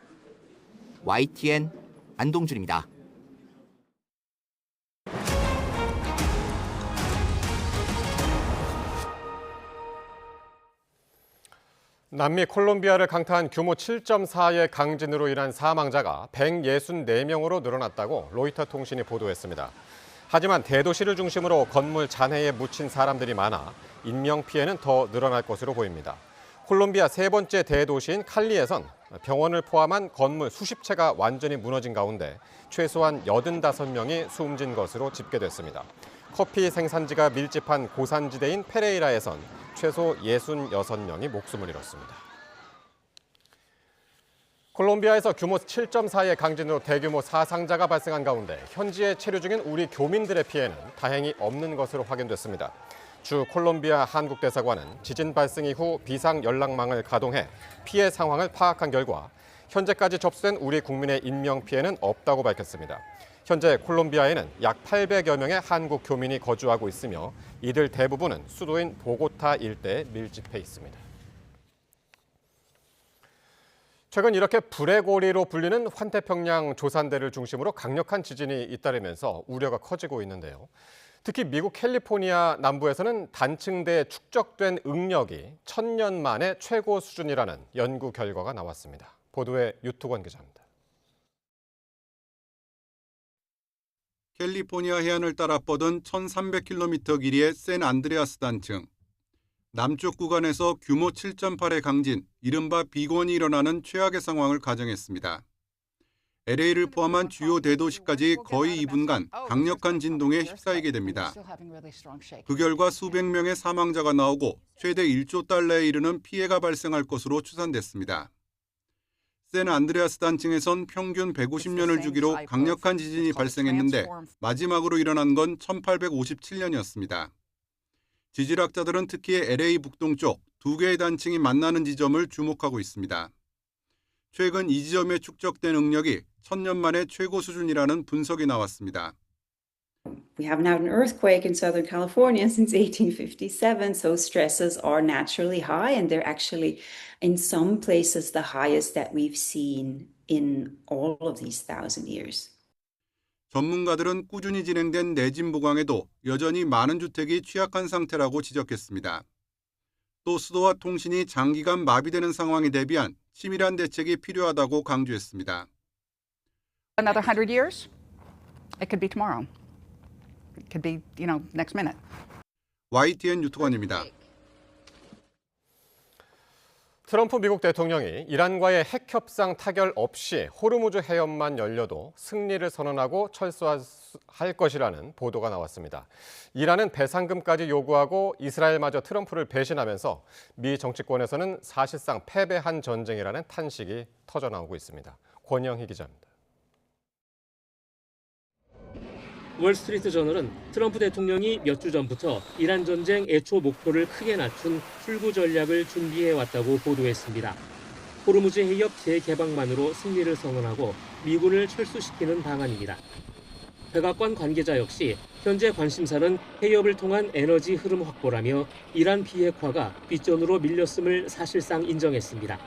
YTN 안동준입니다. 남미 콜롬비아를 강타한 규모 7.4의 강진으로 인한 사망자가 164명으로 늘어났다고 로이터 통신이 보도했습니다. 하지만 대도시를 중심으로 건물 잔해에 묻힌 사람들이 많아 인명피해는 더 늘어날 것으로 보입니다. 콜롬비아 세 번째 대도시인 칼리에선 병원을 포함한 건물 수십 채가 완전히 무너진 가운데 최소한 85명이 숨진 것으로 집계됐습니다. 커피 생산지가 밀집한 고산지대인 페레이라에선 최소 66명이 목숨을 잃었습니다. 콜롬비아에서 규모 7.4의 강진으로 대규모 사상자가 발생한 가운데 현지에 체류 중인 우리 교민들의 피해는 다행히 없는 것으로 확인됐습니다. 주 콜롬비아 한국대사관은 지진 발생 이후 비상 연락망을 가동해 피해 상황을 파악한 결과 현재까지 접수된 우리 국민의 인명피해는 없다고 밝혔습니다. 현재 콜롬비아에는 약 800여 명의 한국 교민이 거주하고 있으며 이들 대부분은 수도인 보고타 일대에 밀집해 있습니다. 최근 이렇게 불의 고리로 불리는 환태평양 조산대를 중심으로 강력한 지진이 잇따르면서 우려가 커지고 있는데요. 특히 미국 캘리포니아 남부에서는 단층대에 축적된 응력이 1000년 만에 최고 수준이라는 연구 결과가 나왔습니다. 보도에 유투권 기자입니다. 캘리포니아 해안을 따라 뻗은 1300km 길이의 샌안드레아스 단층. 남쪽 구간에서 규모 7.8의 강진, 이른바 빅원이 일어나는 최악의 상황을 가정했습니다. LA를 포함한 주요 대도시까지 거의 2분간 강력한 진동에 휩싸이게 됩니다. 그 결과 수백 명의 사망자가 나오고 최대 1조 달러에 이르는 피해가 발생할 것으로 추산됐습니다. 샌안드레아스 단층에선 평균 150년을 주기로 강력한 지진이 발생했는데 마지막으로 일어난 건 1857년이었습니다. 지질학자들은 특히 LA 북동쪽 두 개의 단층이 만나는 지점을 주목하고 있습니다. 최근 이 지점에 축적된 응력이 1000년 만에 최고 수준이라는 분석이 나왔습니다. We haven't had an earthquake in Southern California since 1857, so stresses are naturally high, and they're actually, in some places, the highest that we've seen in all of these 1,000 years. 전문가들은 꾸준히 진행된 내진 보강에도 여전히 많은 주택이 취약한 상태라고 지적했습니다. 또 수도와 통신이 장기간 마비되는 상황에 대비한 치밀한 대책이 필요하다고 강조했습니다. Another 100 years? It could be tomorrow. It could be, next minute. YTN 유투관입니다. 트럼프 미국 대통령이 이란과의 핵 협상 타결 없이 호르무즈 해협만 열려도 승리를 선언하고 철수할 것이라는 보도가 나왔습니다. 이란은 배상금까지 요구하고 이스라엘마저 트럼프를 배신하면서 미 정치권에서는 사실상 패배한 전쟁이라는 탄식이 터져나오고 있습니다. 권영희 기자입니다. 월스트리트 저널은 트럼프 대통령이 몇 주 전부터 이란 전쟁 애초 목표를 크게 낮춘 출구 전략을 준비해왔다고 보도했습니다. 호르무즈 해협 재개방만으로 승리를 선언하고 미군을 철수시키는 방안입니다. 백악관 관계자 역시 현재 관심사는 해협을 통한 에너지 흐름 확보라며 이란 비핵화가 뒷전으로 밀렸음을 사실상 인정했습니다.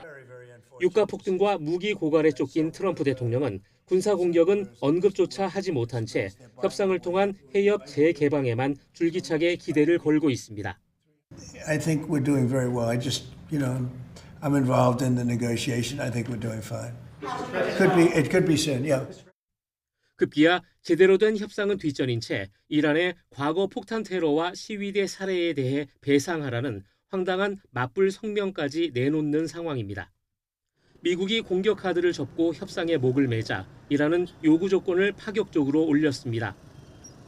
유가 폭등과 무기 고갈에 쫓긴 트럼프 대통령은 군사 공격은 언급조차 하지 못한 채 협상을 통한 해협 재개방에만 줄기차게 기대를 걸고 있습니다. I think we're doing very well. I'm involved in the negotiation. I think we're doing fine. It could be soon. Yeah. 급기야 제대로 된 협상은 뒷전인 채 이란의 과거 폭탄 테러와 시위대 살해에 대해 배상하라는 황당한 맞불 성명까지 내놓는 상황입니다. 미국이 공격 카드를 접고 협상에 목을 매자 이란은 요구 조건을 파격적으로 올렸습니다.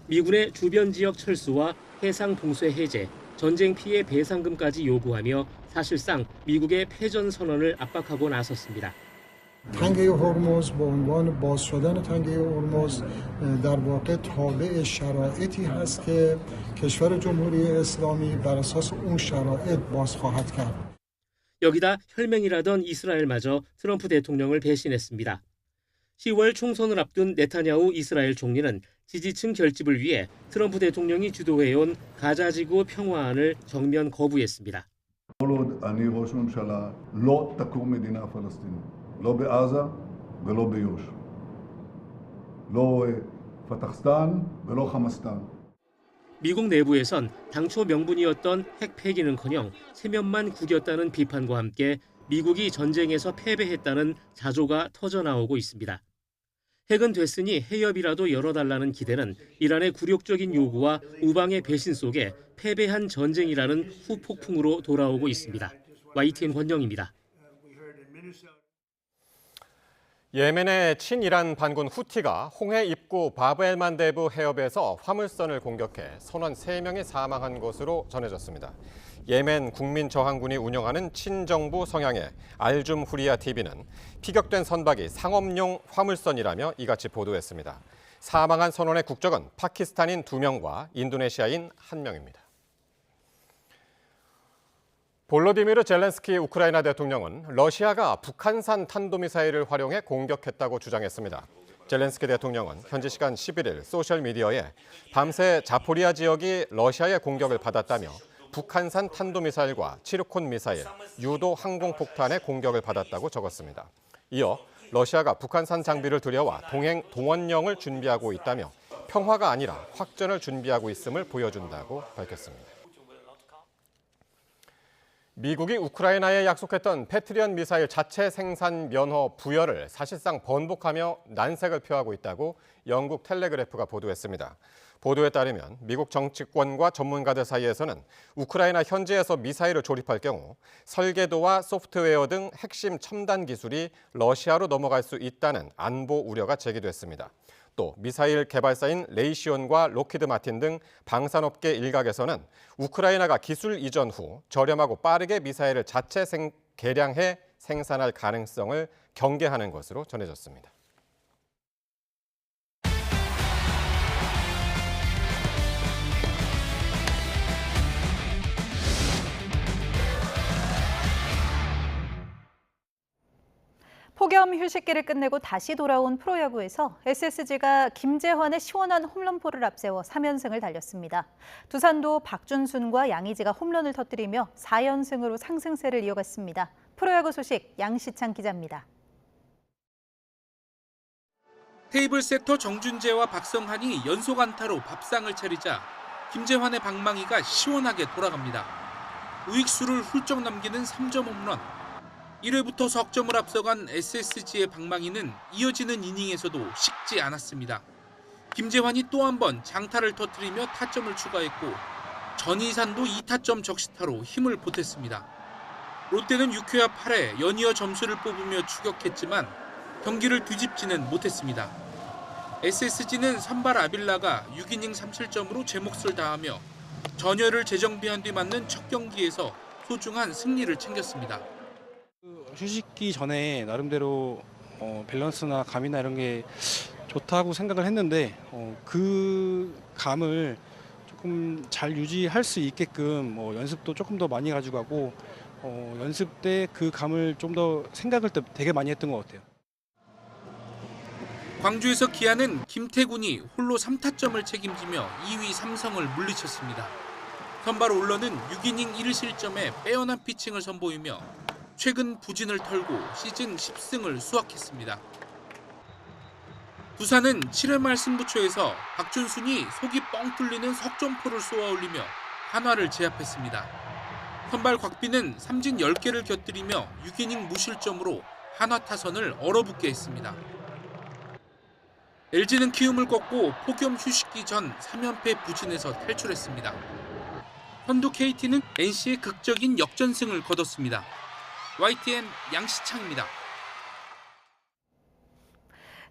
미군의 주변 지역 철수와 해상 봉쇄 해제, 전쟁 피해 배상금까지 요구하며 사실상 미국의 패전 선언을 압박하고 나섰습니다. تنگه هرمز به عنوان باز شدن تنگه هرمز در واقع تابع شرایطی هست که کشور جمهوری اسلامی بر اساس اون شرایط باز خواهد کرد. 여기다 혈맹이라던 이스라엘마저 트럼프 대통령을 배신했습니다. 10월 총선을 앞둔 네타냐후 이스라엘 총리는 지지층 결집을 위해 트럼프 대통령이 주도해온 가자지구 평화안을 정면 거부했습니다. אני ראש ממשלה לא תקום מדינה פלסטינית. לא בעזה ולא ביו"ש. לא פתחסטן ולא חמאסטן. 미국 내부에선 당초 명분이었던 핵 폐기는커녕 체면만 구겼다는 비판과 함께 미국이 전쟁에서 패배했다는 자조가 터져나오고 있습니다. 핵은 됐으니 해협이라도 열어달라는 기대는 이란의 굴욕적인 요구와 우방의 배신 속에 패배한 전쟁이라는 후폭풍으로 돌아오고 있습니다. YTN 권영입니다. 예멘의 친이란 반군 후티가 홍해 입구 바브엘만데브 해협에서 화물선을 공격해 선원 3명이 사망한 것으로 전해졌습니다. 예멘 국민저항군이 운영하는 친정부 성향의 알줌 후리야 TV는 피격된 선박이 상업용 화물선이라며 이같이 보도했습니다. 사망한 선원의 국적은 파키스탄인 2명과 인도네시아인 1명입니다. 볼로디미르 젤렌스키 우크라이나 대통령은 러시아가 북한산 탄도미사일을 활용해 공격했다고 주장했습니다. 젤렌스키 대통령은 현지 시간 11일 소셜미디어에 밤새 자포리아 지역이 러시아의 공격을 받았다며 북한산 탄도미사일과 치르콘 미사일, 유도 항공폭탄의 공격을 받았다고 적었습니다. 이어 러시아가 북한산 장비를 들여와 동원령을 준비하고 있다며 평화가 아니라 확전을 준비하고 있음을 보여준다고 밝혔습니다. 미국이 우크라이나에 약속했던 패트리엇 미사일 자체 생산 면허 부여를 사실상 번복하며 난색을 표하고 있다고 영국 텔레그래프가 보도했습니다. 보도에 따르면 미국 정치권과 전문가들 사이에서는 우크라이나 현지에서 미사일을 조립할 경우 설계도와 소프트웨어 등 핵심 첨단 기술이 러시아로 넘어갈 수 있다는 안보 우려가 제기됐습니다. 또 미사일 개발사인 레이시온과 로키드 마틴 등 방산업계 일각에서는 우크라이나가 기술 이전 후 저렴하고 빠르게 미사일을 자체 개량해 생산할 가능성을 경계하는 것으로 전해졌습니다. 폭염 휴식기를 끝내고 다시 돌아온 프로야구에서 SSG가 김재환의 시원한 홈런포를 앞세워 3연승을 달렸습니다. 두산도 박준순과 양의지가 홈런을 터뜨리며 4연승으로 상승세를 이어갔습니다. 프로야구 소식 양시창 기자입니다. 테이블 세터 정준재와 박성한이 연속 안타로 밥상을 차리자 김재환의 방망이가 시원하게 돌아갑니다. 우익수를 훌쩍 넘기는 3점 홈런. 1회부터 석점을 앞서간 SSG의 방망이는 이어지는 이닝에서도 식지 않았습니다. 김재환이 또 한 번 장타를 터뜨리며 타점을 추가했고 전희산도 2타점 적시타로 힘을 보탰습니다. 롯데는 6회와 8회 연이어 점수를 뽑으며 추격했지만 경기를 뒤집지는 못했습니다. SSG는 선발 아빌라가 6이닝 3실점으로 제 몫을 다하며 전열을 재정비한 뒤 맞는 첫 경기에서 소중한 승리를 챙겼습니다. 휴식기 전에 나름대로 밸런스나 감이나 이런 게 좋다고 생각을 했는데 그 감을 조금 잘 유지할 수 있게끔 연습도 조금 더 많이 가지고 가고 연습 때 그 감을 좀 더 생각을 되게 많이 했던 것 같아요. 광주에서 기아는 김태군이 홀로 3타점을 책임지며 2위 삼성을 물리쳤습니다. 선발 올러는 6이닝 1실점에 빼어난 피칭을 선보이며 최근 부진을 털고 시즌 10승을 수확했습니다. 두산은 7회 말 승부처에서 박준순이 속이 뻥 뚫리는 석점포를 쏘아올리며 한화를 제압했습니다. 선발 곽빈은 삼진 10개를 곁들이며 6이닝 무실점으로 한화 타선을 얼어붙게 했습니다. LG는 키움을 꺾고 폭염 휴식기 전 3연패 부진에서 탈출했습니다. 선두 KT는 NC의 극적인 역전승을 거뒀습니다. YTN 양시창입니다.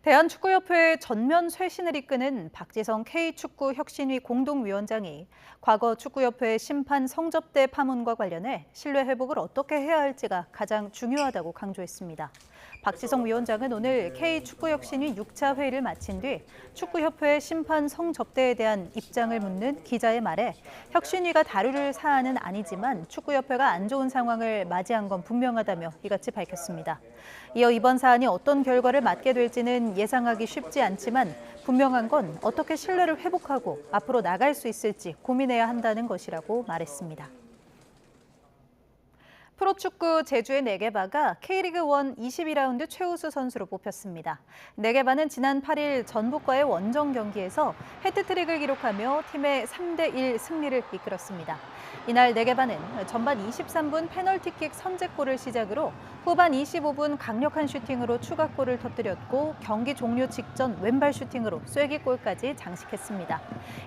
대한축구협회의 전면 쇄신을 이끄는 박지성 K축구혁신위 공동위원장이 과거 축구협회의 심판 성접대 파문과 관련해 신뢰 회복을 어떻게 해야 할지가 가장 중요하다고 강조했습니다. 박지성 위원장은 오늘 K축구혁신위 6차 회의를 마친 뒤 축구협회의 심판 성접대에 대한 입장을 묻는 기자의 말에 혁신위가 다룰 사안은 아니지만 축구협회가 안 좋은 상황을 맞이한 건 분명하다며 이같이 밝혔습니다. 이어 이번 사안이 어떤 결과를 맞게 될지는 예상하기 쉽지 않지만 분명한 건 어떻게 신뢰를 회복하고 앞으로 나갈 수 있을지 고민해야 한다는 것이라고 말했습니다. 프로축구 제주의 네게바가 K리그1 22라운드 최우수 선수로 뽑혔습니다. 네게바는 지난 8일 전북과의 원정 경기에서 해트트릭을 기록하며 팀의 3대1 승리를 이끌었습니다. 이날 네게바는 전반 23분 페널티킥 선제골을 시작으로 후반 25분 강력한 슈팅으로 추가골을 터뜨렸고 경기 종료 직전 왼발 슈팅으로 쐐기골까지 장식했습니다.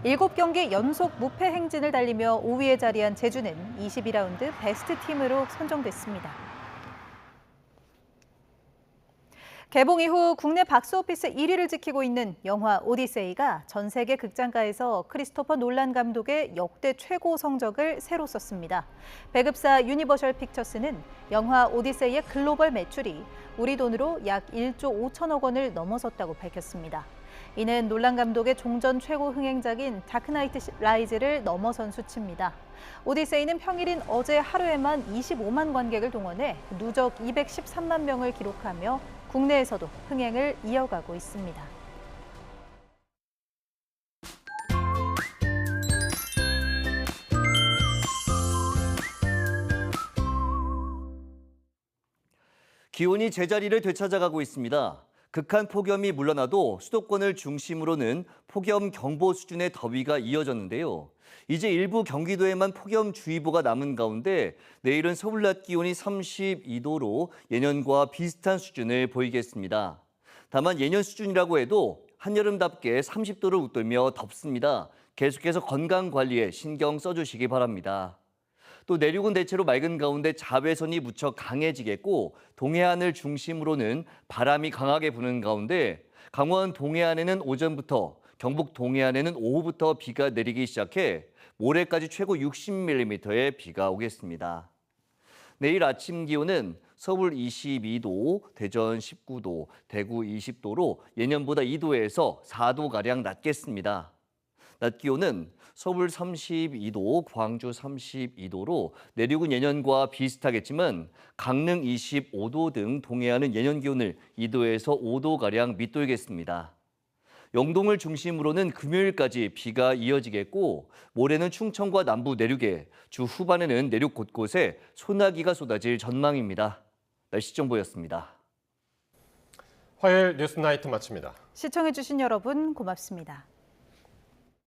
7경기 연속 무패 행진을 달리며 5위에 자리한 제주는 22라운드 베스트 팀으로 선정됐습니다. 개봉 이후 국내 박스오피스 1위를 지키고 있는 영화 오디세이가 전 세계 극장가에서 크리스토퍼 놀란 감독의 역대 최고 성적을 새로 썼습니다. 배급사 유니버셜 픽처스는 영화 오디세이의 글로벌 매출이 우리 돈으로 약 1조 5천억 원을 넘어섰다고 밝혔습니다. 이는 놀란 감독의 종전 최고 흥행작인 다크나이트 라이즈를 넘어선 수치입니다. 오디세이는 평일인 어제 하루에만 25만 관객을 동원해 누적 213만 명을 기록하며 국내에서도 흥행을 이어가고 있습니다. 기온이 제자리를 되찾아가고 있습니다. 극한 폭염이 물러나도 수도권을 중심으로는 폭염 경보 수준의 더위가 이어졌는데요. 이제 일부 경기도에만 폭염주의보가 남은 가운데 내일은 서울 낮 기온이 32도로 예년과 비슷한 수준을 보이겠습니다. 다만 예년 수준이라고 해도 한여름답게 30도를 웃돌며 덥습니다. 계속해서 건강 관리에 신경 써주시기 바랍니다. 또 내륙은 대체로 맑은 가운데 자외선이 무척 강해지겠고 동해안을 중심으로는 바람이 강하게 부는 가운데 강원 동해안에는 오전부터 경북 동해안에는 오후부터 비가 내리기 시작해 모레까지 최고 60mm의 비가 오겠습니다. 내일 아침 기온은 서울 22도, 대전 19도, 대구 20도로 예년보다 2도에서 4도가량 낮겠습니다. 낮 기온은 서울 32도, 광주 32도로 내륙은 예년과 비슷하겠지만 강릉 25도 등 동해안은 예년 기온을 2도에서 5도가량 밑돌겠습니다. 영동을 중심으로는 금요일까지 비가 이어지겠고 모레는 충청과 남부 내륙에 주 후반에는 내륙 곳곳에 소나기가 쏟아질 전망입니다. 날씨 정보였습니다. 화요일 뉴스나이트 마칩니다. 시청해주신 여러분 고맙습니다.